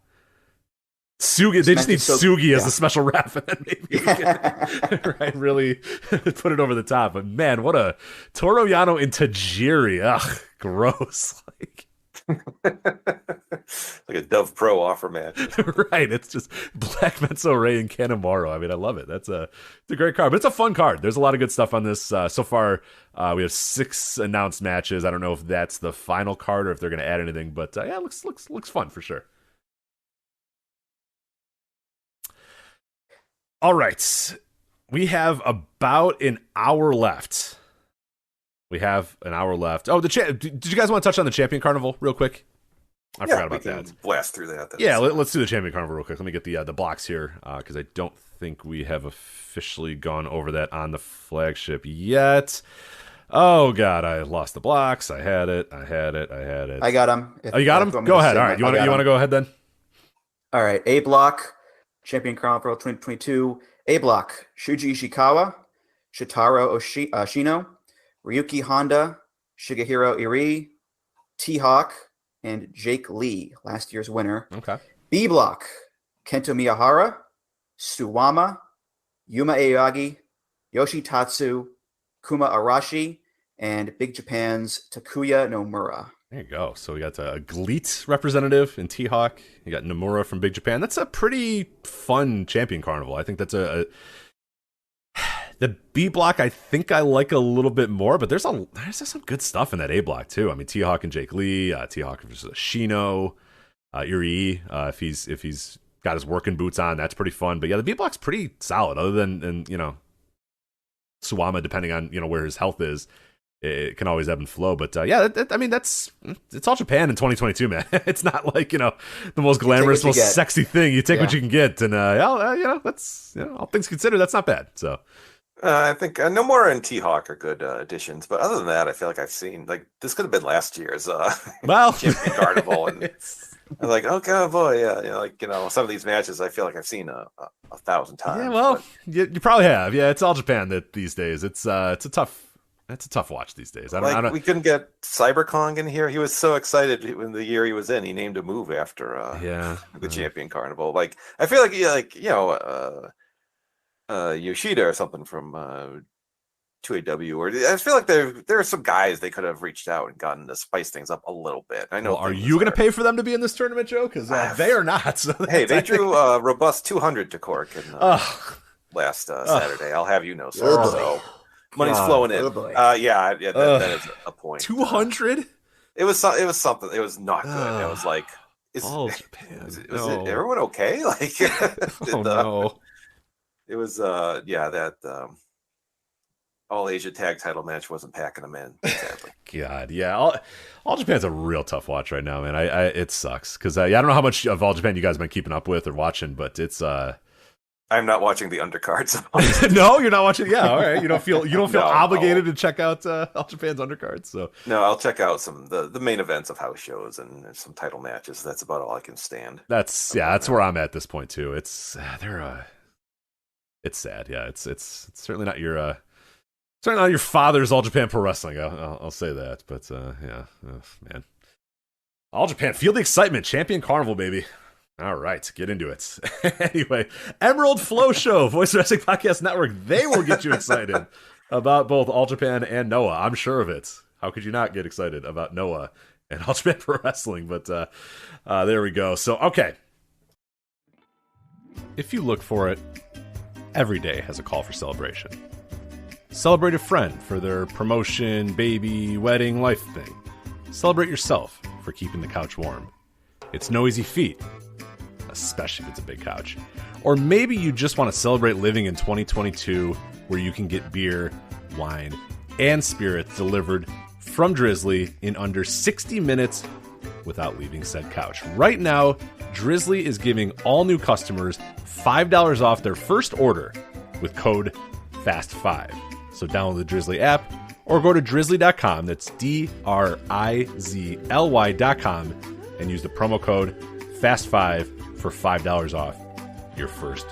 Sugi, they just need Sugi as the special ref, and then maybe we can, right, really put it over the top. But man, what a Toru Yano and Tajiri. Ugh, gross. Like a Dove Pro offer match. Right, it's just Black Menso Ray and Kanemaru. I mean, I love it. It's a great card, but it's a fun card. There's a lot of good stuff on this. So far, we have 6 announced matches. I don't know if that's the final card or if they're going to add anything, but yeah, it looks fun for sure. All right, we have about an hour left. Oh, did you guys want to touch on the Champion Carnival real quick? I forgot about that. Blast through that. Yeah, let's do the Champion Carnival real quick. Let me get the blocks here because I don't think we have officially gone over that on the flagship yet. Oh, God, I lost the blocks. I had it. I got him. Oh, you got him? Go ahead. All right, you want to go ahead then? All right, A block, Champion Carnival 2022. A block, Shuji Ishikawa, Shitaro Ashino, Ryuki Honda, Shigehiro Irie, T-Hawk, and Jake Lee, last year's winner. Okay. B block, Kento Miyahara, Suwama, Yuma Aoyagi, Yoshitatsu, Kuma Arashi, and Big Japan's Takuya Nomura. There you go. So we got a GLEAT representative in T-Hawk. You got Nomura from Big Japan. That's a pretty fun Champion Carnival. I think that's the B block I think I like a little bit more, but there's some good stuff in that A block too. I mean, T-Hawk and Jake Lee, T-Hawk versus Shino, Irie, if he's got his working boots on, that's pretty fun. But yeah, the B block's pretty solid, other than Suwama, depending on where his health is. It can always ebb and flow, but it's All Japan in 2022, man. It's not like the most glamorous, most sexy thing. You take what you can get, and that's all things considered, that's not bad. So I think Nomura and T-Hawk are good additions, but other than that, I feel like I've seen this could have been last year's Champion Carnival, and I'm like, okay, boy, some of these matches I feel like I've seen a 1,000 times. Yeah, well, you probably have. Yeah, it's All Japan these days. It's a tough watch these days. We couldn't get Cyberkong in here. He was so excited in the year he was in. He named a move after the Champion Carnival. Like, I feel like Yoshida or something from 2AW. Or I feel like there are some guys they could have reached out and gotten to spice things up a little bit. I know. Well, are you going to pay for them to be in this tournament, Joe? Because they are not. So hey, they drew a robust 200 to Cork last Saturday. I'll have you know, sir. So. Money's flowing in. That is a point. 200? It was something. It was not good. It was like, All Japan. Was it everyone okay? Like, no. It was that All Asia tag title match wasn't packing them in. Exactly. God, yeah. All Japan's a real tough watch right now, man. It sucks because I don't know how much of All Japan you guys have been keeping up with or watching, but it's I'm not watching the undercards. No, you're not watching. Yeah, all right. You don't feel obligated to check out All Japan's undercards. So no, I'll check out some the main events of house shows and some title matches. That's about all I can stand. That's where I'm at this point too. It's sad. Yeah, it's certainly not your father's All Japan Pro Wrestling. I'll say that. But man, All Japan, feel the excitement. Champion Carnival, baby. All right, get into it. Anyway, Emerald Flow Show, Voice Wrestling Podcast Network. They will get you excited about both All Japan and Noah. I'm sure of it. How could you not get excited about Noah and All Japan Pro Wrestling? But there we go. So, okay. If you look for it, every day has a call for celebration. Celebrate a friend for their promotion, baby, wedding, life thing. Celebrate yourself for keeping the couch warm. It's no easy feat, especially if it's a big couch. Or maybe you just want to celebrate living in 2022 where you can get beer, wine, and spirits delivered from Drizzly in under 60 minutes without leaving said couch. Right now, Drizzly is giving all new customers $5 off their first order with code FAST5. So download the Drizzly app or go to drizzly.com, that's DRIZLY.com, and use the promo code FAST5 for $5 off your first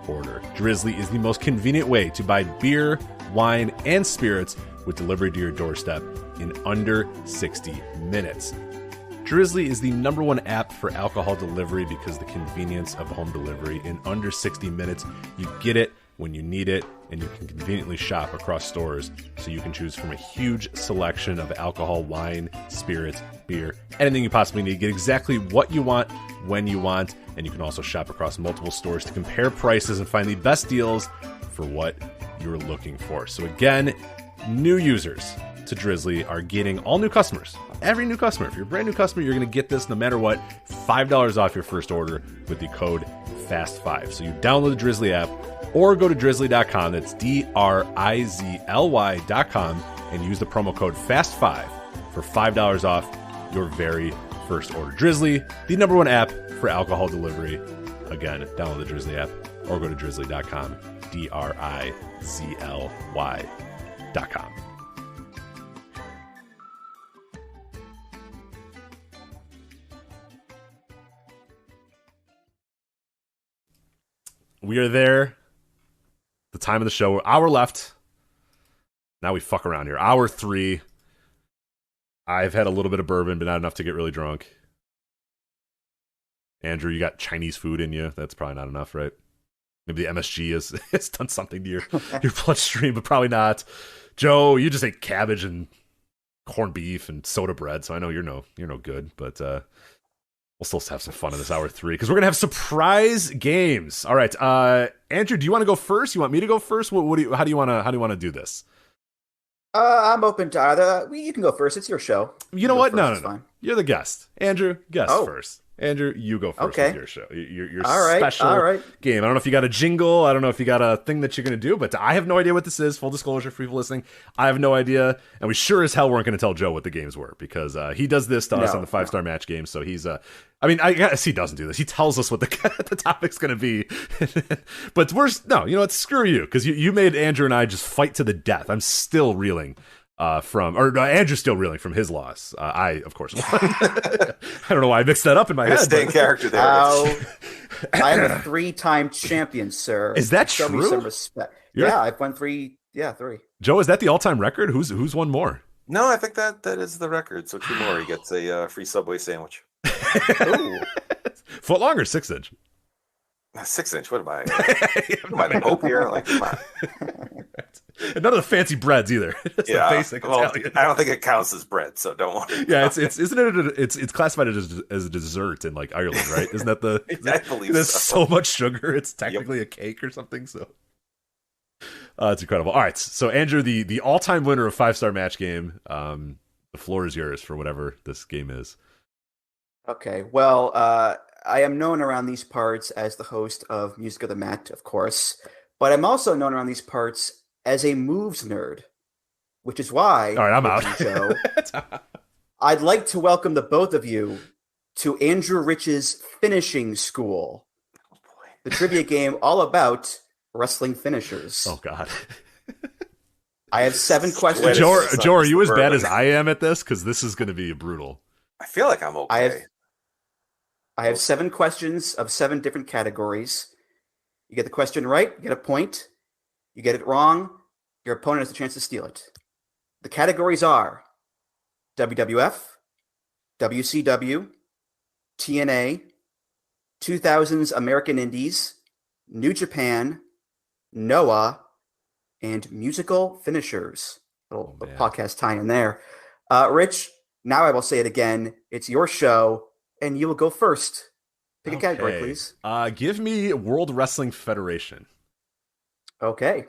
order. Drizzly is the most convenient way to buy beer, wine, and spirits with delivery to your doorstep in under 60 minutes. Drizzly is the #1 app for alcohol delivery because the convenience of home delivery in under 60 minutes. You get it when you need it, and you can conveniently shop across stores so you can choose from a huge selection of alcohol, wine, spirits, beer, anything you possibly need. Get exactly what you want when you want, and you can also shop across multiple stores to compare prices and find the best deals for what you're looking for. So again, new users to Drizzly are getting, all new customers, every new customer, if you're a brand new customer, you're going to get this no matter what, $5 off your first order with the code FAST5. So you download the Drizzly app or go to drizzly.com, that's DRIZLY.com, and use the promo code FAST5 for $5 off your very first order. Drizzly, the #1 app for alcohol delivery. Again, download the Drizzly app or go to drizzly.com, DRIZLY.com. we are there. The time of the show, hour left. Now we fuck around here. Hour 3. I've had a little bit of bourbon, but not enough to get really drunk. Andrew, you got Chinese food in you. That's probably not enough, right? Maybe the MSG has done something to your bloodstream, but probably not. Joe, you just ate cabbage and corned beef and soda bread, so I know you're no good, but we'll still have some fun in this hour 3 because we're gonna have surprise games. All right, Andrew, do you want to go first? You want me to go first? How do you want to do this? I'm open to either. You can go first. It's your show. You know what? No. You're the guest. Andrew, guest first. Andrew, you go first with your show. Your special game. I don't know if you got a jingle. I don't know if you got a thing that you're going to do, but I have no idea what this is. Full disclosure for people listening. I have no idea. And we sure as hell weren't going to tell Joe what the games were because he does this to us on the 5-star match game. So he's, I guess he doesn't do this. He tells us what the topic's going to be. But screw you because you made Andrew and I just fight to the death. I'm still reeling. Andrew's still reeling from his loss. I, of course, won. I don't know why I mixed that up in my head. Stay in character there. I'm a 3-time champion, sir. Is that Show true? Me some respect. Yeah, I've won 3. Yeah, 3. Joe, is that the all-time record? Who's won more? No, I think that is the record. So 2 more, he gets a free Subway sandwich. Foot long or 6-inch? 6-inch. What am I? Am I the Pope here? Like, come on. And none of the fancy breads either. Just the basic Italian. I don't think it counts as bread, so don't worry. Yeah, it's classified as a dessert in like Ireland, right? Isn't that the? I believe there's so much sugar. It's technically a cake or something. So, it's incredible. All right, so Andrew, the all-time winner of 5-star match game. The floor is yours for whatever this game is. Okay, well, I am known around these parts as the host of Music of the Mat, of course, but I'm also known around these parts as a moves nerd, which is why, all right, I'm out. Joe, I'd like to welcome the both of you to Andrew Rich's Finishing School, the trivia game all about wrestling finishers. Oh, God. I have 7 questions. Joe, are you as bad as I am at this? Because this is going to be brutal. I feel like I'm okay. I have 7 questions of 7 different categories. You get the question right, you get a point. You get it wrong, your opponent has a chance to steal it. The categories are WWF, WCW, TNA, 2000s American Indies, New Japan, Noah, and musical finishers. Little podcast tie in there. Rich, now I will say it again. It's your show, and you will go first. Pick a category, please. Give me World Wrestling Federation. Okay.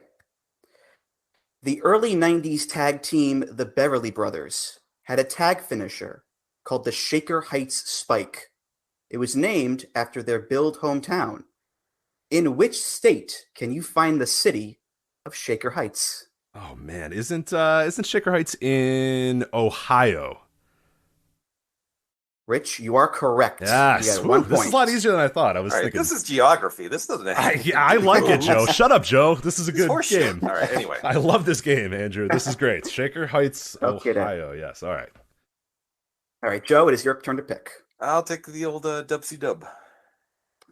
The early 90s tag team, the Beverly Brothers, had a tag finisher called the Shaker Heights Spike. It was named after their Build hometown. In which state can you find the city of Shaker Heights? Oh man, isn't Shaker Heights in Ohio? Rich, you are correct. Yes. You got 1 point. This is a lot easier than I thought. I was thinking. This is geography. This doesn't have I like it, Joe. Shut up, Joe. This is a good game. All right, anyway. I love this game, Andrew. This is great. Shaker Heights, Ohio. Yes, all right. All right, Joe, it is your turn to pick. I'll take the old WCW.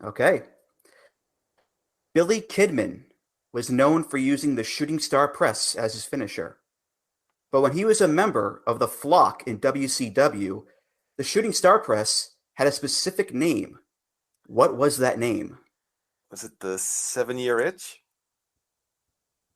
Okay. Billy Kidman was known for using the Shooting Star Press as his finisher. But when he was a member of the Flock in WCW, the Shooting Star Press had a specific name. What was that name? Was it the 7-year itch?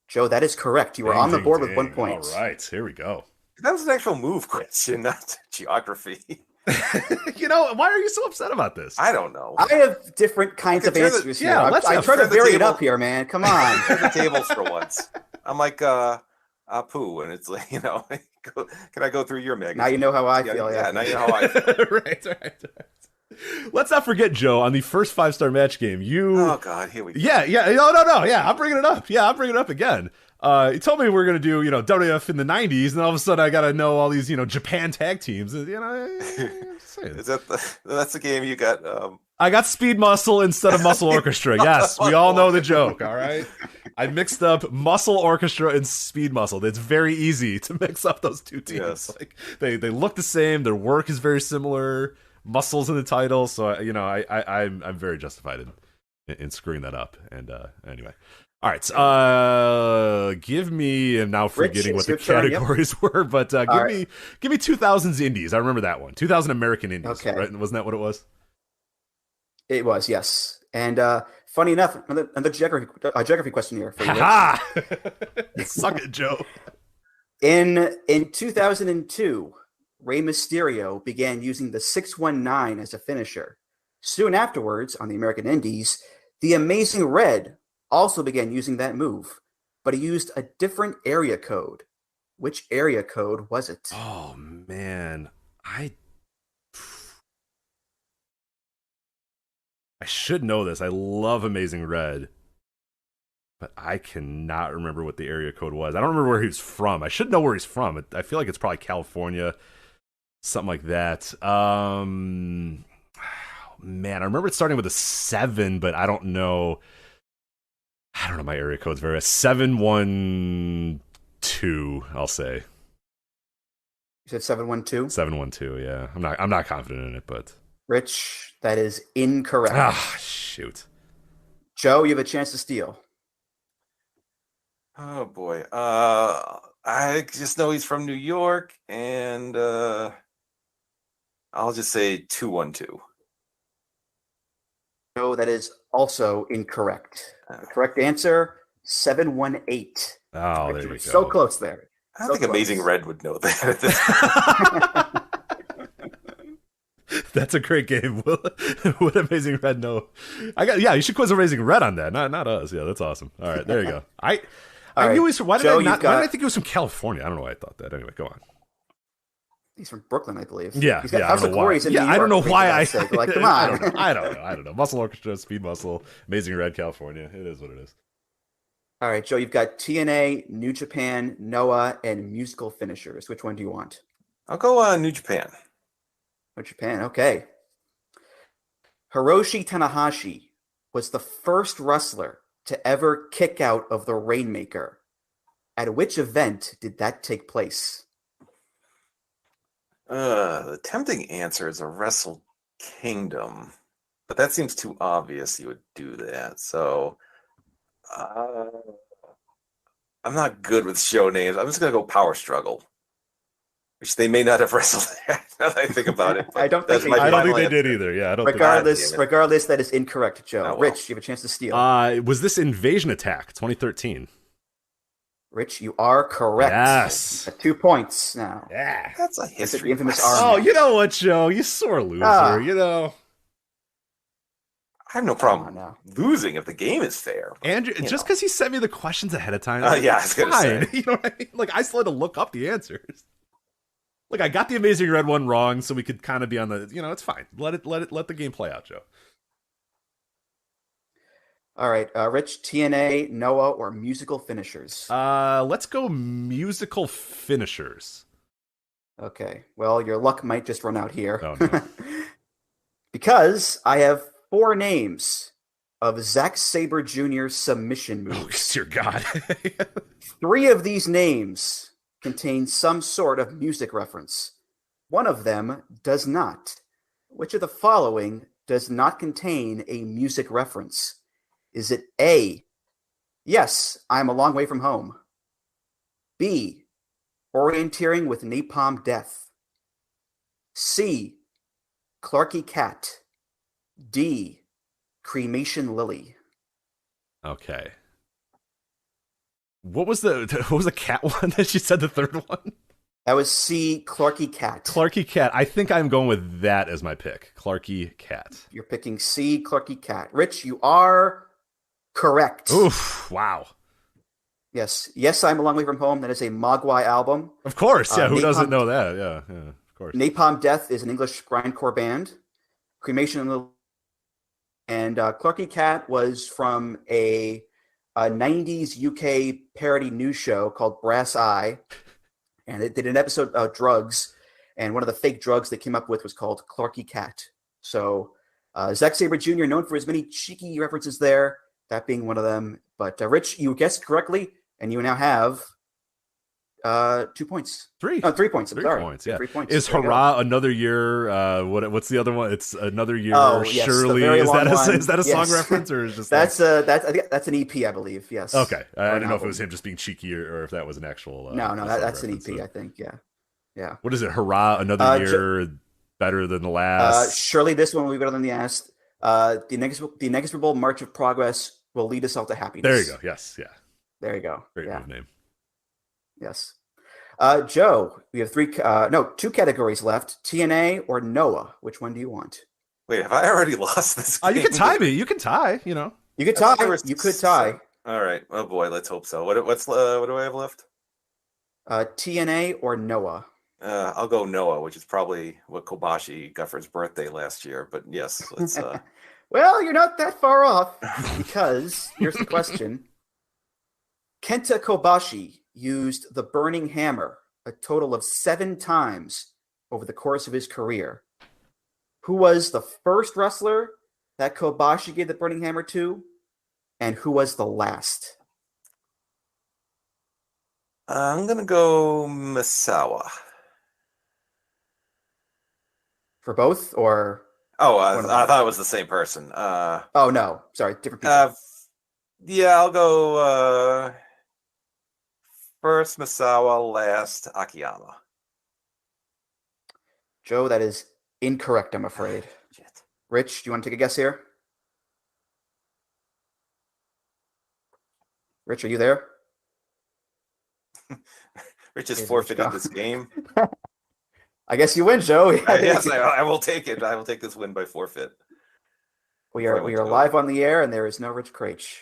Joe, that is correct. You were on the board with 1 point. All right, here we go. That was an actual move question, not geography. Why are you so upset about this? I don't know. I have different kinds of answers here. I try to vary it up here, man. Come on. Turn the tables for once. I'm like Apu, and it's like, can I go through your mag? Now you know how I feel. Yeah, now you know how I feel. right. Let's not forget, Joe, on the first 5-star match game, Oh, God, here we go. Yeah. No. Yeah, I'm bringing it up. Yeah, I'm bringing it up again. You told me we were going to do, WWF in the 90s, and all of a sudden I got to know all these, Japan tag teams. That's the game you got? I got Speed Muscle instead of Muscle Orchestra. Yes, we all know the joke, all right? I mixed up Muscle Orchestra and Speed Muscle. It's very easy to mix up those two teams. Yes. Like they look the same. Their work is very similar. Muscles in the title, so I'm very justified in screwing that up. And anyway. All right. So, give me, and now forgetting what the categories were, but give me 2000s Indies. I remember that one. 2000 American Indies. Okay. Right? Wasn't that what it was? It was, yes. And funny enough, another geography question here for you. Ha! Suck it, Joe. In 2002, Rey Mysterio began using the 619 as a finisher. Soon afterwards, on the American Indies, the Amazing Red also began using that move, but he used a different area code. Which area code was it? Oh, man. I should know this. I love Amazing Red, but I cannot remember what the area code was. I don't remember where he was from. I should know where he's from. I feel like it's probably California, something like that. Man, I remember it starting with a 7, but I don't know. I don't know my area codes very well. 712, I'll say. You said 712? 712, yeah. I'm not confident in it, but Rich, that is incorrect. Ah, shoot. Joe, you have a chance to steal. Oh boy. I just know he's from New York, and I'll just say 212. No, that is also incorrect. The correct answer, 718. Oh, there you go. So close there. I don't think Amazing Red would know that. That's a great game. Would Amazing Red know? You should quiz Amazing Red on that. Not us. Yeah, that's awesome. All right, there you go. Why did I think he was from California? I don't know why I thought that. Anyway, go on. He's from Brooklyn, I believe. Yeah, he's got House of Glory in New York, I don't know why like, come on. I don't know. Muscle Orchestra, Speed Muscle, Amazing Red, California. It is what it is. All right, Joe, you've got TNA, New Japan, Noah, and musical finishers. Which one do you want? I'll go New Japan. New Japan, okay. Hiroshi Tanahashi was the first wrestler to ever kick out of the Rainmaker. At which event did that take place? The tempting answer is a Wrestle Kingdom, but that seems too obvious you would do that. So I'm not good with show names. I'm just going to go Power Struggle, which they may not have wrestled at, now that I think about it. I don't think they did either. Yeah, I don't regardless, that is incorrect, Joe. Oh, well. Rich, you have a chance to steal. Was this Invasion Attack 2013? Rich, you are correct. Yes. 2 points now. Yeah. That's a history. The infamous Oh, arm. you know what, Joe? You sore loser, you know. I have no problem losing if the game is fair. Andrew, just because he sent me the questions ahead of time, yeah, I was gonna say. You know what I mean? Like, I still had to look up the answers. Like, I got the Amazing Red one wrong, so we could kind of be on the, it's fine. Let the game play out, Joe. All right, Rich, TNA, Noah, or musical finishers? Let's go musical finishers. Okay, well, your luck might just run out here. Oh, no. Because I have 4 names of Zack Sabre Jr. submission moves. Oh, dear God. 3 of these names contain some sort of music reference. One of them does not. Which of the following does not contain a music reference? Is it A, Yes, I'm a long way from home? B, Orienteering with Napalm Death? C, Clarky Cat? D, Cremation Lily? Okay. What was the cat one that she said, the third one? That was C, Clarky Cat. Clarky Cat. I think I'm going with that as my pick. Clarky Cat. You're picking C, Clarky Cat. Rich, you are correct. Oof, wow. Yes, I'm a long way from home. That is a Mogwai album. Of course, yeah. Who doesn't know that? Yeah, of course. Napalm Death is an English grindcore band. Cremation Lily and Clarky Cat was from a 90s UK parody news show called Brass Eye. And they did an episode about drugs. And one of the fake drugs they came up with was called Clarky Cat. So Zack Sabre Jr., known for his many cheeky references there, that being one of them. But Rich, you guessed correctly, and you now have 2 points. 3. Oh, 3 points. I'm 3 sorry. points. Yeah. 3 points. Is There you go. Hurrah Another Year? What's the other one? It's Another Year. Oh, yes, the Surely very is long that one. is that a song Yes. reference or is just that's I think that's an EP, I believe. Yes. okay? I Or an didn't know if it album. was him just being cheeky or if that was an actual. No, song that's an reference. EP. I think. Yeah. What is it? Hurrah Another Year, better than the last. Surely this one will be better than the last. The inexorable march of progress will lead us all to happiness. There you go. Yes. Yeah. There you go. Great move name. Yes. Joe, we have 2 categories left: TNA or Noah. Which one do you want? Wait, have I already lost this game? You can tie me. You can tie. You know. You could tie. You could tie. All right. Oh boy, let's hope so. What do I have left? TNA or Noah. I'll go Noah, which is probably what Kobashi got for his birthday last year. But yes, let's. Well, you're not that far off, because here's the question. Kenta Kobashi used the Burning Hammer a total of 7 times over the course of his career. Who was the first wrestler that Kobashi gave the Burning Hammer to, and who was the last? I'm going to go Misawa. For both, or? Oh, I thought it was the same person. Oh, no. Sorry, different people. Yeah, I'll go first Misawa, last Akiyama. Joe, that is incorrect, I'm afraid. Shit. Rich, do you want to take a guess here? Rich, are you there? Rich is forfeiting this game. I guess you win, Joe. Yes, I will take it. I will take this win by forfeit. We are live on the air, and there is no Rich Craich.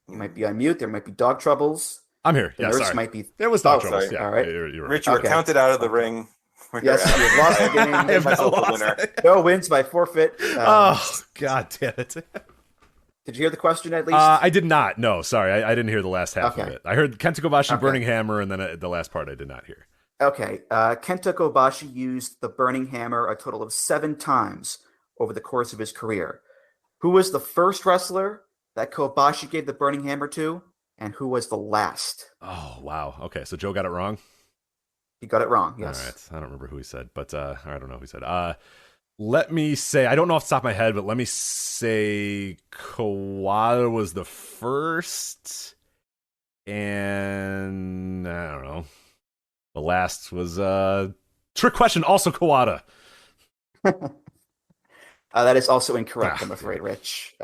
You might be on mute. There might be dog troubles. I'm here. The nurse might be. There was dog troubles. Yeah. All right. You're right. Rich, you were counted out of the ring. Yes, you've lost the game. I have now lost winner. Joe wins by forfeit. Oh, God damn it. Did you hear the question at least? I did not. No, sorry. I didn't hear the last half of Okay. it. I heard Kenta Kobashi Burning Hammer, and then the last part I did not hear. Okay. Kenta Kobashi used the Burning Hammer a total of 7 times over the course of his career. Who was the first wrestler that Kobashi gave the Burning Hammer to, and who was the last? Oh, wow. Okay, so Joe got it wrong? You got it wrong, yes. All right. I don't remember who he said, but I don't know who he said. Let me say, I don't know off the top of my head, but let me say Kawada was the first, and I don't know. The last was trick question, also Kawada. That is also incorrect, I'm afraid, Rich.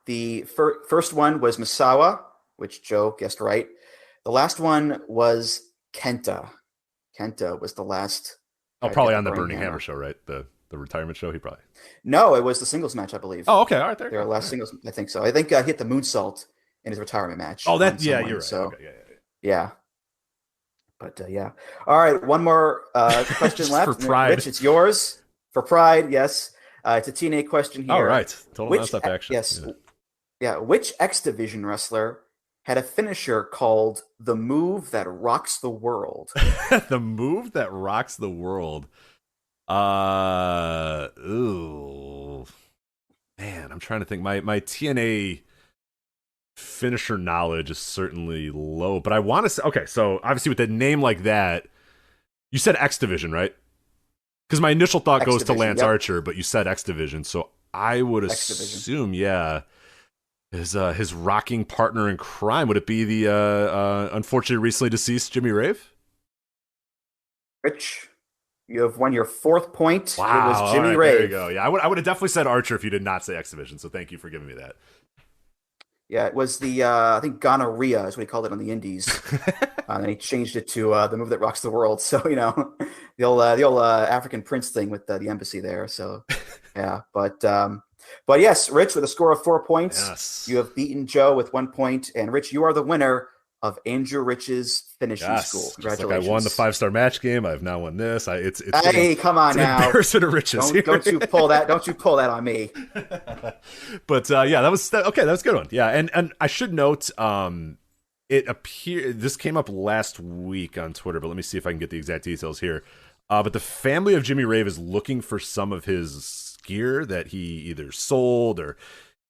The first one was Misawa, which Joe guessed right. The last one was Kenta. Kenta was the last. Oh, probably on the Burning Hammer show, right? The retirement show, he probably. No, it was the singles match, I believe. Oh, okay, all right, there. Their last singles, I think so. I think hit the moonsault in his retirement match. Oh, on you're someone, right. So, okay, yeah. But yeah. All right, one more question left. For pride. Rich, it's yours. For pride, yes. It's a TNA question here. All right, total nonstop action. Yes. Yeah. Which X Division wrestler had a finisher called the move that rocks the world? The move that rocks the world. Ooh. Man, I'm trying to think. My TNA finisher knowledge is certainly low, but I want to say, okay, so obviously with a name like that, you said X Division, right? Because my initial thought goes to Lance Archer, but you said X Division, so I would assume, his rocking partner in crime, would it be the unfortunately recently deceased Jimmy Rave? Rich, you have won your 4th point. Wow, it was Jimmy right, Rave. There you go. Yeah, I would have definitely said Archer if you did not say X Division, so thank you for giving me that. Yeah, it was the, I think gonorrhea is what he called it on the indies. And he changed it to the move that rocks the world. So, the old African prince thing with the embassy there. So, yeah. But yes, Rich, with a score of 4 points, you have beaten Joe with 1 point. And Rich, you are the winner of Andrew Rich's finishing school. Congratulations. Like I won the 5-star match game. I've now won this. Hey, come on now. Embarrassment of riches. Don't you pull that on me. But yeah, that was okay. That was a good one. Yeah, and I should note, it appeared this came up last week on Twitter, but let me see if I can get the exact details here. But the family of Jimmy Rave is looking for some of his gear that he either sold or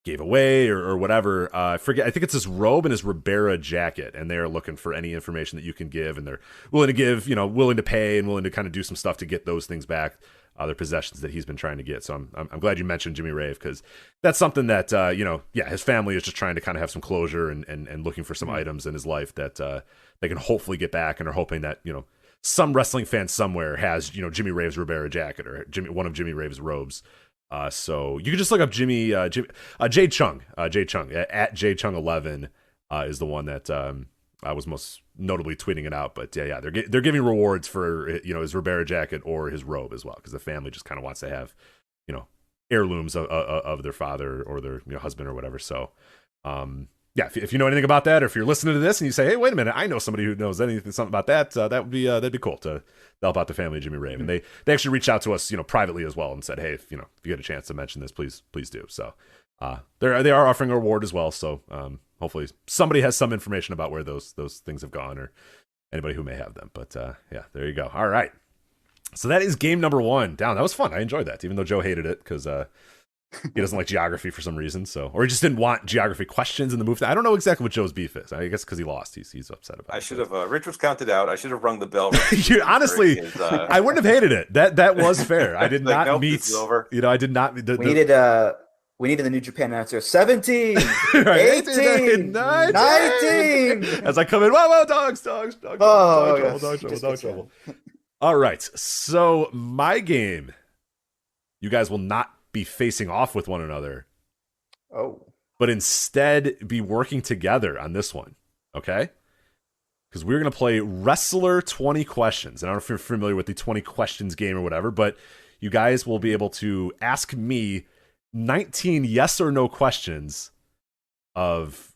gave away or whatever. I forget. I think it's his robe and his Ribera jacket, and they're looking for any information that you can give, and they're willing to give, willing to pay and willing to kind of do some stuff to get those things back, their possessions that he's been trying to get. So I'm glad you mentioned Jimmy Rave, because that's something that, his family is just trying to kind of have some closure and looking for some items in his life that they can hopefully get back, and are hoping that, some wrestling fan somewhere has, Jimmy Rave's Ribera jacket or one of Jimmy Rave's robes. So you can just look up Jade Chung. Jade Chung at Jade Chung 11 is the one that I was most notably tweeting it out. But they're giving rewards for his Ribera jacket or his robe as well, because the family just kind of wants to have heirlooms of their father or their husband or whatever. So if you know anything about that, or if you're listening to this and you say, hey, wait a minute, I know somebody who knows something about that, that'd be cool to help out the family of Jimmy Rave. And they actually reached out to us, privately as well, and said, hey, if you get a chance to mention this, please do. So they are offering a reward as well. So hopefully somebody has some information about where those things have gone, or anybody who may have them. But there you go. All right. So that is game number 1 down. That was fun. I enjoyed that, even though Joe hated it because he doesn't like geography for some reason. Or he just didn't want geography questions in the move. I don't know exactly what Joe's beef is. I guess because he lost, he's upset about it. I should have. Rich was counted out. I should have rung the bell. Honestly, I wouldn't have hated it. That was fair. I did not meet. I did not. We needed the New Japan answer. 17, 18, 19. As I come in, whoa, dogs trouble. All right, so my game, you guys will not be facing off with one another. But instead be working together on this one, okay? Because we're going to play Wrestler 20 Questions. And I don't know if you're familiar with the 20 Questions game or whatever, but you guys will be able to ask me 19 yes or no questions of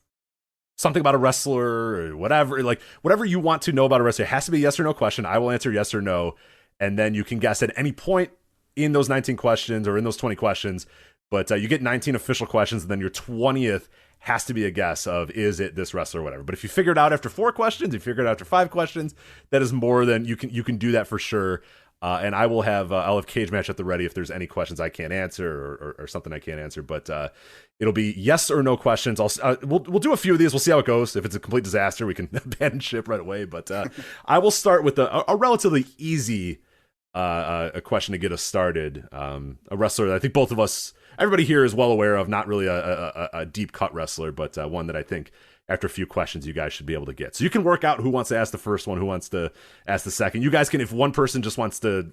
something about a wrestler or whatever. Like, whatever you want to know about a wrestler. It has to be a yes or no question. I will answer yes or no. And then you can guess at any point in those 19 questions or in those 20 questions, but you get 19 official questions, and then your 20th has to be a guess of, is it this wrestler or whatever. But if you figure it out after 4 questions, if you figure it out after 5 questions, that is more than you can do that for sure. And I will have I'll have Cage Match at the ready if there's any questions I can't answer or something I can't answer. But it'll be yes or no questions. We'll do a few of these. We'll see how it goes. If it's a complete disaster, we can abandon ship right away. But I will start with a relatively easy a question to get us started. A wrestler that I think both of us, everybody here is well aware of, not really a deep cut wrestler, but one that I think after a few questions you guys should be able to get. So you can work out who wants to ask the first one, who wants to ask the second. You guys can, if one person just wants to,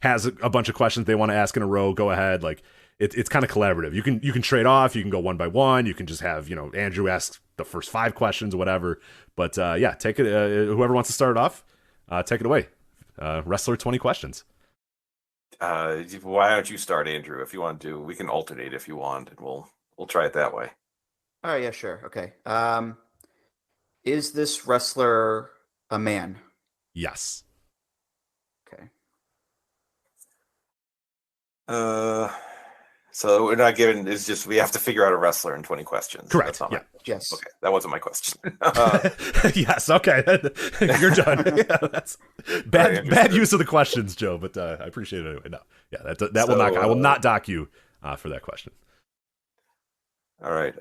has a bunch of questions they want to ask in a row, go ahead. Like it's kind of collaborative. You can trade off. You can go one by one. You can just have, Andrew ask the first 5 questions or whatever. But take it. Whoever wants to start it off, take it away. Wrestler 20 questions. Why don't you start, Andrew? If you want to, we can alternate if you want, and we'll try it that way. All right, yeah, sure. Okay. Is this wrestler a man? Yes. Okay. So we're not given. It's just we have to figure out a wrestler in 20 questions. Correct. Yes. Okay, that wasn't my question. Yes. Okay. You're done. Yeah, that's bad use of the questions, Joe. But I appreciate it anyway. No. Yeah. That will not. I will not dock you for that question. All right.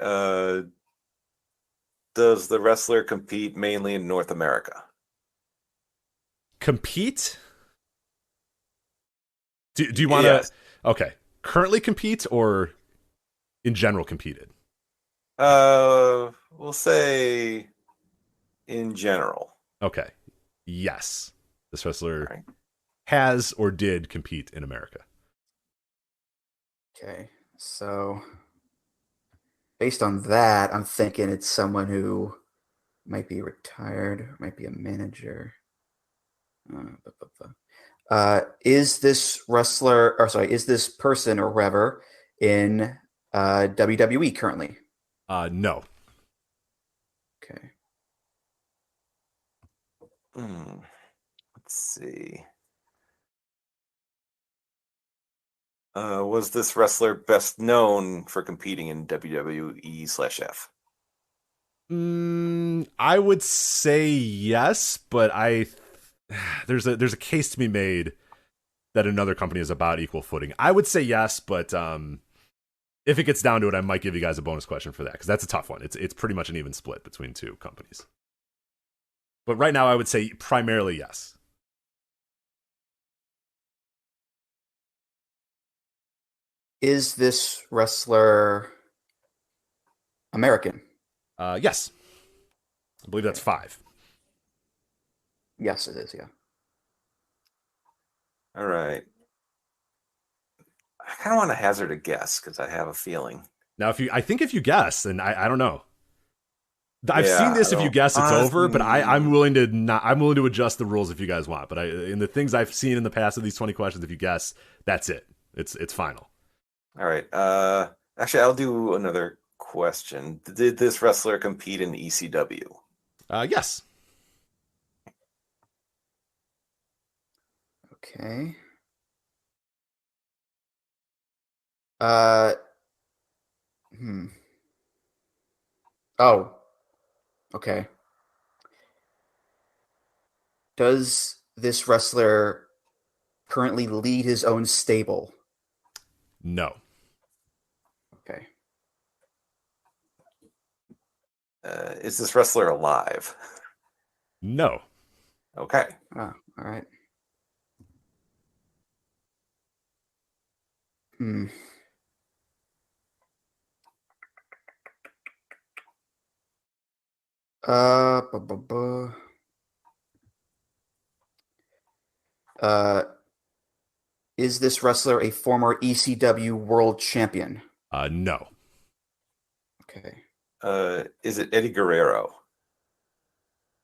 Does the wrestler compete mainly in North America? Compete? Do you want to? Yes. Okay. Currently compete or in general competed? We'll say in general. Okay. Yes. This wrestler has or did compete in America. Okay. So based on that, I'm thinking it's someone who might be retired, might be a manager. Is this person or whatever in WWE currently? No. Okay. Let's see. Was this wrestler best known for competing in WWE/F? I would say yes, but there's a case to be made that another company is about equal footing. I would say yes, but If it gets down to it, I might give you guys a bonus question for that, because that's a tough one. It's pretty much an even split between two companies. But right now, I would say primarily yes. Is this wrestler American? Yes. I believe that's 5. Yes, it is, yeah. All right. I kind of want to hazard a guess because I have a feeling. Now, I think if you guess, and I don't know. I've seen this. If you guess, it's over. But I'm willing to adjust the rules if you guys want. But in the things I've seen in the past of these 20 questions, if you guess, that's it. It's final. All right. Actually, I'll do another question. Did this wrestler compete in ECW? Yes. Okay. Oh. Okay. Does this wrestler currently lead his own stable? No. Okay. Is this wrestler alive? No. Okay. Oh, all right. Is this wrestler a former ECW world champion? No. Okay. Is it Eddie Guerrero?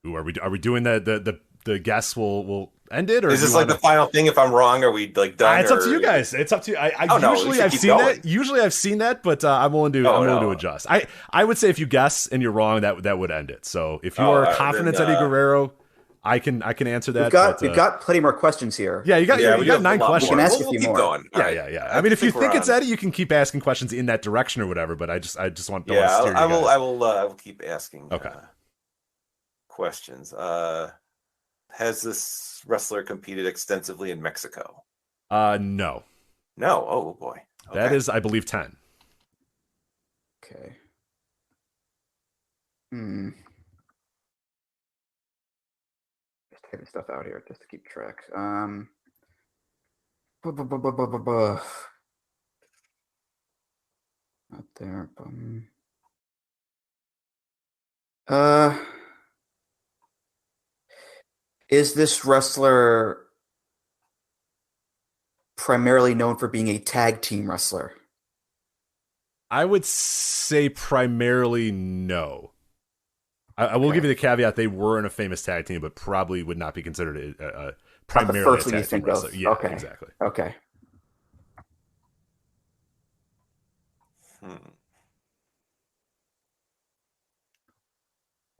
Ooh, are we doing the guess? Will end it, or is this like the final thing? If I'm wrong, are we like done? It's up to you guys. It's up to you. Usually I've seen that, but I'm willing to adjust. I would say if you guess and you're wrong, that would end it. So if you are confident it's Eddie Guerrero, I can answer that. We've got plenty more questions here. Yeah, you got 9 questions. We can ask a few more. Going. Yeah. I mean, if you think it's Eddie, you can keep asking questions in that direction or whatever. But I just want to steer you guys. I will keep asking. Okay. Questions. Has this wrestler competed extensively in Mexico? No. No. Oh boy. Okay. That is, I believe, 10. Okay. Just typing stuff out here just to keep track. Not there. Is this wrestler primarily known for being a tag team wrestler? I would say primarily no. I will give you the caveat they were in a famous tag team, but probably would not be considered a primarily a tag team wrestler. Yeah, okay. Exactly. Okay.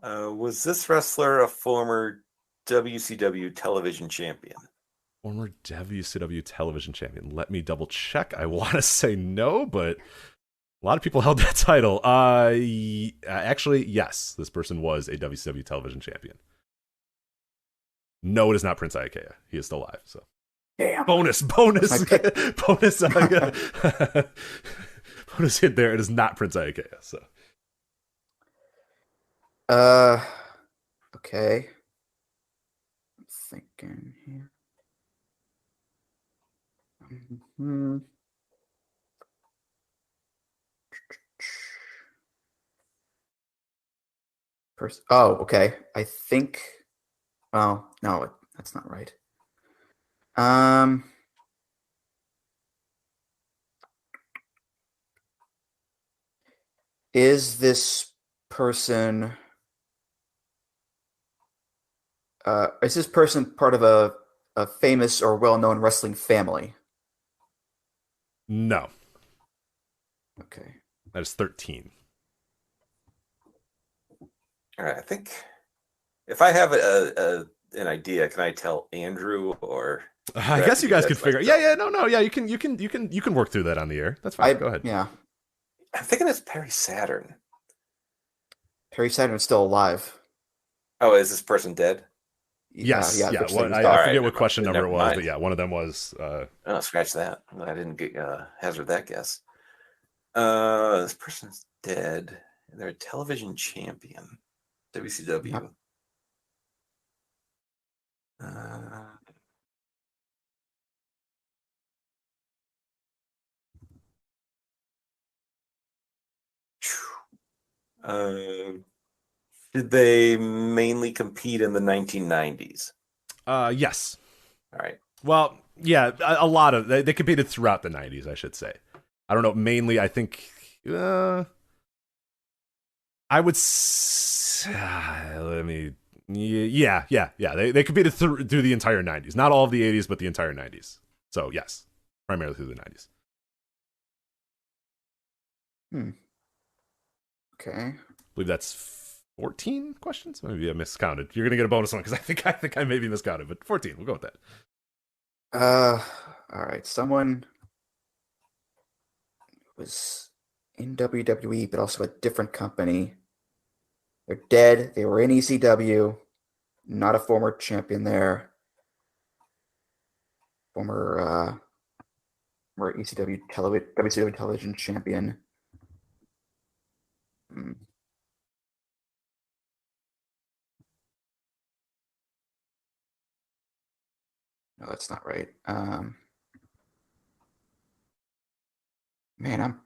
Was this wrestler a former WCW television champion? Former WCW television champion. Let me double check. I want to say no, but a lot of people held that title. Actually, yes, this person was a WCW television champion. No, it is not Prince Iakea. He is still alive. So, damn. Bonus, bonus hit there. It is not Prince Iakea. So, okay. I'm thinking here. Oh, okay. I think. Oh no, that's not right. Is this person? Is this person part of a famous or well-known wrestling family? No. Okay. That is 13. All right. I think if I have an idea, can I tell Andrew or? I guess you guys could figure. Yeah. No. Yeah, you can work through that on the air. That's fine. Go ahead. Yeah. I'm thinking it's Perry Saturn. Perry Saturn is still alive. Oh, is this person dead? Yes. Yeah. I forget what question number it was, but yeah, one of them was. Oh, scratch that. I didn't get hazard that guess. This person's dead. They're a television champion. WCW. Yep. Did they mainly compete in the 1990s? Yes. All right. Well, yeah, a lot of they competed throughout the 90s, I should say. I don't know. Mainly, I think I would. Let me. Yeah. They competed through the entire 90s. Not all of the 80s, but the entire 90s. So yes, primarily through the 90s. Okay. I believe that's 14 questions. Maybe I miscounted. You're gonna get a bonus one because I think I maybe miscounted, but 14. We'll go with that. All right. Someone was in WWE, but also a different company. They're dead. They were in ECW. Not a former champion there. Former ECW WCW television champion. No, that's not right. Man, I'm.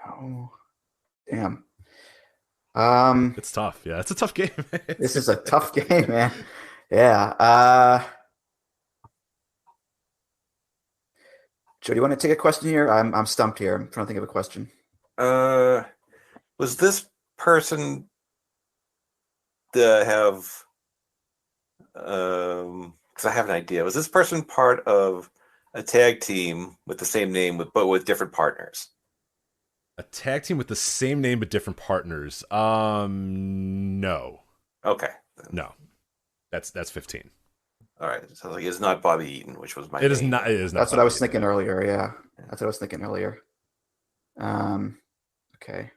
No. Damn. It's tough. Yeah, it's a tough game. This is a tough game, man. Yeah. Joe, do you want to take a question here? I'm stumped here. I'm trying to think of a question. Was this person to have? Because I have an idea. Was this person part of a tag team with the same name, but with different partners? A tag team with the same name but different partners. No. Okay. No. That's 15. All right. So like, it's not Bobby Eaton, which was my. It is not. It is not. That's what I was thinking earlier. Yeah, that's what I was thinking earlier. Okay.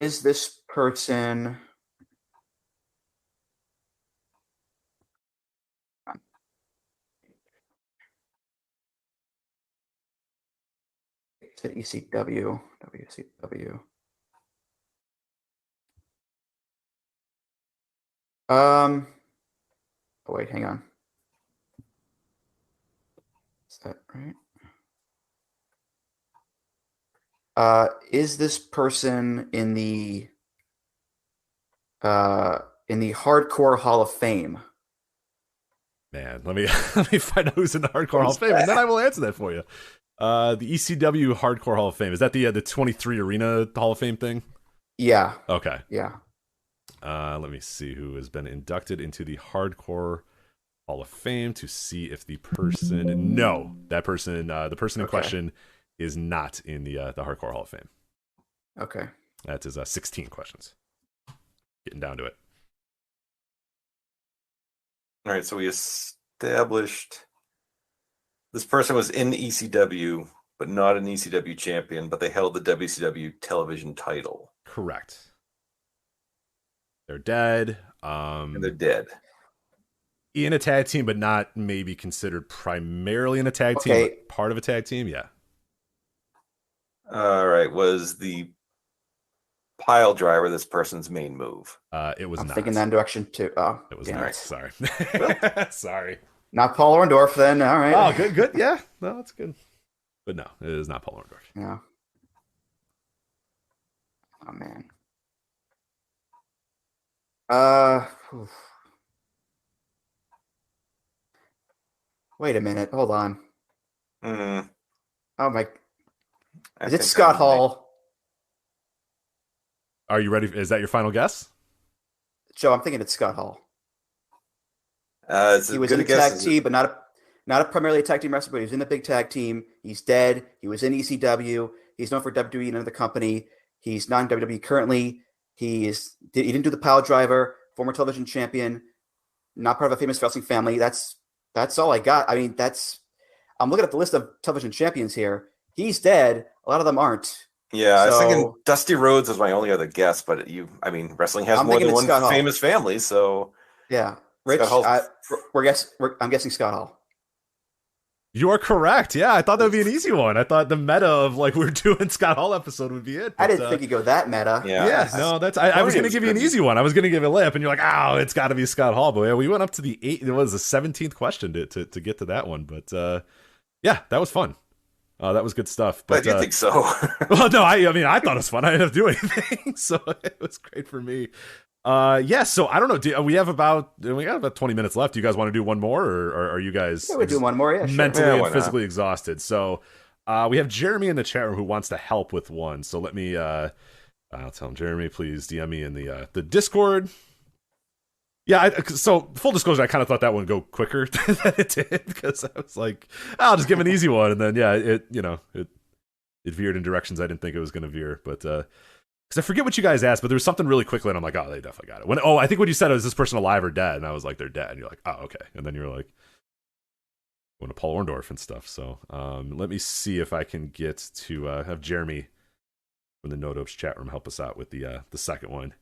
Is this person? To ECW, WCW. Oh wait, hang on. Is that right? Is this person in the Hardcore Hall of Fame? Man, let me find out who's in the Hardcore Hall of Fame, and then I will answer that for you. The ECW Hardcore Hall of Fame, is that the 23 Arena Hall of Fame thing? Yeah. Okay. Yeah. Let me see who has been inducted into the Hardcore Hall of Fame to see if the person. No, that person, the person in question, is not in the Hardcore Hall of Fame. Okay. That is 16 questions. Getting down to it. All right, so we established this person was in ECW, but not an ECW champion, but they held the WCW television title. Correct. They're dead. And they're dead. In a tag team, but not maybe considered primarily in a tag team, but part of a tag team, yeah. All right, was the pile driver this person's main move? It was I'm not. thinking that direction too. Oh, it was not. It. Sorry. Sorry. Not Paul Orndorff then. All right. Oh, good. Yeah. No, that's good. But no, it is not Paul Orndorff. Yeah. Oh, man. Wait a minute. Hold on. Mm. Oh, my. Is it Scott Hall? Are you ready? Is that your final guess? Joe, I'm thinking it's Scott Hall. He was in a tag team, but not a primarily a tag team wrestler, but he was in the big tag team. He's dead. He was in ECW. He's known for WWE and another company. He's not in WWE currently. He didn't do the pile driver, former television champion, not part of a famous wrestling family. That's all I got. I mean, I'm looking at the list of television champions here. He's dead. A lot of them aren't. Yeah, I was thinking Dusty Rhodes was my only other guess, but wrestling has more than one famous family, so yeah. Rich, I'm guessing Scott Hall. You are correct. Yeah, I thought that would be an easy one. I thought the meta of like we're doing Scott Hall episode would be it. But, I didn't think you'd go that meta. Yeah, no, that's. I was going to give you an easy one. I was going to give you a lip, and you're like, oh, it's got to be Scott Hall. But yeah, we went up to the 17th question to get to that one. But yeah, that was fun. That was good stuff. But I do think so. Well, no, I thought it was fun. I didn't have to do anything, so it was great for me. Yeah, so I don't know. We got about 20 minutes left. Do you guys want to do one more, or are you guys we're doing one more? Yeah, sure. Mentally and physically exhausted. So we have Jeremy in the chat room who wants to help with one. So let me I'll tell him, Jeremy, please DM me in the Discord. Yeah, so full disclosure, I kind of thought that one would go quicker than it did because I was like, I'll just give an easy one, and then yeah, it veered in directions I didn't think it was going to veer, but because I forget what you guys asked, but there was something really quickly, and I'm like, oh, they definitely got it. I think what you said was, this person alive or dead? And I was like, they're dead. And you're like, oh, okay. And then you're like, going to Paul Orndorff and stuff. So let me see if I can get to have Jeremy from the No Dopes chat room help us out with the second one.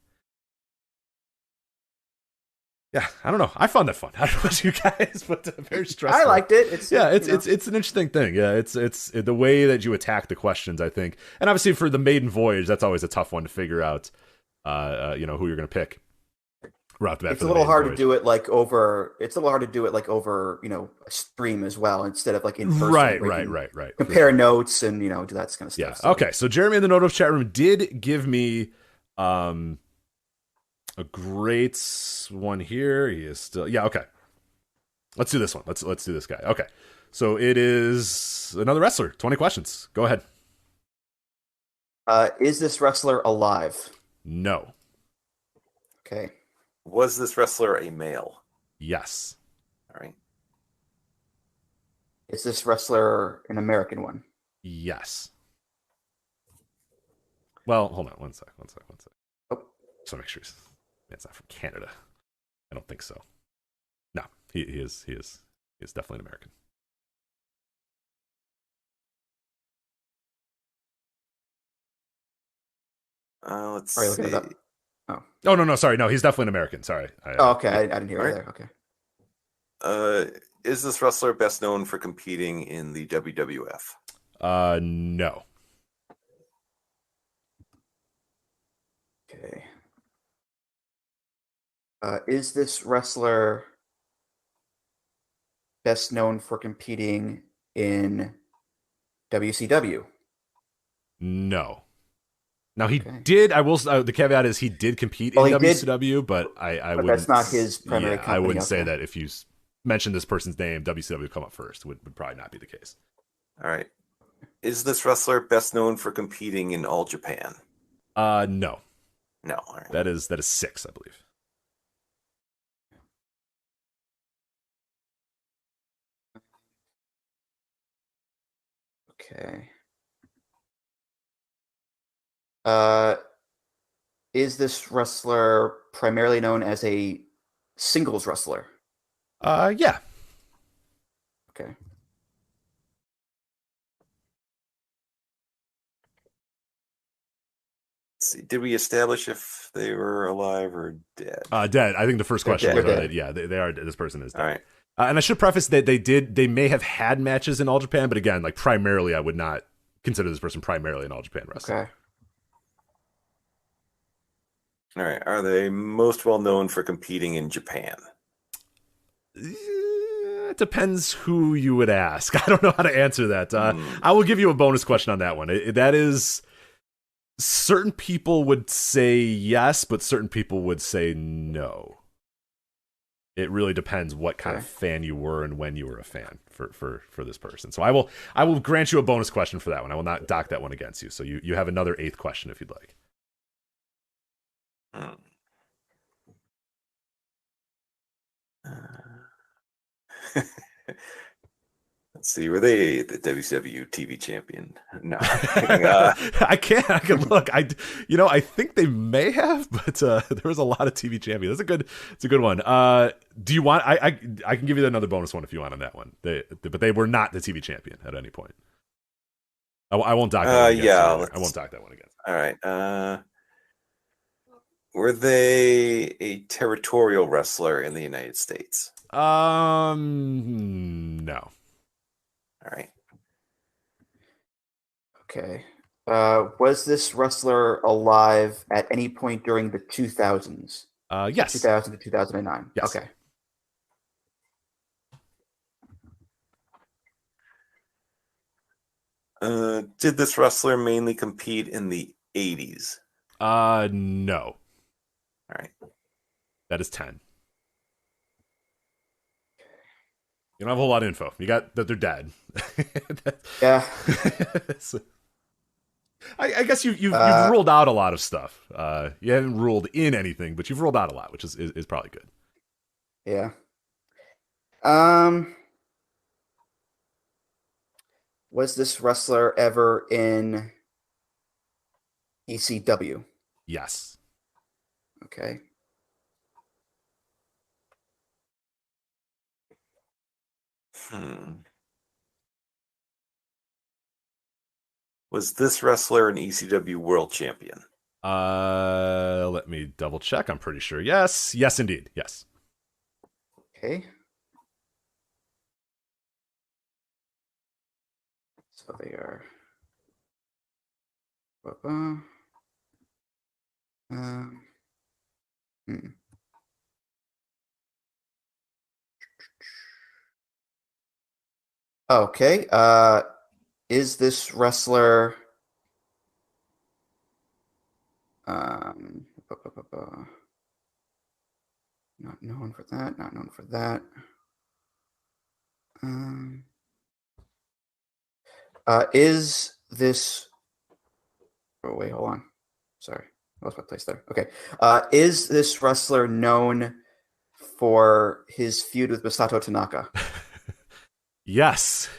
Yeah, I don't know. I found that fun. I don't know about you guys, but very stressful. I liked it. It's an interesting thing. Yeah, it's the way that you attack the questions, I think. And obviously for the maiden voyage, that's always a tough one to figure out, who you're going to pick. Right off the bat. It's a little hard to do it like over. It's a little hard to do it like over, a stream as well, instead of like in person. Right. Compare notes and do that kind of stuff. Yeah. So. Okay. So Jeremy in the No Dopes chat room did give me a great one here. He is still... Yeah, okay. Let's do this one. Let's do this guy. Okay. So it is another wrestler. 20 questions. Go ahead. Is this wrestler alive? No. Okay. Was this wrestler a male? Yes. All right. Is this wrestler an American one? Yes. Well, hold on. One sec. Oh. Just want to make sure it's not from Canada. I don't think so. No, he is definitely an American. Let's see. Looking it up. Oh no, sorry, no, he's definitely an American. Sorry. Okay, I didn't hear it there. Okay. Is this wrestler best known for competing in the WWF? No. Okay. Is this wrestler best known for competing in WCW? No. Now he did. I will. The caveat is he did compete in WCW, but I would. That's not his primary. Yeah, I wouldn't say that if you mention this person's name, WCW would come up first. Would probably not be the case. All right. Is this wrestler best known for competing in All Japan? No. No. All right. That is 6, I believe. Okay. Is this wrestler primarily known as a singles wrestler? Yeah. Okay. Let's see. Did we establish if they were alive or dead? Dead. I think the first question was dead. Yeah, they are. This person is dead. All right. And I should preface that they may have had matches in All Japan, but again, like primarily, I would not consider this person primarily an All Japan wrestler. Okay. All right. Are they most well known for competing in Japan? It depends who you would ask. I don't know how to answer that. I will give you a bonus question on that one. That is, certain people would say yes, but certain people would say no. It really depends what kind of fan you were and when you were a fan for this person. So I will grant you a bonus question for that one. I will not dock that one against you. So you have another 8th question if you'd like. Let's see, were they the WCW TV champion? No. I can look. I think they may have, but there was a lot of TV champions. It's a good one. Do you want I can give you another bonus one if you want on that one. But they were not the TV champion at any point. I won't dock that one against you yeah, either. I won't dock that one against. All right. Were they a territorial wrestler in the United States? No. All right. Okay. Was this wrestler alive at any point during the 2000s? Yes. 2000 to 2009. Yes. Okay. Did this wrestler mainly compete in the 80s? No. All right. That is 10. You don't have a whole lot of info. You got that they're dead. Yeah. I guess you've ruled out a lot of stuff. You haven't ruled in anything, but you've ruled out a lot, which is probably good. Yeah. Was this wrestler ever in ECW? Yes. Okay. Was this wrestler an ECW world champion? Let me double check. I'm pretty sure. Yes. Yes, indeed. Yes. Okay. So they are. Okay. Is this wrestler not known for that? Not known for that. Is this? Oh wait, hold on. Sorry, I lost my place there. Okay. Is this wrestler known for his feud with Masato Tanaka? Yes.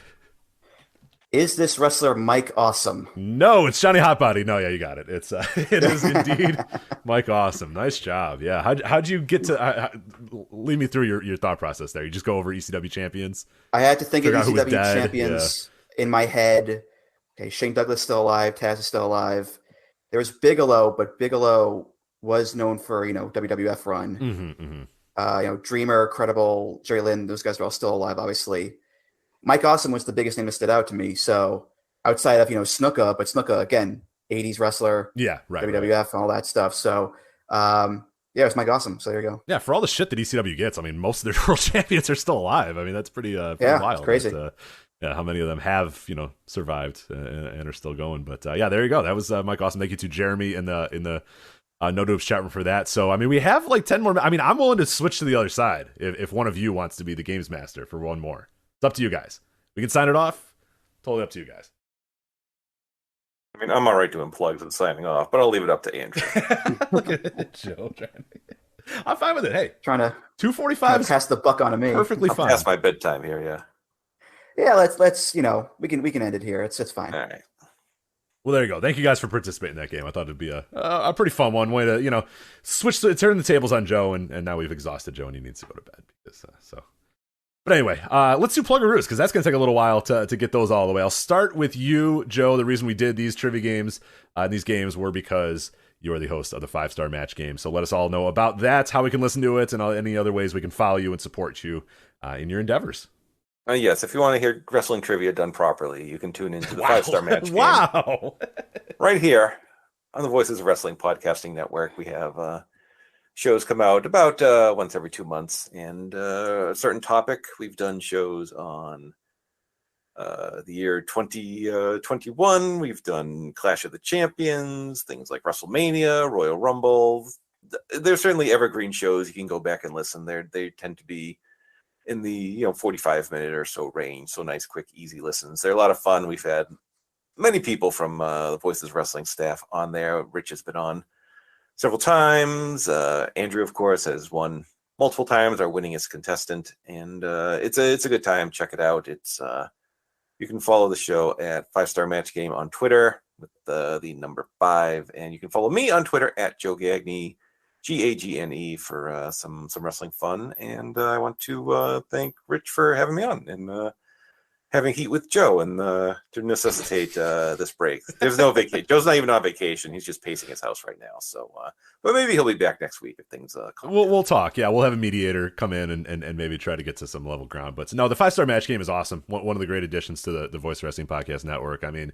Is this wrestler Mike Awesome? No, it's Johnny Hotbody. No, yeah, you got it. It is indeed Mike Awesome. Nice job. Yeah. How'd you get to lead me through your thought process there? You just go over ECW champions? I had to think of ECW champions in my head. Okay, Shane Douglas still alive. Taz is still alive. There was Bigelow, but Bigelow was known for, WWF run. Dreamer, Credible, Jerry Lynn, those guys are all still alive, obviously. Mike Awesome was the biggest name that stood out to me. So outside of, Snuka, but Snuka, again, 80s wrestler. Yeah, right. WWF and all that stuff. So, it's Mike Awesome. So there you go. Yeah, for all the shit that ECW gets, I mean, most of their world champions are still alive. I mean, that's pretty wild. It's crazy. How many of them have, survived and are still going. But, there you go. That was Mike Awesome. Thank you to Jeremy in the No Dupes chat room for that. So, I mean, we have like 10 more. I mean, I'm willing to switch to the other side if one of you wants to be the games master for one more. It's up to you guys. We can sign it off. Totally up to you guys. I mean, I'm all right doing plugs and signing off, but I'll leave it up to Andrew. Look at Joe. I'm fine with it. Hey, trying to 2:45 pass the buck on me. Perfectly fine. Past my bedtime here, yeah. Yeah, let's we can end it here. It's fine. All right. Well, there you go. Thank you guys for participating in that game. I thought it'd be a pretty fun one. Way to turn the tables on Joe, and now we've exhausted Joe, and he needs to go to bed because so. But anyway, let's do Plug-a-Roos because that's going to take a little while to get those all the way. I'll start with you, Joe. The reason we did these trivia games, these games were because you are the host of the 5-Star Match game. So let us all know about that, how we can listen to it, and any other ways we can follow you and support you in your endeavors. Yes, if you want to hear wrestling trivia done properly, you can tune into the 5-Star Match game. Wow! Right here on the Voices of Wrestling Podcasting Network, we have shows come out about once every 2 months, and a certain topic. We've done shows on the year 2021. We've done Clash of the Champions, things like WrestleMania, Royal Rumble. There's certainly evergreen shows. You can go back and listen. They tend to be in the 45-minute or so range. So nice, quick, easy listens. They're a lot of fun. We've had many people from the Voices Wrestling staff on there. Rich has been on several times. Andrew, of course, has won multiple times, our winningest contestant, and it's a good time. Check it out. It's you can follow the show at 5-Star Match Game on Twitter with the number 5, and you can follow me on Twitter at Joe Gagne, Gagne, for some wrestling fun. And I want to thank Rich for having me on and having heat with Joe and to necessitate this break. There's no vacation. Joe's not even on vacation. He's just pacing his house right now. So, but maybe he'll be back next week if things come. We'll talk. Yeah, we'll have a mediator come in and maybe try to get to some level ground. But no, the 5-star match game is awesome. One of the great additions to the Voice Wrestling Podcast Network. I mean,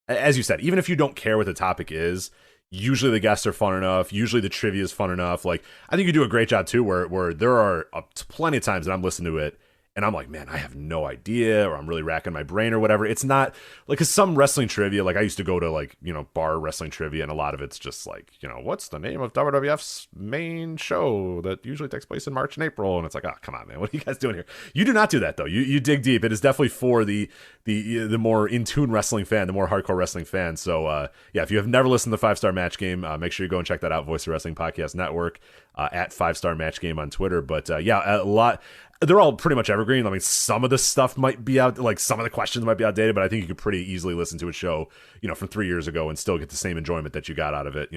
as you said, even if you don't care what the topic is, usually the guests are fun enough. Usually the trivia is fun enough. Like, I think you do a great job too, where there are plenty of times that I'm listening to it and I'm like, man, I have no idea, or I'm really racking my brain or whatever. It's not like, cause some wrestling trivia, like I used to go to like, bar wrestling trivia, and a lot of it's just like, what's the name of WWF's main show that usually takes place in March and April? And it's like, oh, come on, man, what are you guys doing here? You do not do that though. You dig deep. It is definitely for the more in tune wrestling fan, the more hardcore wrestling fan. So yeah, if you have never listened to the 5-star match game, make sure you go and check that out. Voice of Wrestling Podcast Network, at 5-star match game on Twitter. But yeah, a lot. They're all pretty much evergreen. I mean, some of the stuff might be out, like some of the questions might be outdated, but I think you could pretty easily listen to a show, from 3 years ago and still get the same enjoyment that you got out of it,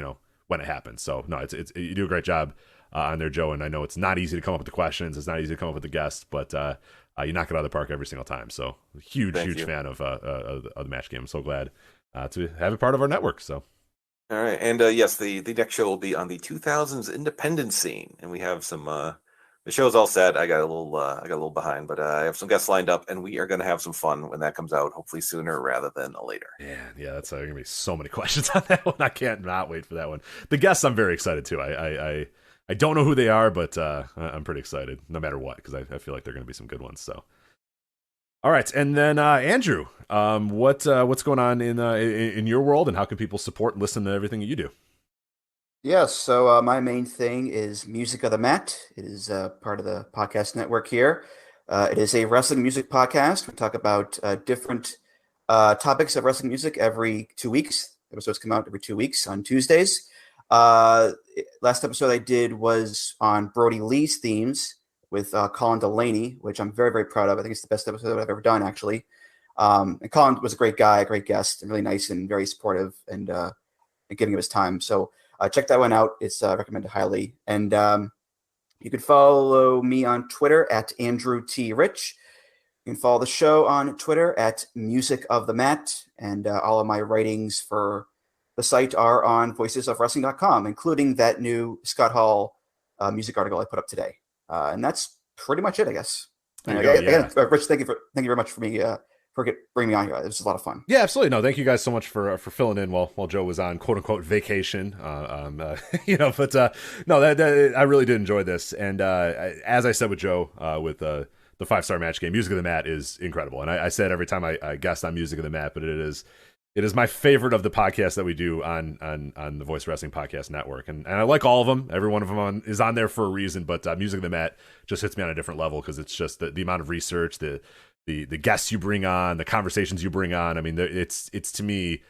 when it happened. So no, it's you do a great job on there, Joe. And I know it's not easy to come up with the questions. It's not easy to come up with the guests, but you knock it out of the park every single time. So huge fan of the match game. I'm so glad to have it part of our network. So. All right. And yes, the next show will be on the 2000s independent scene. And we have some, the show's all set. I got a little behind, but I have some guests lined up, and we are going to have some fun when that comes out. Hopefully sooner rather than later. Yeah, that's going to be so many questions on that one. I can't not wait for that one. The guests, I'm very excited too. I don't know who they are, but I'm pretty excited no matter what, because I feel like they're going to be some good ones. So, all right, and then Andrew, what's going on in your world, and how can people support and listen to everything that you do? Yes, so my main thing is Music of the Mat. It is part of the podcast network here. It is a wrestling music podcast. We talk about different topics of wrestling music every 2 weeks. Episodes come out every 2 weeks on Tuesdays. Last episode I did was on Brody Lee's themes with Colin Delaney, which I'm very, very proud of. I think it's the best episode I've ever done, actually. And Colin was a great guy, a great guest, and really nice and very supportive and giving of his time. So check that one out. It's recommended highly. And you can follow me on Twitter at Andrew T. Rich. You can follow the show on Twitter at Music of the Mat. And all of my writings for the site are on voicesofwrestling.com, including that new Scott Hall music article I put up today. And that's pretty much it, I guess. Again, Rich, thank you very much for me for bringing me on here. It was a lot of fun. Yeah, absolutely. No, thank you guys so much for filling in while Joe was on quote unquote vacation. But no, that I really did enjoy this. And as I said with Joe, with the 5-star match game, Music of the Mat is incredible. And I said every time I guest on Music of the Mat, but it is my favorite of the podcasts that we do on the Voice Wrestling Podcast Network. And I like all of them. Every one of them is on there for a reason, but Music of the Mat just hits me on a different level, because it's just the amount of research, the guests you bring on, the conversations you bring on. I mean, it's to me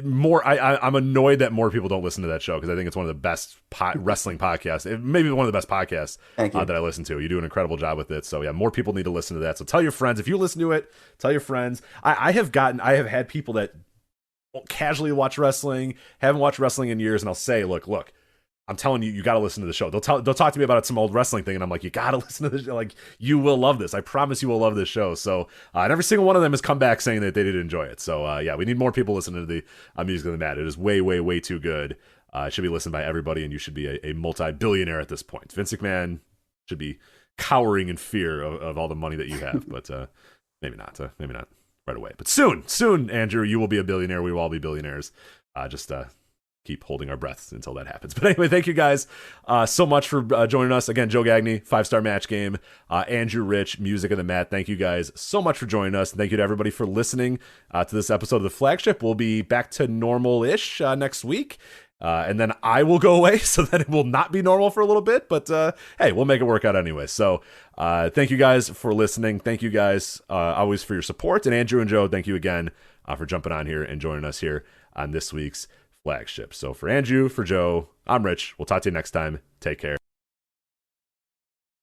more. I'm annoyed that more people don't listen to that show, because I think it's one of the best wrestling podcasts. Maybe one of the best podcasts that I listen to. You do an incredible job with it. So yeah, more people need to listen to that. So tell your friends. If you listen to it, tell your friends. I have had people that casually watch wrestling, haven't watched wrestling in years, and I'll say, look, I'm telling you, you got to listen to the show. They'll talk to me about some old wrestling thing, and I'm like, you got to listen to this show. Like, you will love this. I promise you will love this show. So, and every single one of them has come back saying that they did enjoy it. So, yeah, we need more people listening to the Music of the Mat. It is way, way, way too good. It should be listened by everybody, and you should be a multi-billionaire at this point. Vince McMahon should be cowering in fear of all the money that you have, but maybe not right away. But soon, Andrew, you will be a billionaire. We will all be billionaires. Just keep holding our breaths until that happens. But anyway, thank you guys so much for joining us. Again, Joe Gagne, 5-star match game. Andrew Rich, Music of the Mat. Thank you guys so much for joining us. And thank you to everybody for listening to this episode of The Flagship. We'll be back to normal-ish next week. And then I will go away, so that it will not be normal for a little bit. But hey, we'll make it work out anyway. So thank you guys for listening. Thank you guys always for your support. And Andrew and Joe, thank you again for jumping on here and joining us here on this week's Flagship. So for Andrew, for Joe, I'm Rich. We'll talk to you next time. Take care.